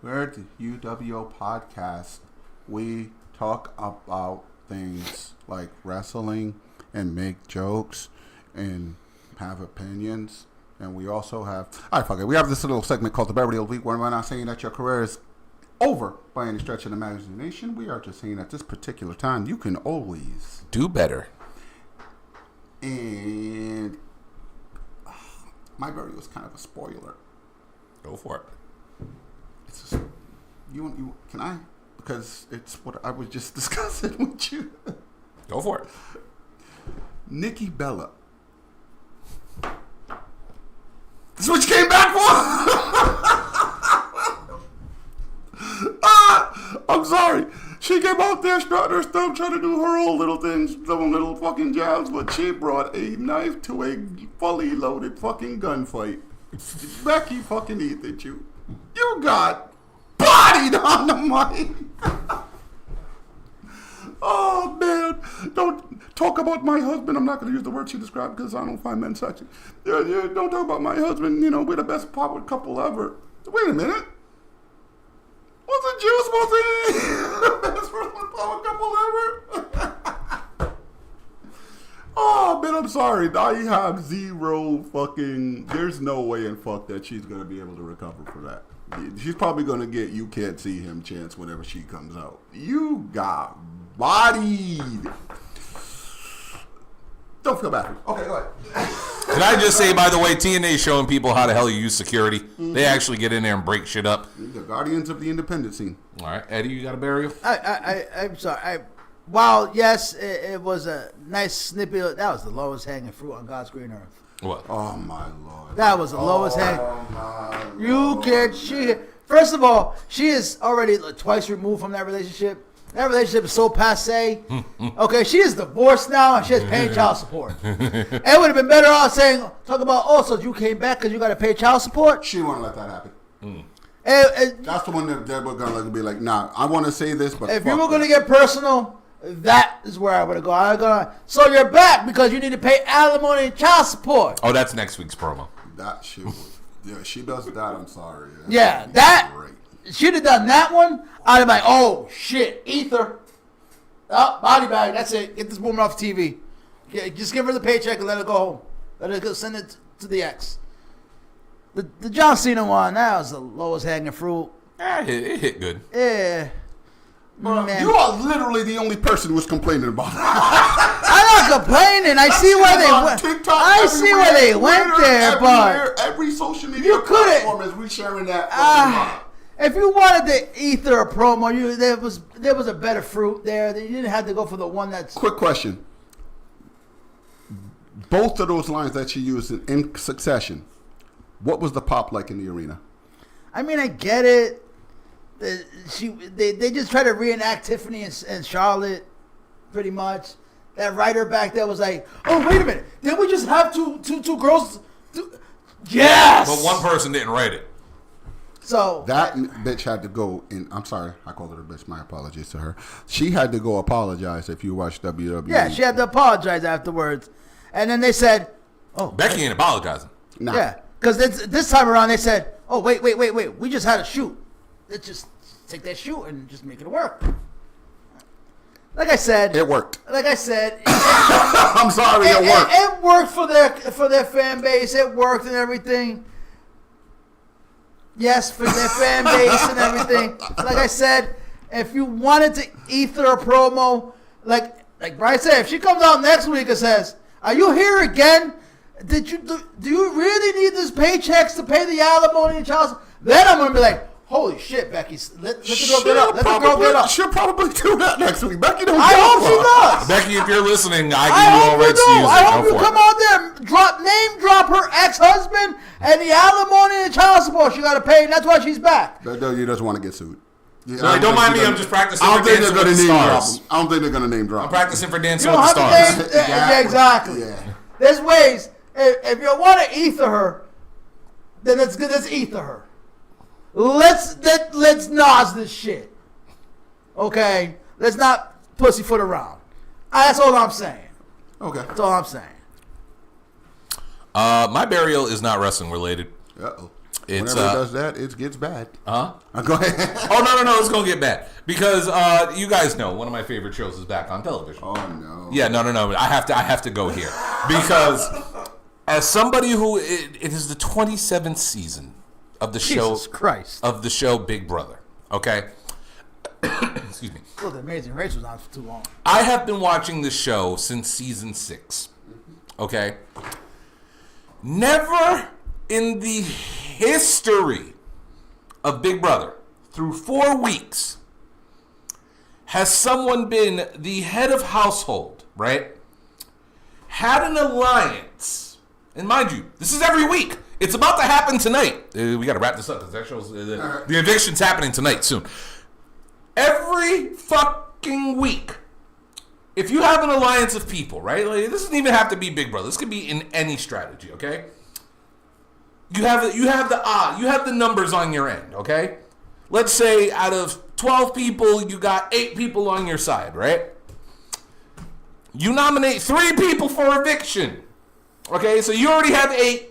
We're the UWO podcast. We talk about things like wrestling and make jokes and have opinions. And we also have... All right, fuck it. We have this little segment called the Beverly Hills Week where we're not saying that your career is over by any stretch of the imagination. We are just saying at this particular time, you can always... Do better. And... My burial was kind of a spoiler. Go for it. It's just, you can I? Because it's what I was just discussing with you. Go for it. Nikki Bella. This is what you came back for? I'm sorry. She came out there strutting her stuff, trying to do her own little things, some little fucking jabs, but she brought a knife to a fully loaded fucking gunfight. Becky fucking Ethan, you got bodied on the mic. Oh, man. Don't talk about my husband. I'm not going to use the word she described because I don't find men sexy. Yeah, don't talk about my husband. You know, we're the best couple ever. Wait a minute. sorry. I have zero fucking. There's no way in fuck that she's gonna be able to recover for that. She's probably gonna get "You Can't See Him" chance whenever she comes out. You got bodied. Don't feel bad. Okay, go ahead. Can I just say, by the way, TNA is showing people how the hell you use security. Mm-hmm. They actually get in there and break shit up. The guardians of the independent scene. All right, Eddie, you got a burial? I'm sorry. While yes, it was a nice snippet. That was the lowest hanging fruit on God's green earth. What? Oh my lord. That was the lowest hanging. You can't. First of all, she is already twice removed from that relationship. That relationship is so passe. Okay, she is divorced now and she is paying child support. It would have been better off talk about, so you came back because you got to pay child support? She won't let that happen. And that's the one that we're going to be like, nah, I want to say this, but if you were going to get personal, that is where I would have gone. So you're back because you need to pay alimony and child support. Oh, that's next week's promo. That shit was, yeah, she does that, I'm sorry. That great. She'd have done that one, I'd have been like, oh, shit, ether. Oh, body bag, that's it. Get this woman off TV. Yeah, just give her the paycheck and let her go home. Let her go send it to the ex. The John Cena one, that was the lowest hanging fruit. It hit good. Yeah. Bro, Man. you are literally the only person who's complaining about it. I'm not complaining. I see where they went. TikTok, I see where they went there, but every social media you couldn't. platform is resharing that. If you wanted to ether a promo, there was a better fruit there. You didn't have to go for the one that's. Quick question. Both of those lines that she used in succession, what was the pop like in the arena? I mean, I get it. They just try to reenact Tiffany and Charlotte, pretty much. That writer back there was like, "Oh, wait a minute! Didn't we just have two girls?" Yes. But one person didn't write it. So that bitch had to go in. I'm sorry, I called her a bitch. My apologies to her. She had to go apologize if you watch WWE. Yeah, she had to apologize afterwards, and then they said, "Oh, Becky ain't apologizing." Nah. Yeah, because this time around they said, "Oh, wait, we just had a shoot. Let's just take that shoot and just make it work." Like I said, it worked. Like I said, I'm sorry, it worked. It worked for their fan base. It worked and everything. Yes, for their fan base and everything. Like I said, if you wanted to ether a promo, like Bryan said, if she comes out next week and says, "Are you here again? Do you really need these paychecks to pay the alimony and child support?" Then I'm gonna be like, "Holy shit, Becky! Let the girl get up. Let the girl get up." She'll probably do that next week. Becky don't. I hope she does. Becky, if you're listening, I give you all rights to use it. I hope you come out there, name drop her ex-husband and the alimony and child support she got to pay, and that's why she's back. But he doesn't want to get sued. Yeah, no, don't mind me. I'm just practicing for Dancing with the Stars. I don't think they're going to name drop. I'm practicing for Dancing with the Stars. Yeah, exactly. Yeah. There's ways. If you want to ether her, then let's ether her. Let's Nas this shit. Okay? Let's not pussyfoot around. That's all I'm saying. Okay. That's all I'm saying. My burial is not wrestling related. Uh-oh. Whenever it does that, it gets bad. Huh? Go ahead. Oh, no, it's going to get bad. Because you guys know one of my favorite shows is back on television. Oh, no. Yeah, no. I have to go here. Because as somebody who, it is the 27th season of the show. Jesus Christ. Of the show Big Brother. Okay? Excuse me. Well, the Amazing Race was on for too long. I have been watching this show since season 6. Okay? Never in the history of Big Brother, through 4 weeks, has someone been the head of household, right? Had an alliance. And mind you, this is every week. It's about to happen tonight. We got to wrap this up because that shows the eviction's happening tonight soon. Every fucking week, if you have an alliance of people, right? Like, this doesn't even have to be Big Brother. This could be in any strategy, okay? You have the numbers on your end, okay? Let's say out of 12 people, you got 8 people on your side, right? You nominate 3 people for eviction. Okay, so you already have 8.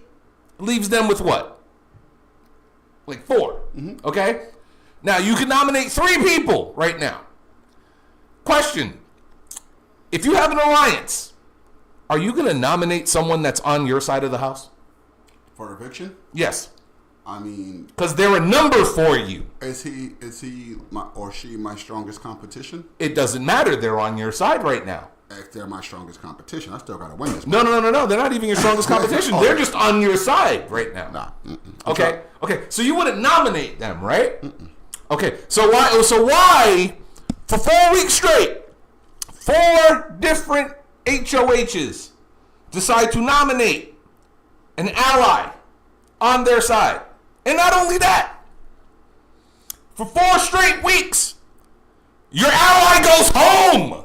Leaves them with what? Like 4. Mm-hmm. Okay? Now, you can nominate 3 people right now. Question. If you have an alliance are you going to nominate someone that's on your side of the house? For eviction? Yes. I mean, Because they're a number for you. is he or she my strongest competition? It doesn't matter. They're on your side right now. If they're my strongest competition, I still gotta win this. No. They're not even your strongest competition. They're just on your side right now. Nah. Okay. So you wouldn't nominate them, right? Okay. So why for 4 weeks straight, 4 different HOHs decide to nominate an ally on their side? And not only that, for 4 straight weeks, your ally goes home.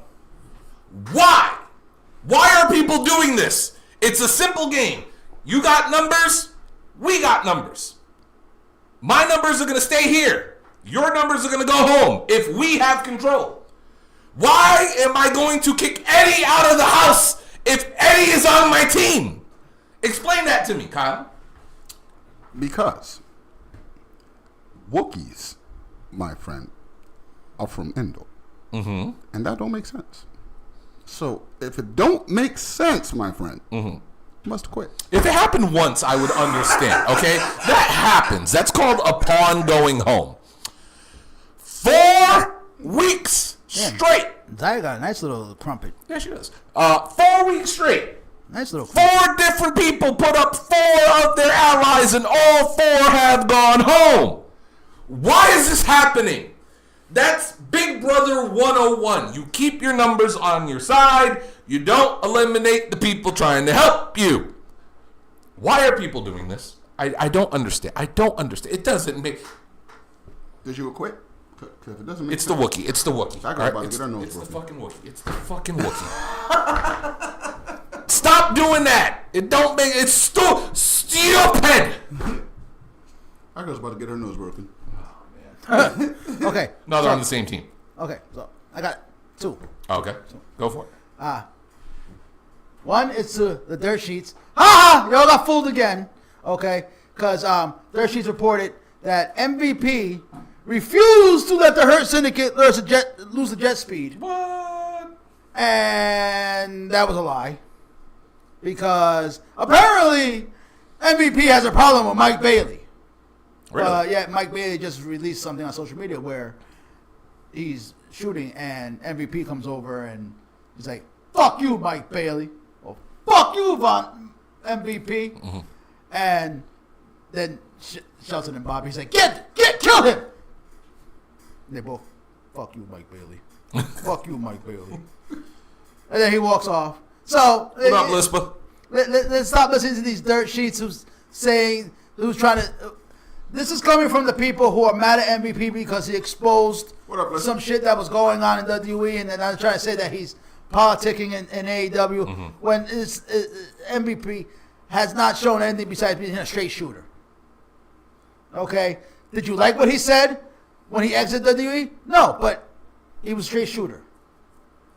Why? Why are people doing this? It's a simple game. You got numbers, we got numbers. My numbers are going to stay here. Your numbers are going to go home if we have control. Why am I going to kick Eddie out of the house if Eddie is on my team? Explain that to me, Kyle. Because Wookiees, my friend, are from Endor. And that don't make sense. So if it don't make sense, my friend, you must quit. If it happened once, I would understand, okay? That happens. That's called a pawn going home. 4 weeks straight. Zaya got a nice little crumpet. Yeah, she does. 4 weeks straight. Nice little crumpet. 4 different people put up 4 of their allies, and all 4 have gone home. Why is this happening? That's Big Brother 101. You keep your numbers on your side. You don't eliminate the people trying to help you. Why are people doing this? I don't understand. I don't understand. It doesn't make... Did you quit? Because if it doesn't make It's the sense. Wookiee. It's the Wookiee. That All guy's right? about to get her nose It's the broken. fucking Wookiee. It's the fucking Wookiee. Stop doing that. It don't make... It's stupid. That girl's about to get her nose broken. Okay. No, they're on the same team. Okay, so I got 2. Okay. Go for it. One is to the Dirt Sheets. Ha! Y'all got fooled again. Okay, because Dirt Sheets reported that MVP refused to let the Hurt Syndicate lose the jet speed. What? And that was a lie. Because apparently MVP has a problem with Mike Bailey. Really? Yeah, Mike Bailey just released something on social media where he's shooting and MVP comes over and he's like, "Fuck you, Mike Bailey," or "Fuck you, Von MVP," and then Shelton and Bobby's like, kill him." And they both, "Fuck you, Mike Bailey." "Fuck you, Mike Bailey." And then he walks off. So What up, Lispa? let's stop listening to these dirt sheets who's trying to. This is coming from the people who are mad at MVP because he exposed What up, listen? some shit that was going on in WWE, and then I'm trying to say that he's politicking in AEW when MVP has not shown anything besides being a straight shooter. Okay, did you like what he said when he exited WWE? No, but he was a straight shooter.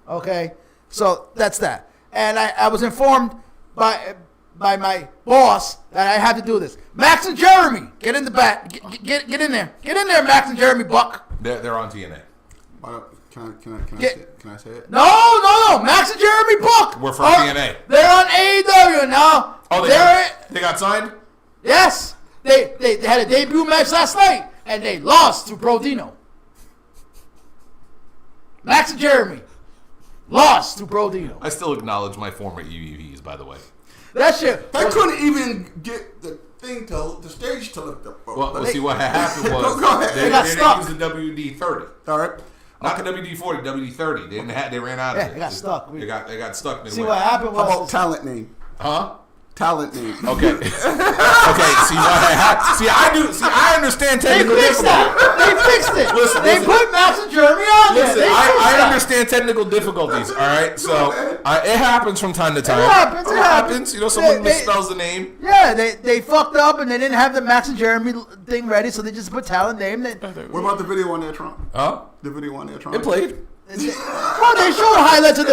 Okay, so that's that. And I was informed by my boss that I had to do this. Max and Jeremy, get in the back. Get in there. Get in there, Max and Jeremy Buck. They're on TNA. Can I say it? No. Max and Jeremy Buck. We're from TNA. They're on AEW now. Oh, they got signed? Yes. They had a debut match last night, and they lost to Brodino. Max and Jeremy lost to Brodino. I still acknowledge my former EVPs, by the way. That shit. They couldn't even get the stage to lift up. Well, see what happened was Go ahead. they got didn't stuck. use the WD-30. All right. Not the WD-40, WD-30. They ran out of it. They got stuck. They got stuck midway. See what happened How about was talent name? Huh? Talent name. Okay. Okay. See what happened? I understand they technical fixed difficulties. that. They fixed it. Listen, they put Max and Jeremy on there. Listen, They fixed I that. understand technical difficulties. All right, so it happens from time to time. It happens. You know, someone They- misspells the name. Yeah, they fucked up and they didn't have the Max and Jeremy thing ready, so they just put talent name. What about the video on there, Trump? Huh? The video on there, Trump. It played. Well, they showed highlights of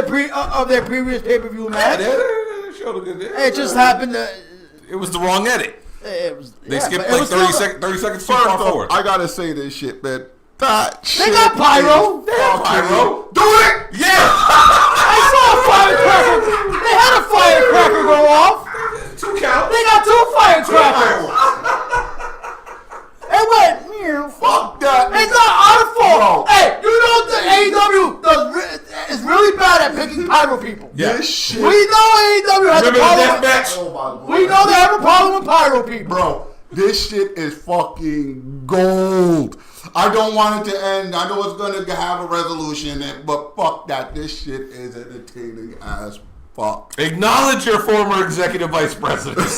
their previous pay-per-view match. They showed a good. It just happened to. It was the wrong edit. It was. They yeah, skipped but it like was 30 still- seconds too First far off, forward. I gotta say this shit, man. that shit. They got pyro. is They have fucking- Do it! Yeah! I saw a firecracker. They had a firecracker go off. 2 count. They got 2 firecrackers. It went. Fuck that. It's not our fault. Bro. Hey, you know the AEW is really bad at picking pyro people. Yeah. This shit. We know AEW has Remember a the problem. death match? Oh my God. We know they have a problem with pyro people. Bro, this shit is fucking gold. I don't want it to end. I know it's gonna have a resolution, but fuck that. This shit is entertaining as fuck. Acknowledge your former executive vice president.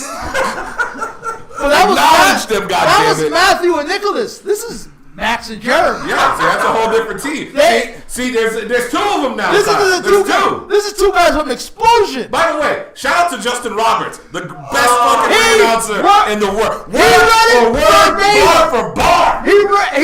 So that was Acknowledge them, that was goddammit. Matthew and Nicholas. This is Max and Jeremy. Yeah, see, that's a whole different team. They- See, there's 2 of them now. This is Kyle. the two There's 2. guys. This is 2 guys from Explosion. By the way, shout out to Justin Roberts, the best fucking He- announcer what? in the world. He read it Word for word, verbatim. bar for bar. He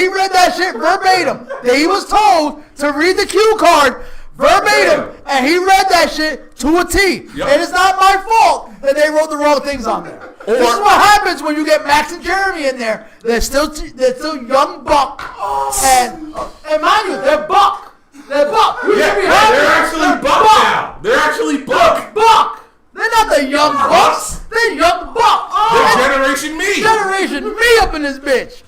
read that shit verbatim. He was told to read the cue card verbatim, and he read that shit to a T. Yep. And it's not my fault that they wrote the wrong things on there. This is what happens when you get Max and Jeremy in there. They're still young buck, and mind you, they're buck. They're buck. You Yeah, should be happy. they're actually buck now. They're actually buck. Buck. They're not the young bucks. They're young buck. They're Generation Me. Generation me up in this bitch.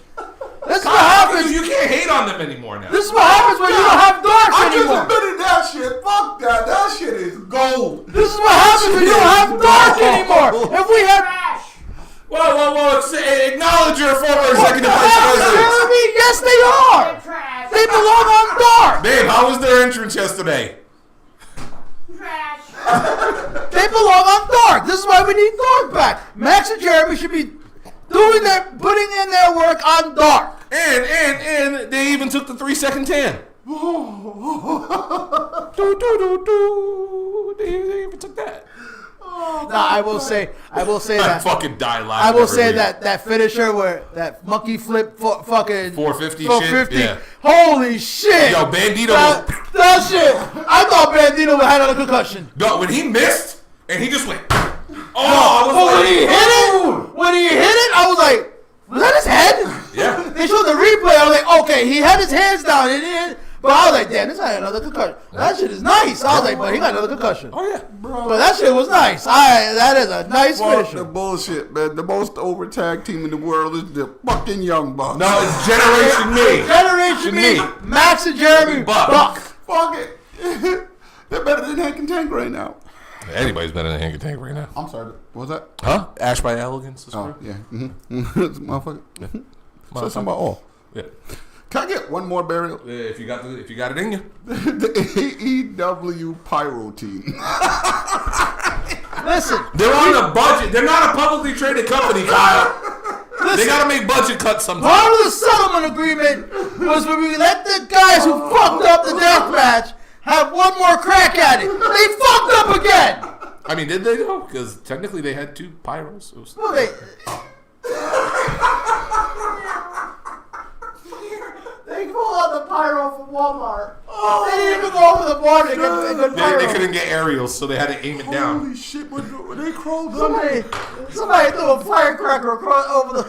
This is what happens. You can't hate on them anymore now. This is what happens when you don't have dark I just anymore. admitted that shit. Fuck that. That shit is gold. This is what happens when you don't have dark anymore. If we have Whoa. Acknowledge your former executive vice president. Jeremy, yes they are. They belong on dark. Babe, how was their entrance yesterday? They belong on dark. This is why we need dark back. Max and Jeremy should be putting in their work on dark. And they even took the 3-second tan. They even took that. Now I will say I that. fucking die laughing. I will say every week. that finisher where that monkey flip fucking 450 450. shit, yeah. Holy shit! Yo, Bandito. That shit. I thought Bandito had another concussion. No, when he missed and he just went. I was But like, when he hit it, I was like, was that his head? Yeah. They showed the replay. I was like, okay, he had his hands down. He didn't. But I was like, damn, this had another concussion. That shit is nice. I was like, but he got another concussion. Oh yeah, But that shit was nice. That is a nice Fuck the finisher. bullshit, man. The most over tag team in the world is the fucking Young Bucks. No, it's Generation Me. Generation Me, Max and Jeremy, Buck. Fuck it. They're better than Hank and Tank right now. Anybody's better than Hank and Tank right now. I'm sorry. What was that? Huh? Ash by Elegance. Oh, yeah. Motherfucker. So something about all. Yeah. Can I get one more burial? If you got it in you. The AEW Pyro team. Listen, They're on a budget. They're not a publicly traded company, Kyle. They gotta make budget cuts sometimes. part of the settlement agreement was when we let the guys who fucked up the death match have one more crack at it. They fucked up again. I mean, did they though? Because technically they had 2 pyros. It was- Well, they pulled out the pyro from Walmart. They didn't even go over the bar to get a good pyro. They couldn't get aerials, so they had to aim it down. Holy shit, when they crawled up. Somebody threw a firecracker across over the.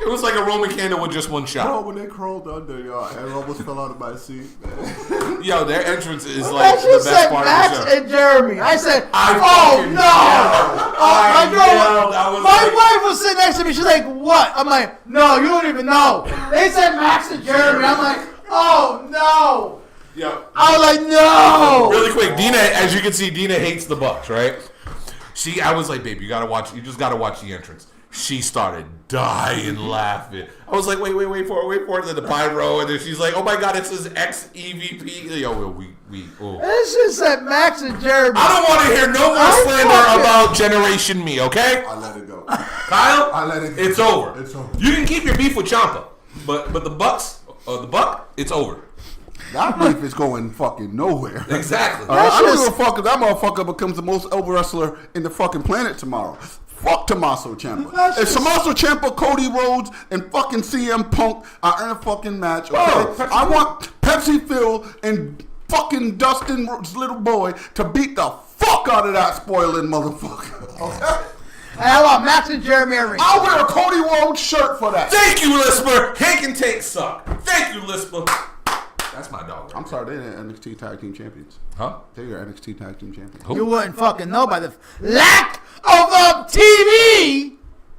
It was like a Roman candle with just one Bro, shot. when they crawled under, y'all, I almost fell out of my seat, man. Yo, their entrance is That like the shit best said part Max of the show. and Jeremy. I said, I oh fucking no! yelled. I yelled. I was My like- wife was sitting next to me. She's like, what? I'm like, no, you don't even know. They said Max and Jeremy. I'm like, oh no! Yo, I was like, no! really quick, Dina, as you can see, Dina hates the Bucks, right? I was like, babe, you just gotta watch the entrance. She started dying laughing. I was like, wait for it. Then the pyro, and then she's like, oh my god, it says XEVP. Yo, oh. This shit said Max and Jeremy. I don't want to hear no more I slander fucking- about Generation Me, okay? I let it go. Kyle, I let it go. it's over. It's over. You can keep your beef with Ciampa, but the Bucks, the Buck, it's over. That beef is going fucking nowhere. Exactly. I don't give a fuck if that motherfucker becomes the most over wrestler in the fucking planet tomorrow. Fuck Tommaso Ciampa. If Tommaso Ciampa, Cody Rhodes, and fucking CM Punk are in a fucking match, okay? Oh, I want Pepsi Phil and fucking Dustin's little boy to beat the fuck out of that spoiling motherfucker. Okay? And I want Max and Jeremy at ringside. I'll wear a Cody Rhodes shirt for that. Thank you, Lisper. Cake and take suck. Thank you, Lisper. That's my dog. I'm sorry, they're NXT Tag Team Champions. Huh? They're your NXT Tag Team Champions. You wouldn't fucking know by the lack of TV.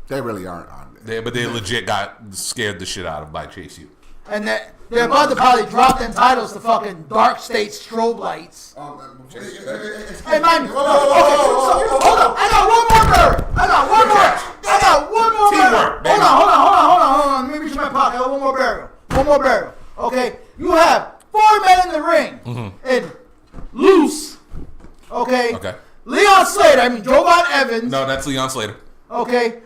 They really aren't on there. But they legit got scared the shit out of by Chase U. And they're about to probably drop them titles to fucking Dark State strobe lights. Hey, man. Okay, so, hold on. I got one more barrel. I got one more Teamwork, barrel. baby. Hold on. Let me reach in my pocket. I got one more barrel. Okay? You have 4 men in the ring. And Loose. Okay? Okay. Leon Slater. Jovan Evans. No, that's Leon Slater. Okay?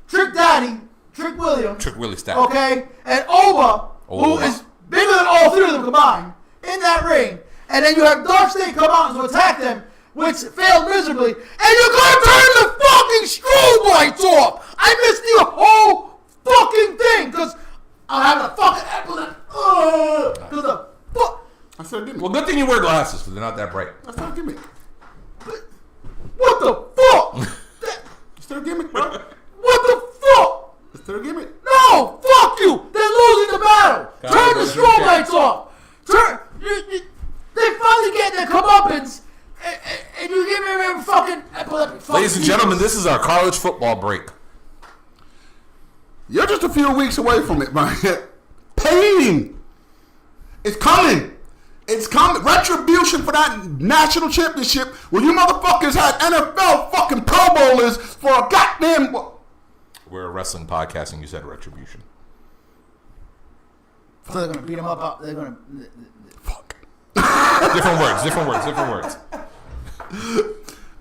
Trick Daddy. Trick Williams. Trick Willie style. Okay? And Oba, who is bigger than all 3 of them combined, in that ring. And then you have Dark State come out to attack them, which failed miserably. And you're going to turn the fucking strobe lights off. I missed the whole fucking thing because I'm having a fucking epilepsy. Because the fuck. I said, give me. Well, good thing you wear glasses because they're not that bright. I said, give me. What the fuck? Still give me, bro. What the fuck? Still give me. No, fuck you. They're losing the battle. Turn the strobe lights off. They finally get their comeuppance, and you give me a fucking epileptic. Ladies and gentlemen, this is our college football break. You're just a few weeks away from it, man. Pain. It's coming. It's coming. Retribution for that national championship where you motherfuckers had NFL fucking Pro Bowlers for a goddamn... We're a wrestling podcast, and you said retribution. So they're gonna beat them up. They're gonna. Fuck. Different words.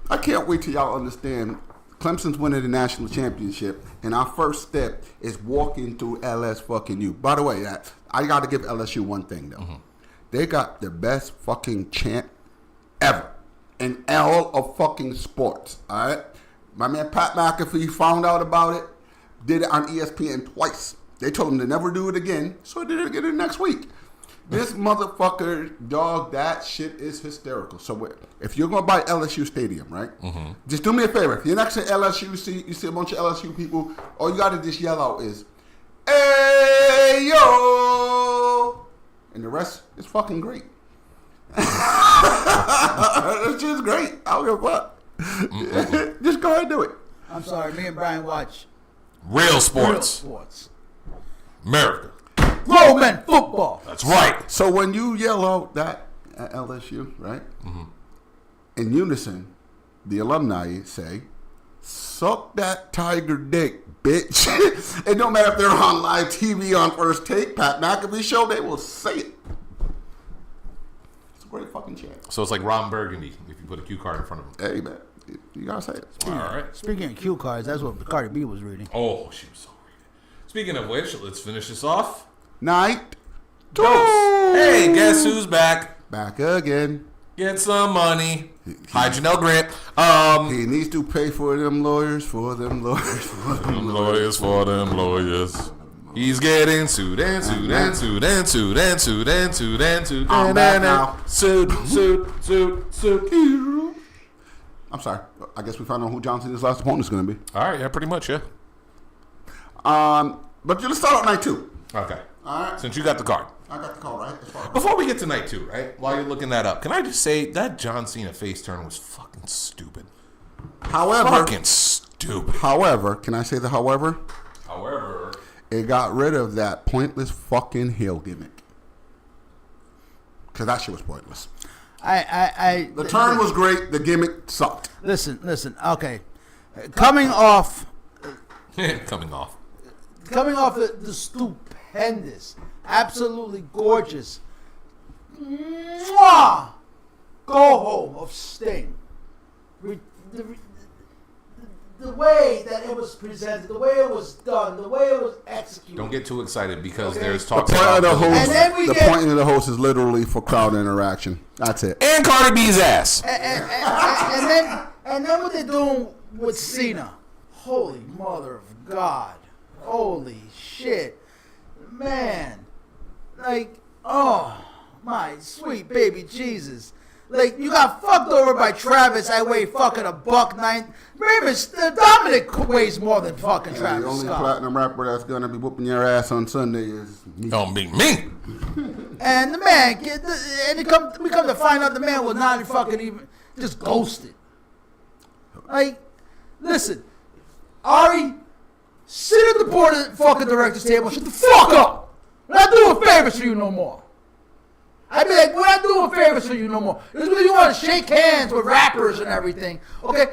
I can't wait till y'all understand. Clemson's winning the national championship, and our first step is walking through LS fucking U. By the way, I got to give LSU one thing though. They got the best fucking chant ever in all of fucking sports. All right, my man Pat McAfee found out about it, did it on ESPN twice. They told him to never do it again, so he did it again next week. This motherfucker, dog, that shit is hysterical. So if you're going to buy LSU Stadium, right, just do me a favor. If you're next to LSU, you see a bunch of LSU people, all you got to just yell out is, "Hey, yo!" And the rest is fucking great. That shit's great. I don't give a fuck. Just go ahead and do it. I'm sorry, me and Brian watch Real sports. sports. America. Roman football. That's right. So when you yell out that at LSU, right, in unison, the alumni say, "Suck that Tiger dick, bitch." It don't matter if they're on live TV on First Take, Pat McAfee show, they will say it. It's a great fucking chant. So it's like Ron Burgundy if you put a cue card in front of him. Hey, man, you gotta say it. All right. Speaking of cue cards, that's what Cardi B was reading. Oh, she was so great. Speaking of which, let's finish this off. Night. Dose. Hey, guess who's back? Back again. Get some money. Hi, Janelle Grant. He needs to pay for them lawyers, for them lawyers, for them lawyers. For them lawyers. He's getting sued and sued and sued and sued and sued and sued and sued. I'm back now. Sued. I'm sorry. I guess we found out who Johnson's last opponent is going to be. All right, yeah, pretty much, yeah. But let's start out night 2. Okay. All right. Since you got the card. I got the call, right? Before we get to night 2, right? While you're looking that up, can I just say that John Cena face turn was fucking stupid. However, Fucking stupid. can I say the however? However, It got rid of that pointless fucking heel gimmick. Because that shit was pointless. The turn was great. The gimmick sucked. Listen. Okay, coming off coming off. the stupendous, absolutely gorgeous, mwah, go home of Sting. The way that it was presented, the way it was done, the way it was executed. Don't get too excited because there's The talks point about of the host, And then we get- point of the host is literally for crowd interaction. That's it. and Cardi B's ass. And then what they're doing with Cena. Holy mother of God. Holy shit. Man. Like, oh, my sweet baby Jesus. Like, you got fucked over by Travis. I weigh fucking $109. Dominic weighs more than fucking The Travis only Scott. platinum rapper that's gonna be whooping your ass on Sunday is me. Don't be me. And the man, we come to find out the man was not fucking even, just ghosted. Like, listen, Ari, sit at the board of the fucking director's table, shut the fuck up. We're not doing favors for you no more. I'd be like, we're not doing favors for you no more. This is when you want to shake hands with rappers and everything. Okay?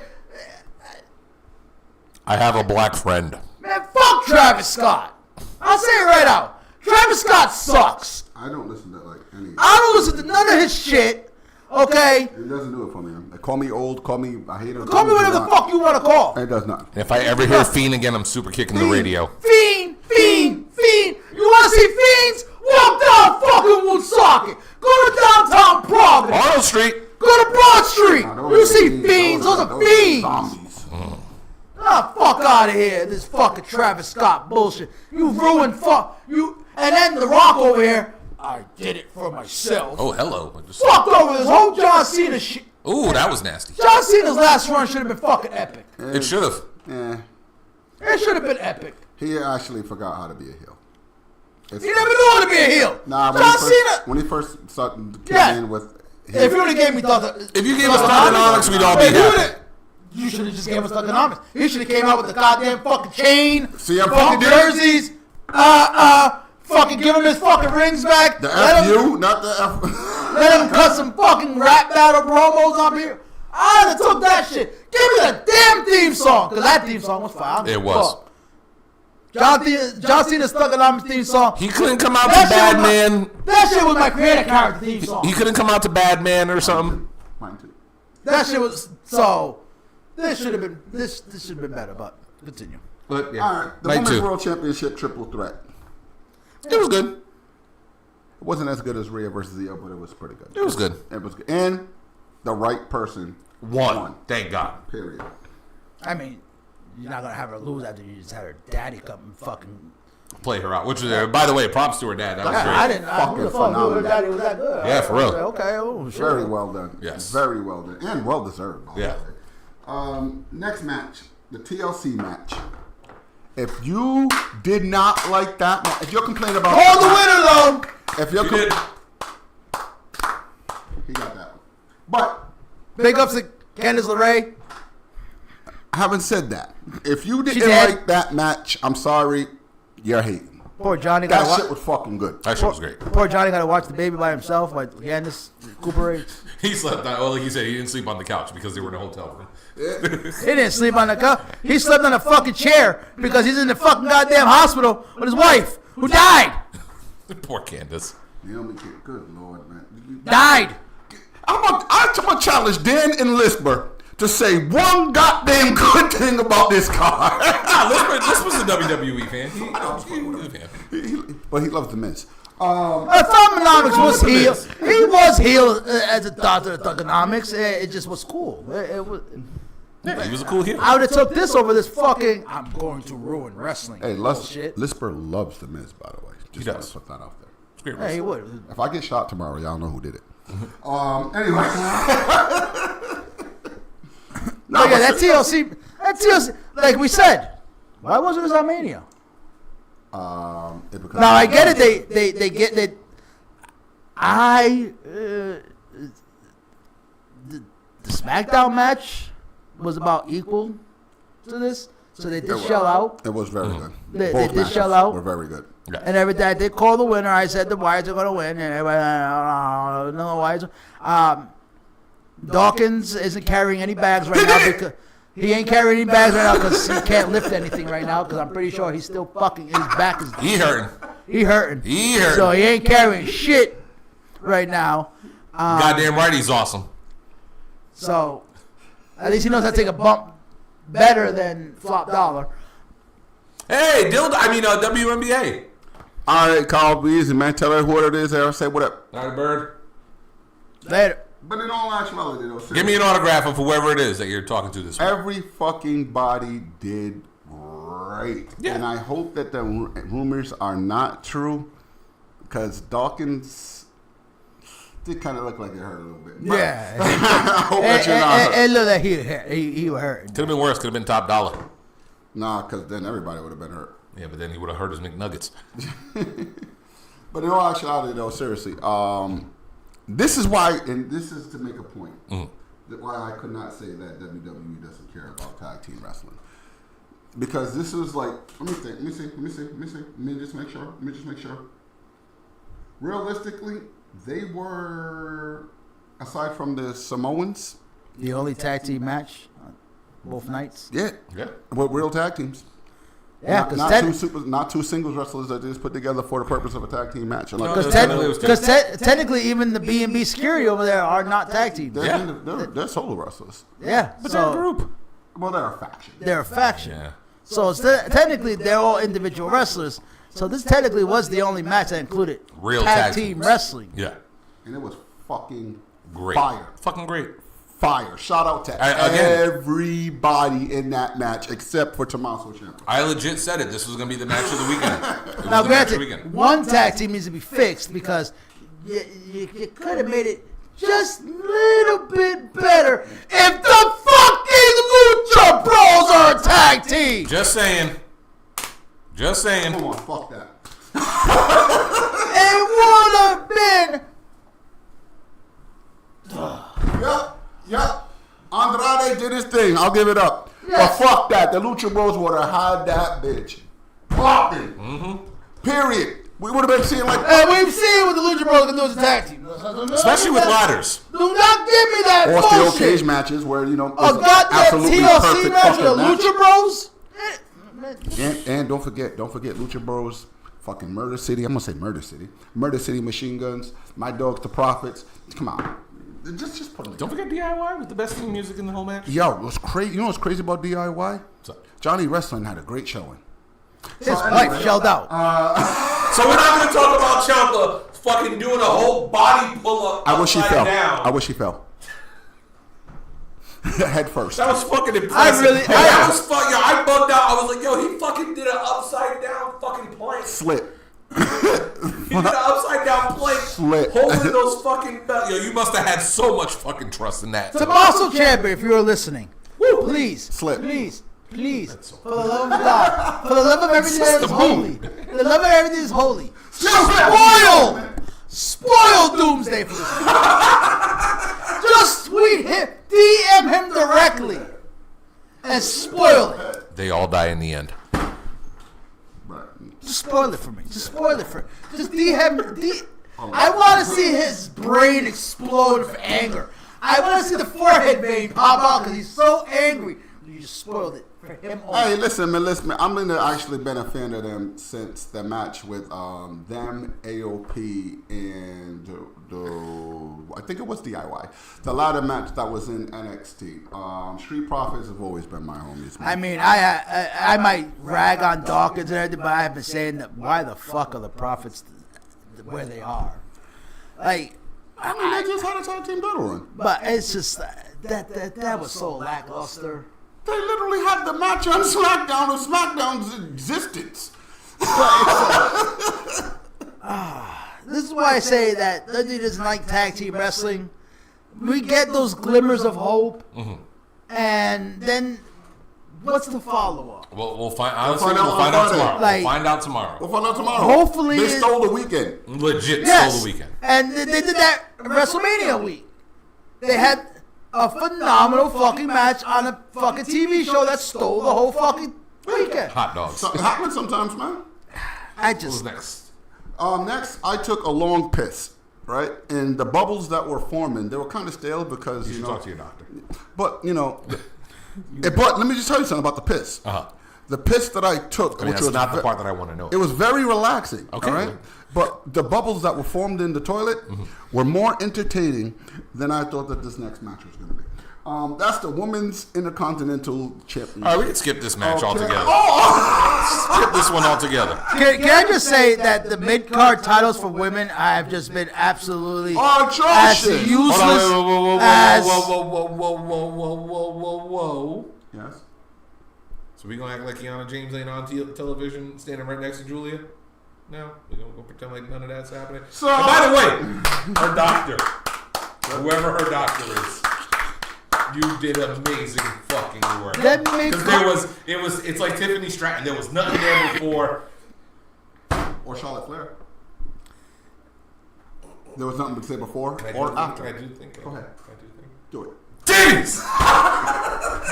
I have a black friend. Man, fuck Travis Scott. I'll say it right out. Travis Scott sucks. I don't listen to like any. I don't listen to none of his shit. Okay? It doesn't do it for me. Call me old. Call me. I hate it. Call me whatever the fuck you want to call. It does not. If I ever hear Fiend again, I'm super kicking the radio. Fiend. You want to see Fiends? Walk down fucking Woonsocket. Go to downtown Providence. Arnold Street. Go to Broad Street. Nah, You see Fiends. Those are Fiends. Zombies. Ah, fuck out of here. This fucking Travis Scott bullshit. You ruined you. And then The Rock over here. I did it for myself. Oh, hello. I just- Fucked over this whole John Cena shit. Ooh, that was nasty. John Cena's last run should have been fucking epic. It should have. Yeah. It should have been epic. He actually forgot how to be a heel. It's- He never knew how to be a heel. Nah, John Cena. when he first started came Yeah. in with. If you would have gave me If you gave us Thugonomics, we'd all be happy. You should have just gave us Thugonomics. He should have came out with the goddamn fucking chain, CM fucking Punk did it? jerseys, fucking give him his fucking rings back. The Let him- FU, not the F. Let him cut some fucking rap battle promos up here. I'd have took that shit. Give me the damn theme song, because that theme song was fire. It was. Fuck. John Cena's Thugonomics theme song. He couldn't come out to That shit Bad was my- Man. That shit was my creative character theme song. He couldn't come out to Bad Man or something. Mine too. That shit was so. This should have been this should have been better, but continue. But All right, the Night Women's two. World Championship triple threat. It was good. It wasn't as good as Rhea versus Io, but it was pretty good. It was good. It was good, and the right person One. Thank God. Period. I mean, you're not gonna have her lose after you just had her daddy come and fucking. Play her out. Which is, by the way, props to her dad. That was great. I didn't. Who the fuck knew her phenomenal. daddy was that good? Yeah, for real. Okay. Oh shit. Very well done. Yes. Very well done, and well deserved. by the Yeah. way. Next match, the TLC match. If you did not like that match, if you're complaining about Call the winner though. if you're You did. he got that one. But Big ups to Candice LeRae. having said that, if you She didn't dead. like that match, I'm sorry, you're hating. Poor Johnny That got shit to was fucking good. That shit was great. Poor Johnny got to watch the baby by himself. Like Candice Cooper. He slept on, well, like he said, he didn't sleep on the couch because they were in a hotel room. He didn't sleep on the couch. He slept on a fucking chair because he's in the fucking goddamn hospital with his wife who died. Poor Candace. Naomi Kidd, good lord, man. Died. I'm gonna challenge Dan and Lisper to say one goddamn good thing about this car. This was a WWE fan. He was a fan. But he loves the Miz. Thugonomics was heel. He was heel as a doctor of Thugonomics. It just was cool. It was. Yeah, he was a cool heel. I would have took this over this fucking. I'm going to ruin wrestling. Hey, bullshit. Lisper loves the Miz, by the way. Just He want does. to put that out there. It's great Yeah, he wrestling. would. If I get shot tomorrow, y'all know who did it. Anyway. No, yeah, that TLC, like we said, why wasn't this on Mania? Because Now I get it. They get that. The SmackDown match was about equal to this, so they did shell out. It was very good. They Both did matches shell out. were very good. Yeah. And everything, I did call the winner. I said the Wyatts are going to win, and everybody, no Wyatts. Dawkins isn't carrying any bags right now because he ain't carrying any bags right now because he can't lift anything right now because I'm pretty sure he's still fucking. His back is He hurting. he hurting. He hurting. So he ain't carrying shit right now. Goddamn right, he's awesome. So at least he knows how to take a bump better than Flop Dollar. Hey, WNBA. All right, Carl B. Easy, man. Tell her what it is. I'll say what up. All right, Bird. Later. But in all actuality, though, Give me an autograph of whoever it is that you're talking to this week. every fucking body did great. Yeah. And I hope that the rumors are not true because Dawkins, did kind of look like it hurt a little bit. Yeah. I hope that you're not hurt. It looked like he was hurt. Could have been worse. Could have been top dollar. Nah, because then everybody would have been hurt. Yeah, but then he would have hurt his McNuggets. But in all actuality, though, seriously, this is why, and this is to make a point, that why I could not say that WWE doesn't care about tag team wrestling. Because this is like, let me think, let me just make sure. Realistically, they were, aside from the Samoans, The only tag team match, both nights. yeah, Yeah. with real tag teams. Yeah, not two singles wrestlers that just put together for the purpose of a tag team match. because Technically, technically even the B&B Security over there are not tag teams. They're solo wrestlers. Yeah, But so they're a group. Well, they're a faction. They're a faction. Yeah. So technically they're all individual wrestlers. So this technically was the only match that included Real tag tag team teams. wrestling. Yeah. And it was fucking Great. fire. Fucking great. Fire. Shout out to Again. everybody in that match except for Tommaso Ciampa. I legit said it. This was going to be the match of the weekend. It was Now, the match of the granted, weekend. one tag team needs to be fixed because you could have made it just a little bit better if the fucking Lucha Bros are a tag team. Just saying. Just saying. Come on, fuck that. It would have been. Yep. Andrade did his thing. I'll give it up. Yes. But fuck that. The Lucha Bros would have had that bitch popping. Period. We would have been seeing like. And we've seen what the Lucha Bros can do as a tag team. Especially with ladders. Do not give me that or steel bullshit. cage matches where, you know, A it's goddamn absolutely TLC perfect match with the fucking match. Lucha Bros? And don't forget Lucha Bros, fucking Murder City. I'm gonna say Murder City. Murder City Machine Guns. My Dogs, the Prophets. Come on, just put them. Don't forget DIY with the best theme music in the whole match. Yo, what's crazy? You know what's crazy about DIY? What's up? Johnny Wrestling had a great showing. His wife shelled out. So we're not going to talk about Ciampa fucking doing a whole body pull-up I wish he upside fell. down. I wish he fell. Head first. That was fucking impressive. I was fucking. I bugged out. I was like, yo, he fucking did an upside down fucking plank. Slip. He did an upside down plank. Slip. Holding those fucking belts. Yo, you must have had so much fucking trust in that. Tommaso Ciampa, if you're listening, please, Slip. please, for the love of God, for the love of everything that is holy, for the love of everything that is holy, spoil Doomsday for this. Just tweet him, DM him directly, and spoil it. They all die in the end. Just spoil it for me. Just spoil it for me. Just DM. I want to see his brain explode for anger. I want to see the forehead vein pop out because he's so angry. You just spoiled it for him. Hey, listen, man. I'm actually been a fan of them since the match with them, AOP, and I think it was DIY. The ladder match that was in NXT. Street Profits have always been my homies, man. I mean, I might rag on Dawkins and everything, but I have been saying that why the fuck are the Profits where they are? Like, I mean, they just had a tag team battle run. but it's just that was so lackluster. They literally had the match on SmackDown of SmackDown's existence. This is why I say that WWE doesn't like tag team wrestling. We get those glimmers of hope, and then what's the follow up? Well, we'll find. Honestly, find out we'll find on out Friday. tomorrow. Like- We'll find out tomorrow. We'll find out tomorrow. Hopefully they it- stole the weekend. Legit Yes, stole the weekend. and they did that WrestleMania week. They had a phenomenal fucking match on a fucking TV show that stole the whole fucking weekend. Hot dogs. Something happens sometimes, man. I What was just next? Next, I took a long piss, right? And the bubbles that were forming, they were kind of stale because, You you should know. talk to your doctor. But, you know. But let me just tell you something about the piss. The piss that I took, I mean, which that's was not the part that I want to know. it was very relaxing. Okay. All right? But the bubbles that were formed in the toilet were more entertaining than I thought that this next match was going to be. That's the Women's Intercontinental Championship. All right, we can skip this match Okay. altogether. Oh! Skip this one altogether. can I just say that the mid card titles for women have just been absolutely as Atrocious. useless Hold on, as whoa. Yes. So we gonna act like Kiana James ain't on television, standing right next to Julia? No, we're going to go pretend like none of that's happening. So- And by the way, her doctor, whoever her doctor is, you did amazing fucking work. That makes Because it's like Tiffany Stratton. There was nothing there before. Or Charlotte Flair. There was nothing to say before I or do after. think, I do think. Go ahead. I do think. Do it. Titties!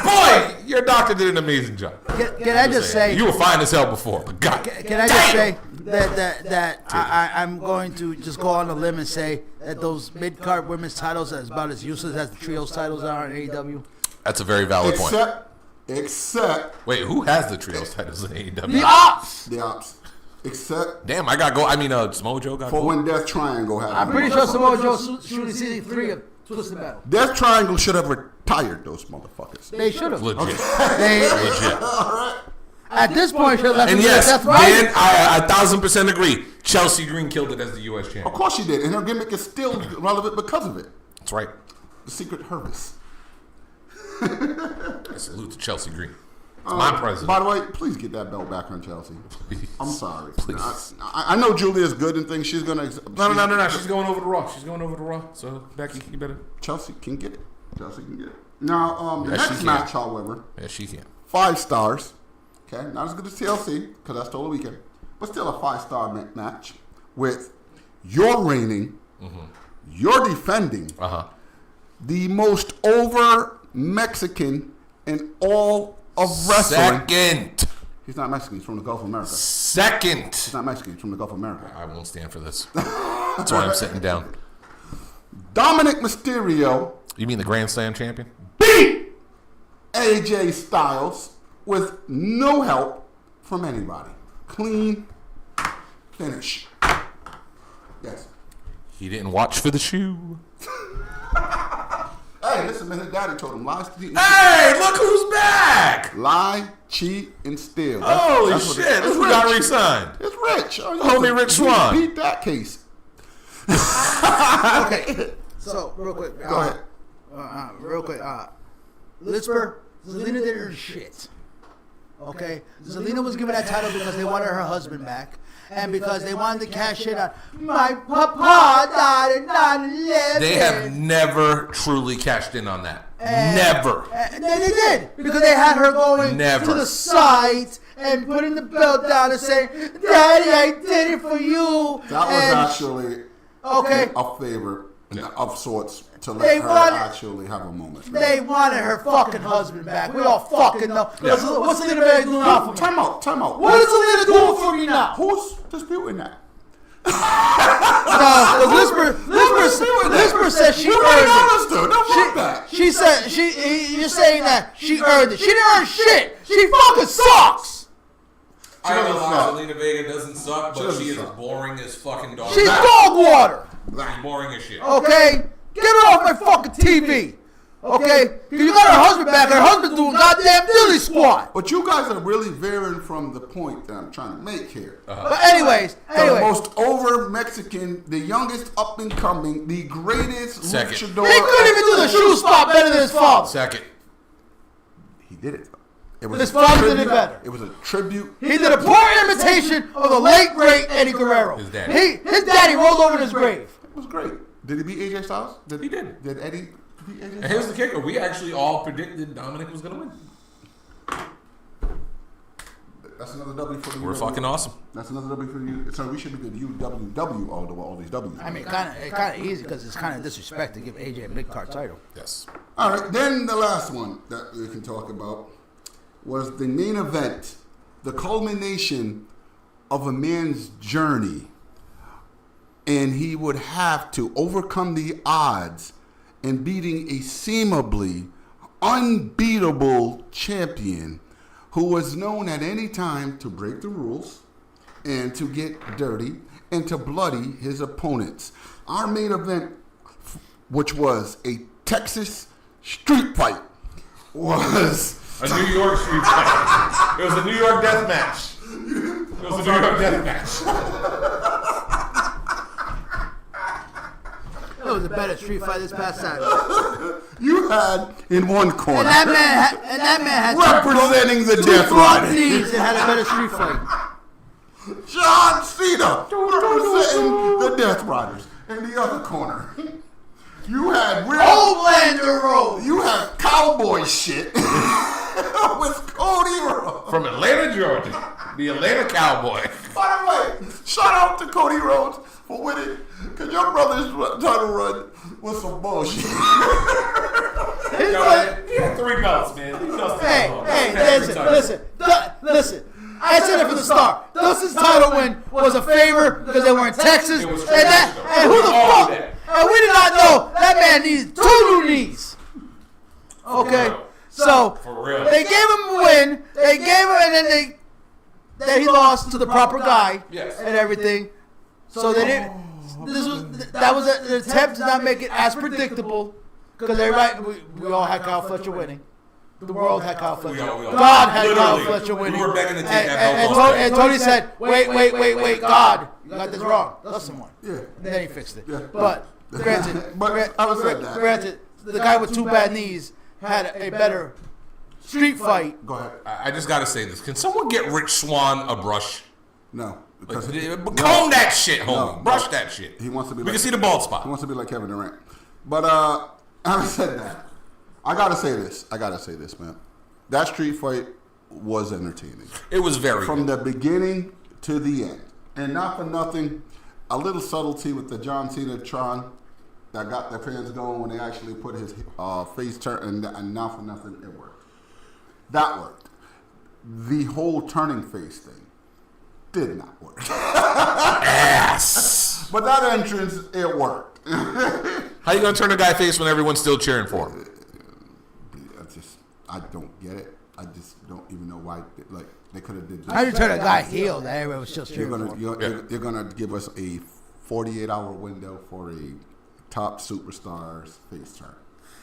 Boy, your doctor did an amazing job. Can I just say? You were fine as hell before, but God. Can I just say that I'm going to just go on a limb and say that those mid-card women's titles are about as useless as the trios titles are in AEW? That's a very valid point. Except Wait, who has the trios titles in AEW? The Ops! the ops. Except Damn, I got go. I mean, Samoa Joe got for go. when Death Triangle happened. I'm pretty sure Samoa Joe shooting season 3 of Twisted Metal. Death Triangle should have retired those motherfuckers. They should have. Legit. They, Legit. at this point, should have left And them yes, Death Rising. Dan, I 1,000% agree. Chelsea Green killed it as the U.S. champion. Of course she did, and her gimmick is still relevant because of it. That's right. The Secret Service. I salute to Chelsea Green. It's my president. By the way, please get that belt back on Chelsea. Please. I'm sorry. Please. I know Julia's good and things. She's gonna. No. She's going over to Raw. She's going over to Raw. So, Becky, you better. Chelsea can get it. Chelsea can get it. Now, the Yes, she next can. match, however, Yeah, she can. 5 stars. Okay, not as good as TLC because I stole the weekend, but still a 5-star match with your reigning, your defending, the most over Mexican in all of wrestling. Second. He's not Mexican. He's from the Gulf of America. Second. He's not Mexican. He's from the Gulf of America. I won't stand for this. That's why I'm sitting down. Dominic Mysterio You mean the Grand Slam champion? beat AJ Styles with no help from anybody. Clean finish. Yes. He didn't watch for the shoe. Hey, listen, man. His daddy told him lie, cheat, and Hey, look who's back! lie, cheat, and steal. Holy what shit! it's This we got rich. re-signed. It's Rich. Oh, Homie Rich Swann. Beat that case. Okay. So, real quick. Go ahead. Real quick. Lisper, Zelina did her shit. Okay? Zelina was given that title because they wanted her husband back. And because they wanted to cash in on my papa died at 9/11. They have never truly cashed in on that. Never. And they did because they had her going Never. to the side and putting the belt down and saying, "Daddy, I did it for you." That was And- actually okay. a favor of sorts to They let her wanted- actually have a moment. They wanted her fucking husband back. We all fucking know. What's Zelina Vega doing now for me? Time out. What is Zelina doing for me now? Who's disputing that? Lisper said she We earned already it. understood. No, fuck that. She said you're saying that she earned it. She didn't earn shit. She fucking sucks. I don't know doesn't why suck. Zelina Vega doesn't suck, but doesn't she is suck. boring as fucking dog. She's dog water. She's boring as shit. Okay, get her off my fucking TV. Okay, 'cause you got her husband back. Her husband's doing goddamn dilly squat. But you guys are really veering from the point that I'm trying to make here. But anyways, The most over Mexican, the youngest up and coming, the greatest Second. luchador. he couldn't even do the shoe spot better than his father. Second. He did it. It was His a father did it tribute- better. It was a tribute. He did a poor imitation of the late great Eddie Guerrero. His daddy. His daddy rolled over in his grave. It was great. Did he beat AJ Styles? He did. Did Eddie beat AJ And here's Styles? the kicker. We actually all predicted Dominic was going to win. That's another W for the We're fucking awesome. That's another W for you. So we should be good UWW all these W's. I mean, kind of easy because it's kind of disrespect to give AJ a big card title. Yes. All right, then the last one that we can talk about was the main event, the culmination of a man's journey. And he would have to overcome the odds in beating a seemingly unbeatable champion who was known at any time to break the rules and to get dirty and to bloody his opponents. Our main event, which was a Texas street fight, was A New York street fight. It was a New York death match. It was a New York death match. It was a better street fight this past Saturday. you had in one corner And that man had representing the two Death front Rider. knees and had a better street fight. John Cena representing the Death Riders. In the other corner, you had Homelander Road. You had cowboy shit with Cody Rhodes. From Atlanta, Georgia. The Atlanta Cowboy. By the way, shout out to Cody Rhodes for winning, because your brother's title run was some bullshit. His brother- He had 3 belts, man. Listen. I said it from the start. Dustin's title win was a favor because they were in Texas. It was And who the all fuck? that. And we did not know that man needed 2 new knees. Okay? So, For real. they gave him a win. They gave him, and then he lost to the proper guy Yes. and everything. So they didn't. That was an attempt to not make it as predictable because we all had Kyle Fletcher winning. The world had Kyle Fletcher. all- God had Kyle Literally. Fletcher winning. We were begging to take and, that and, belt and, off. Tony said, wait, God, you got this wrong. Dustin won. Yeah. And then he fixed it. Yeah. But granted, But I was saying that. granted, the guy with 2 bad knees had a better street fight. Go ahead. I just got to say this. Can someone get Rich Swan a brush? No. Like, Because comb that shit, homie. No. Brush that shit. he wants to be. We like, can see the bald He spot. wants to be like Kevin Durant. But having said that, I gotta say this, man. That street fight was entertaining It was very from good. the beginning to the end, and not for nothing, a little subtlety with the John Cena Tron that got the fans going when they actually put his face turn, and not for nothing, it worked. That worked. The whole turning face thing did not work. Ass. But that entrance, it worked. How you going to turn a guy face when everyone's still cheering for him? I don't get it. I just don't even know why. Like they could have did this. How do you turn a guy heel that everybody was still You're cheering gonna for? you're gonna give us a 48-hour window for a top superstar's face turn.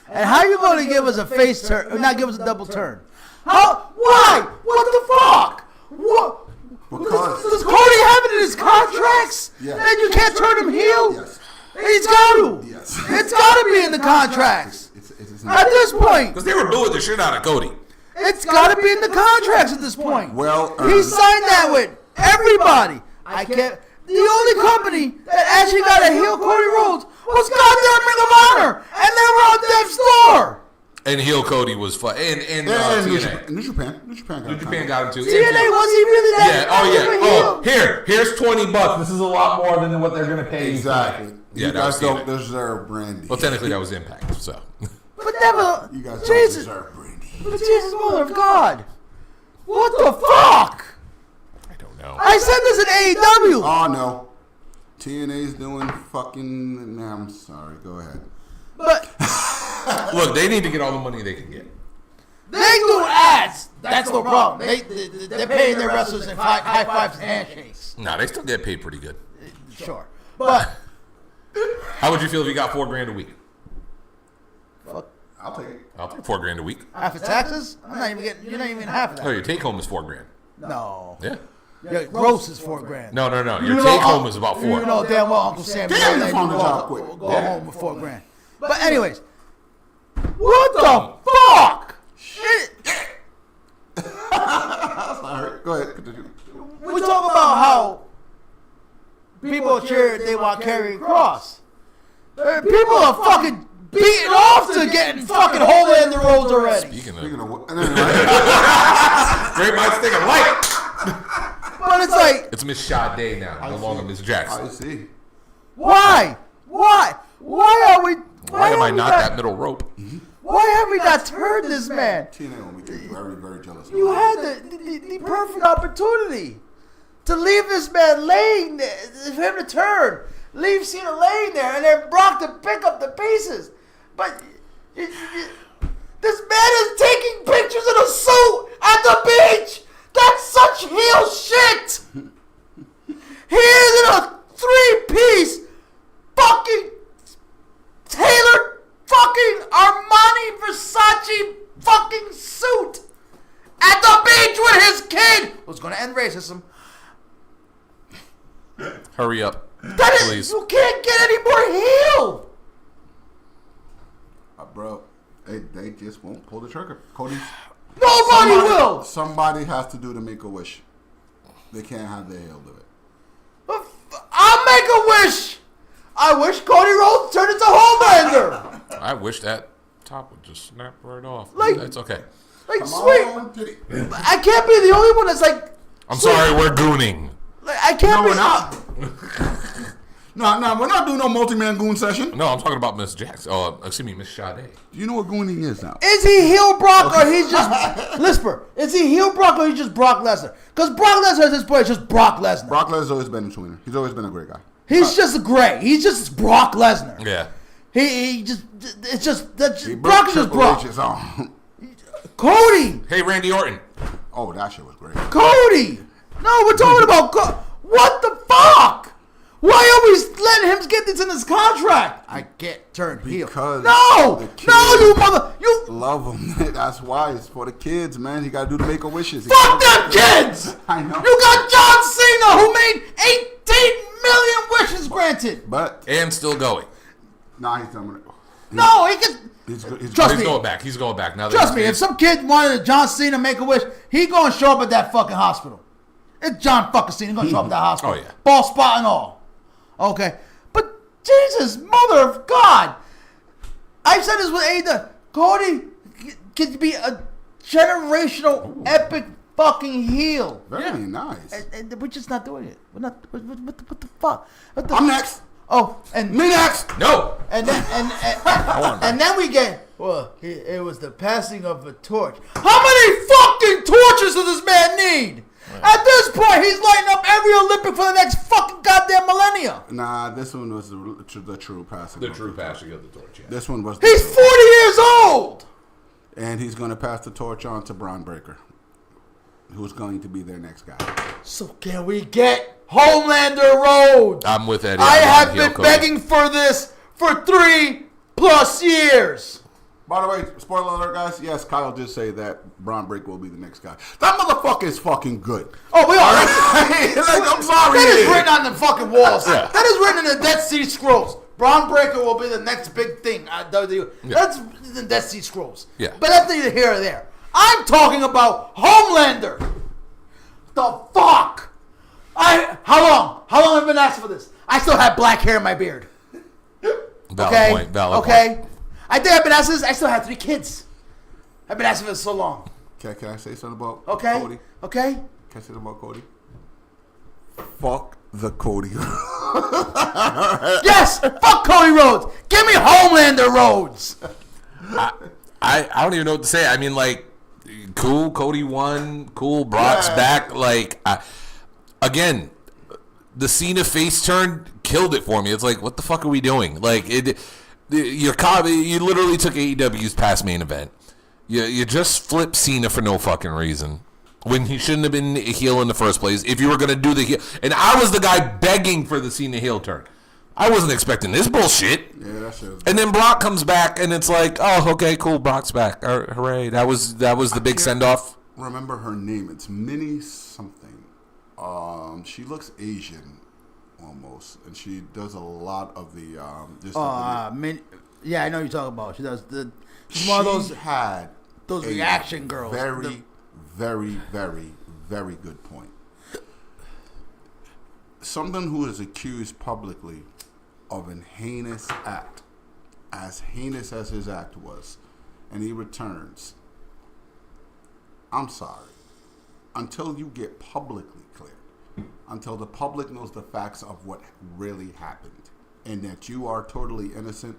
And how you going to give us a face turn, or not give us a double turn? How? Why? What the fuck? What? Because- Does Cody have it in his contracts? Yes. That you can't turn him heel? Yes. He's got to. Yes. It's got to be in the contracts. It's At this point, Because they were booing the shit out of Cody. it's got to be in the contracts at this point. Well he earned. signed that with everybody. I can't. The only company that actually got a heel Cody Rhodes was goddamn Ring of Honor, and they were on death's door. And heel Cody was fun. And TNA. New Japan New Japan got him too. TNA wasn't even that. Yeah. Oh of a yeah. heel. Oh, here's $20. This is a lot more than what they're gonna pay. Exactly. Yeah, You that was guys don't TNA. deserve brandy. Well, technically that was Impact. So. But never. You guys don't Jesus, deserve brandy. but Jesus, mother of God, what the fuck? I don't know. I said this in AEW. Oh no. TNA's doing fucking. Nah, I'm sorry. Go ahead. But Look, they need to get all the money they can get. they do ads. That's no problem. They're paying their wrestlers in high fives and handshakes. Nah, they still get paid pretty good. Sure. But How would you feel if you got $4,000 a week? fuck, I'll take it. I'll take $4,000 a week. after taxes, I'm not even getting. You're not even half of Oh, that. your take home is $4,000. No. Yeah. Your gross is $4,000. No. You Your know, take home is about $4,000. You know damn well Uncle Sam Damn, let you found you the job quick. go home with $4,000. But anyways, what the fuck? Sorry. Go ahead. Continue. We talk about how people cheer, they want Karrion Kross. People are fucking beating off to getting fucking Homelander Roads already. Speaking Speaking of, of what? great minds think alike. But it's like, It's Miss Sade now, no longer Miss I Jackson. see. why? Why are we? Why am I have we not that middle rope? Why have we not turned this man? TNA will make you very, very jealous. You had the perfect opportunity to leave this man laying there, for him to turn, leave Cena laying there, and then Brock to pick up the pieces. But this man is taking pictures in a suit at the beach. That's such heel shit. He is in a 3-piece fucking tailored fucking Armani Versace fucking suit at the beach with his kid who's gonna end racism. Hurry up, That is, please. you can't get any more heel. Bro, they just won't pull the trigger. Cody's. Nobody will. Somebody has to do the Make-A-Wish. They can't have their heel do it. Make-A-Wish. I wish Cody Rhodes turned into Homelander. I wish that top would just snap right off. Like- That's okay. Like, Come sweet. on, Titty. I can't be the only one that's like. I'm sweet. sorry, we're gooning. Like, I can't be. We're not. No, we're not doing no multi-man goon session. No, I'm talking about Miss Jackson. Oh, excuse me, Miss Sade. Do you know what gooning is now? Is he heel Brock or he's just Lisper? Is he heel Brock or he's just Brock Lesnar? Because Brock Lesnar at this point is just Brock Lesnar. Brock Lesnar's always been a tweener. He's always been a great guy. He's just great. He's just Brock Lesnar. Yeah. He just it's just that's He Brock is just Triple Brock. H's on. Cody, Hey, Randy Orton. Oh, that shit was great. Cody. No, we're talking about what the fuck? Why are we letting him get this in his contract? I get turned heel. Because No, the kids you mother, you love him. That's why it's for the kids, man. He got to do the Make-A-Wishes. fuck them kids. I know. You got John Cena who made 18 million wishes granted. But And still going. nah, he's done with it. No, he can. He's Trust He's me. going back. He's going back. Now that Trust he's me, if face. some kid wanted a John Cena Make-A-Wish, he gonna show up at that fucking hospital. It's John fucking Cena gonna show up at that hospital. Oh, yeah. Ball spot and all. Okay. But Jesus, mother of God. I've said this with Ada. Cody could be a generational epic fucking heel. very nice. And we're just not doing it. We're not. What the fuck? What the, I'm next. Oh, and Me next. No. and then and then we get it was the passing of a torch. How many fucking torches does this man need? At this point, he's lighting up every Olympic for the next fucking goddamn millennia. Nah, this one was the true passing. The true passing of the torch. Yeah. This one was. He's 40 years old. And he's going to pass the torch on to Braun Breaker, who's going to be their next guy. So can we get Homelander Rhodes? I'm with Eddie. I I'm have on heel been Cody. begging for this for 3+ years. By the way, spoiler alert, guys. Yes, Kyle did say that Braun Breaker will be the next guy. That motherfucker is fucking good. Oh, we are. Like, I'm sorry. That is it is. written on the fucking walls. Yeah. That is written in the Dead Sea Scrolls. Braun Breaker will be the next big thing at WWE. That's the Dead Sea Scrolls. Yeah. But that's neither here or there. I'm talking about Homelander. The fuck? How long? How long have I been asking for this? I still have black hair in my beard. Valid point. Valid Okay. point. I think I've been asking this. I still have 3 kids. I've been asking for this so long. Okay, can I say something about Okay. Cody? Okay. Can I say something about Cody? Fuck the Cody. Yes. Fuck Cody Rhodes. Give me Homelander Rhodes. I don't even know what to say. I mean, like, cool. Cody won. Cool. Brock's back. Like, again, the Cena face turn killed it for me. It's like, what the fuck are we doing? Like, you literally took AEW's past main event. You just flipped Cena for no fucking reason when he shouldn't have been a heel in the first place. If you were gonna do the heel, and I was the guy begging for the Cena heel turn. I wasn't expecting this bullshit. Yeah, that shit was And then Brock comes back, and it's like, oh, okay, cool, Brock's back. Hooray! That was the big send off. remember her name. It's Minnie something. She looks Asian almost, and she does a lot of the Yeah, I know you're talking about. She does she's one of those had those a reaction girls. Very, very, very, very good point. Someone who is accused publicly of an heinous act, as heinous as his act was, and he returns. I'm sorry. Until you get publicly cleared, until the public knows the facts of what really happened, and that you are totally innocent,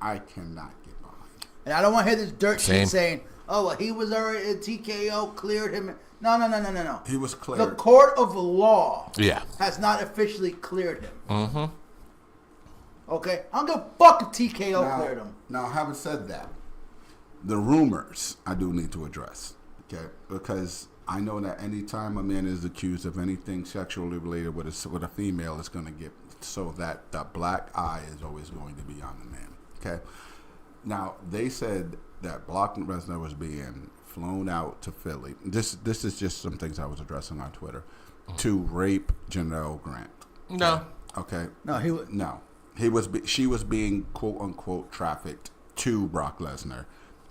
I cannot get behind. And I don't want to hear this dirt Same. shit saying, "Oh, well, he was already a TKO, cleared him." No. He was The cleared. court of law Yeah. has not officially cleared him. Mm-hmm. Okay, I don't give a fuck if TKO cleared him. Now, having said that, the rumors I do need to address, okay? Because I know that anytime a man is accused of anything sexually related with a female, it's going to get so that the black eye is always going to be on the man, okay? Now, they said that Brock Lesnar was being flown out to Philly. This is just some things I was addressing on Twitter, to rape Janelle Grant. No. Okay? No, he was. No, she was being quote unquote trafficked to Brock Lesnar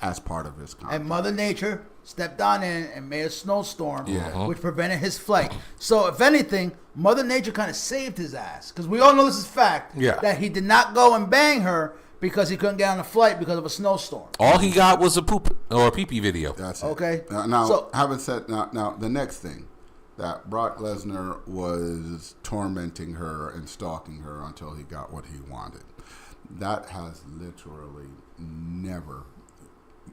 as part of his contract. And Mother Nature stepped on in and made a snowstorm, Yeah. which prevented his flight. So, if anything, Mother Nature kind of saved his ass. Because we all know this is fact. Yeah. That he did not go and bang her because he couldn't get on a flight because of a snowstorm. All he got was a poop or a pee-pee video. That's it. Okay. Now, So- having said now, the next thing that Brock Lesnar was tormenting her and stalking her until he got what he wanted. That has literally never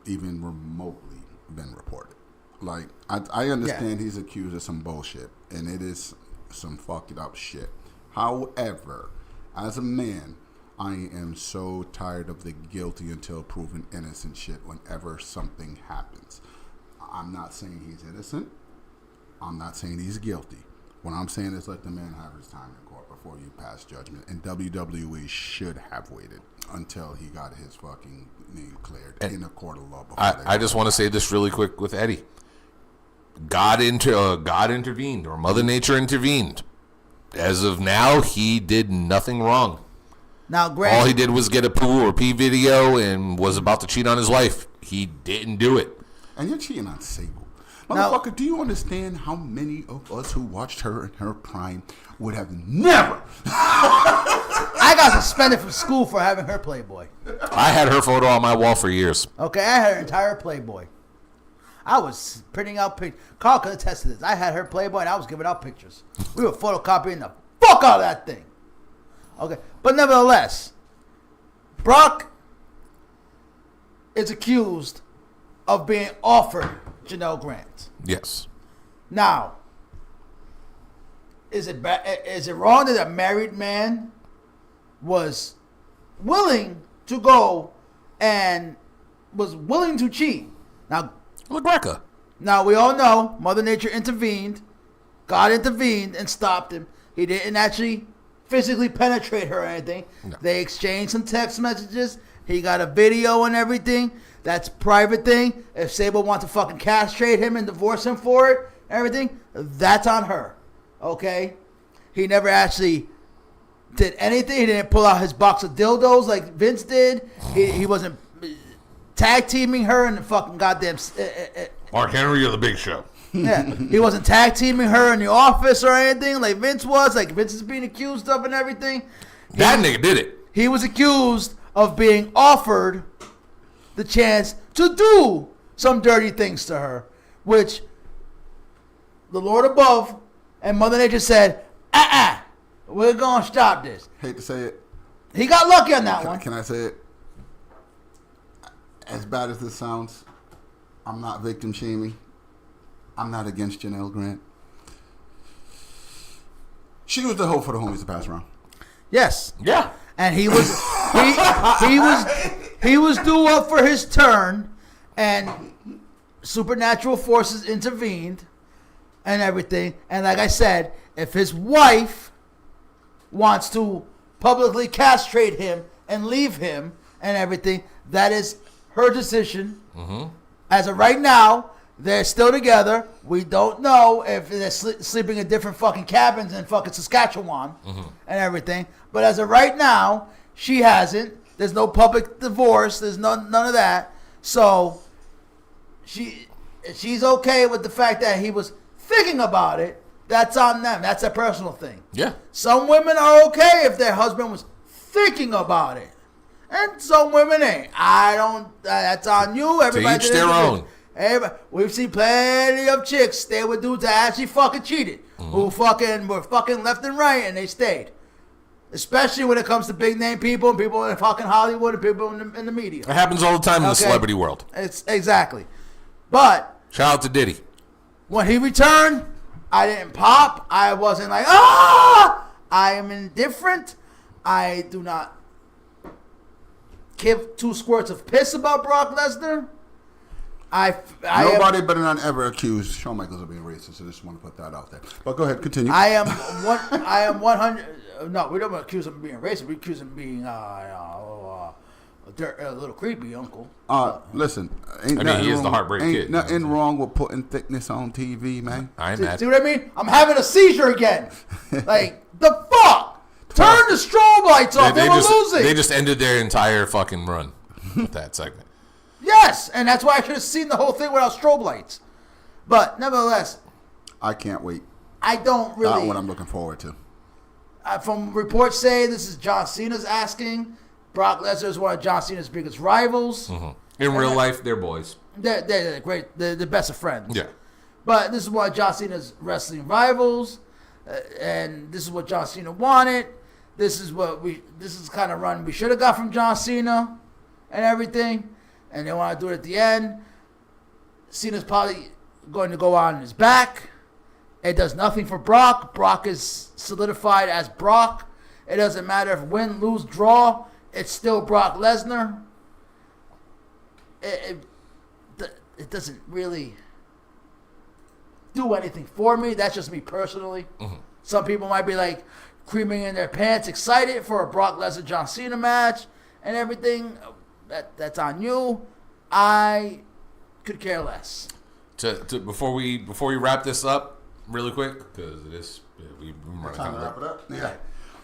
even remotely been reported. Like, I understand he's accused of some bullshit, and it is some fucked up shit. However, as a man, I am so tired of the guilty until proven innocent shit whenever something happens. I'm not saying he's innocent. I'm not saying he's guilty. What I'm saying is let the man have his time in court before you pass judgment. And WWE should have waited until he got his fucking name cleared in a court of law. I just want to say this really quick with Eddie. God intervened, or Mother Nature intervened. As of now, he did nothing wrong. Now, Grant, All he did was get a poo or pee video and was about to cheat on his wife. He didn't do it. And you're cheating on Sable. Now- Motherfucker, do you understand how many of us who watched her in her prime would have never? I got suspended from school for having her Playboy. I had her photo on my wall for years. Okay, I had her entire Playboy. I was printing out pictures. Carl could attest to this. I had her Playboy and I was giving out pictures. We were photocopying the fuck out of that thing. Okay, but nevertheless, Brock is accused of being offered Janelle Grant. Yes. Now, is it wrong that a married man was willing to go and was willing to cheat? LaGreca. Now we all know Mother Nature intervened. God intervened and stopped him. He didn't actually physically penetrate her or anything. No. They exchanged some text messages. He got a video and everything. That's a private thing. If Sable wants to fucking castrate him and divorce him for it, everything, that's on her. Okay? He never actually did anything. He didn't pull out his box of dildos like Vince did. He wasn't tag teaming her in the fucking goddamn. Mark Henry or the Big Show. Yeah, he wasn't tag teaming her in the office or anything like Vince was. Like Vince is being accused of and everything. That nigga did it. He was accused of being offered the chance to do some dirty things to her, which the Lord above and Mother Nature said, we're gonna stop this. Hate to say it. He got lucky on that one. Can I say it? As bad as this sounds, I'm not victim shaming. I'm not against Janelle Grant. She was the hope for the homies to pass around. Yes. Yeah. And he was he was due up for his turn, and supernatural forces intervened and everything. And like I said, if his wife wants to publicly castrate him and leave him and everything, that is her decision. Mm-hmm. As of right now, they're still together. We don't know if they're sleeping in different fucking cabins in fucking Saskatchewan and everything. But as of right now, she hasn't. There's no public divorce. There's none of that. So she's okay with the fact that he was thinking about it. That's on them. That's a personal thing. Yeah. Some women are okay if their husband was thinking about it. And some women ain't. I don't. That's on you. Everybody. To each their own. Everybody, we've seen plenty of chicks stay with dudes that actually fucking cheated, who fucking were fucking left and right, and they stayed. Especially when it comes to big name people and people in fucking Hollywood and people in the media. It happens all the time in the celebrity world. It's exactly. But Shout out to Diddy. when he returned, I didn't pop. I wasn't like, I am indifferent. I do not give two squirts of piss about Brock Lesnar. Nobody better not ever accuse Shawn Michaels of being racist. So I just want to put that out there. But go ahead, continue. I am 100. No, we don't accuse him of being racist. We accuse him of being a little creepy uncle. Listen, He is the heartbreak ain't kid. nothing wrong with putting thickness on TV, man. I ain't See, mad. see what I mean? I'm having a seizure again. Like the fuck? Turn the strobe lights off. They were losing. They just ended their entire fucking run with that segment. Yes, and that's why I should have seen the whole thing without strobe lights. But nevertheless, I can't wait. I don't really. That's what I'm looking forward to. From reports say this is John Cena's asking. Brock Lesnar is one of John Cena's biggest rivals. Mm-hmm. In real life, they're boys. They're great. They're the best of friends. Yeah. But this is one of John Cena's wrestling rivals, and this is what John Cena wanted. This is kind of run we should have got from John Cena, and everything. And they want to do it at the end. Cena's probably going to go on his back. It does nothing for Brock. Brock is solidified as Brock. It doesn't matter if win, lose, draw. It's still Brock Lesnar. It doesn't really do anything for me. That's just me personally. Mm-hmm. Some people might be like creaming in their pants, excited for a Brock Lesnar John Cena match and everything. That's on you. I could care less. Before we wrap this up, really quick, because it is we run Time to wrap it up. Yeah.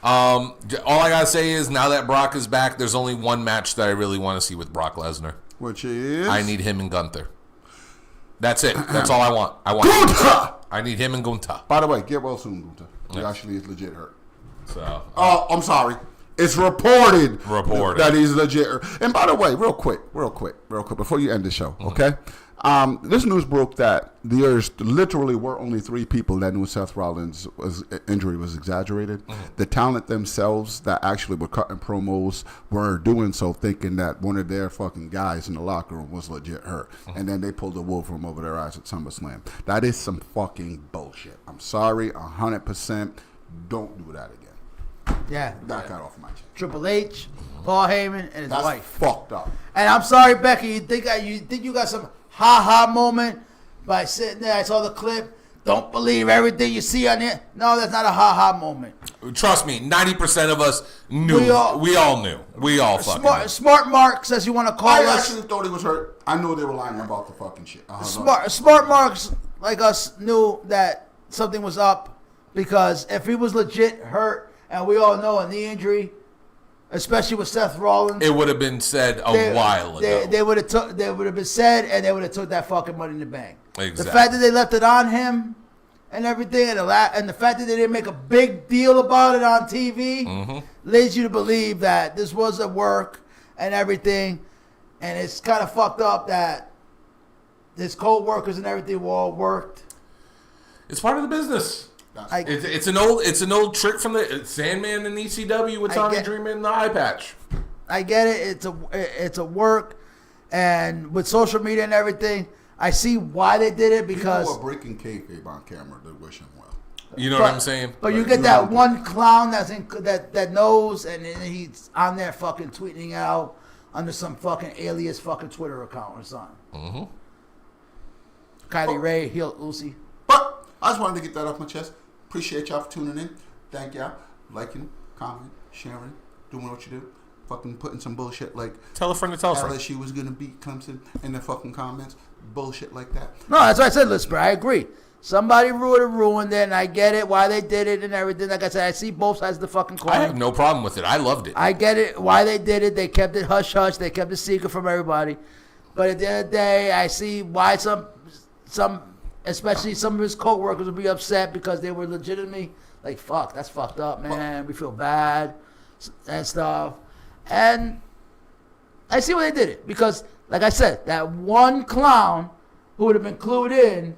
All I gotta say is now that Brock is back, there's only one match that I really want to see with Brock Lesnar. Which is? I need him and Gunther. That's it. That's all I want. I need him and Gunther. By the way, get well soon, Gunther. He Yes. actually is legit hurt. So. Oh, I'm sorry. It's reported that he's legit hurt. And by the way, real quick, before you end the show, okay? This news broke that there's literally were only 3 people that knew Seth Rollins' injury was exaggerated. The talent themselves that actually were cutting promos were doing so thinking that one of their fucking guys in the locker room was legit hurt. And then they pulled the wool from over their eyes at SummerSlam. That is some fucking bullshit. I'm sorry, 100%. Don't do that again. Yeah. That got off my chest. Triple H, Paul Heyman, and his That's wife. fucked up. And I'm sorry, Becky. You think you got some ha-ha moment by sitting there? I saw the clip. Don't believe everything you see on it. No, that's not a ha-ha moment. Trust me, 90% of us knew. We all knew. We all fucking knew. Smart Marks, as you want to call I us. actually thought he was hurt. I knew they were lying about the fucking shit. Smart Marks like us knew that something was up, because if he was legit hurt, and we all know a knee injury, especially with Seth Rollins, it would have been said a while ago. They would have been said, and they would have took that fucking Money in the Bank. Exactly. The fact that they left it on him and everything, and the fact that they didn't make a big deal about it on TV, leads you to believe that this was a work and everything. And it's kind of fucked up that his co-workers and everything were all worked. It's part of the business. It's an old trick from the Sandman and ECW with Tommy Dreamer and the eye patch. I get it. It's a work, and with social media and everything, I see why they did it, because people are breaking kayfabe on camera to wish him well. You know what I'm saying? But you get that one clown that knows, and he's on there fucking tweeting out under some fucking alias fucking Twitter account or something. Mm-hmm. Kylie Ray, heel Uzi. But I just wanted to get that off my chest. Appreciate y'all for tuning in. Thank y'all. Liking, commenting, sharing, doing what you do. Fucking putting some bullshit like tell a friend to tell a friend. LSU was going to beat Clemson in the fucking comments. Bullshit like that. No, that's what I said, Lisper. I agree. Somebody ruined it, and I get it, why they did it and everything. Like I said, I see both sides of the fucking coin. I have no problem with it. I loved it. I get it, why they did it. They kept it hush-hush. They kept it secret from everybody. But at the end of the day, I see why some especially some of his co-workers would be upset, because they were legitimately like, fuck, that's fucked up, man. We feel bad and stuff. And I see why they did it, because, like I said, that one clown who would have been clued in,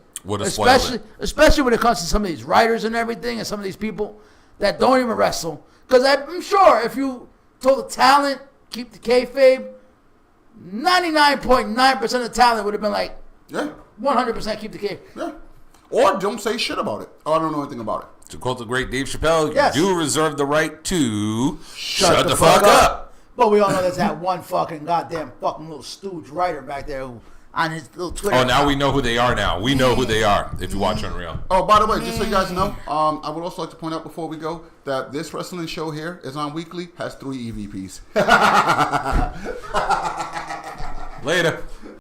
especially when it comes to some of these writers and everything, and some of these people that don't even wrestle. Because I'm sure if you told the talent, keep the kayfabe, 99.9% of the talent would have been like, yeah, 100% keep the kayfabe. Yeah. Or don't say shit about it. Or I don't know anything about it. To quote the great Dave Chappelle, yes, you do reserve the right to shut the fuck up. But we all know there's that one fucking goddamn fucking little stooge writer back there who, on his little Twitter. Oh, now we know who they are now. We know who they are if you watch Unreal. Oh, by the way, just so you guys know, I would also like to point out before we go that this wrestling show here is on weekly, has 3 EVPs. Later.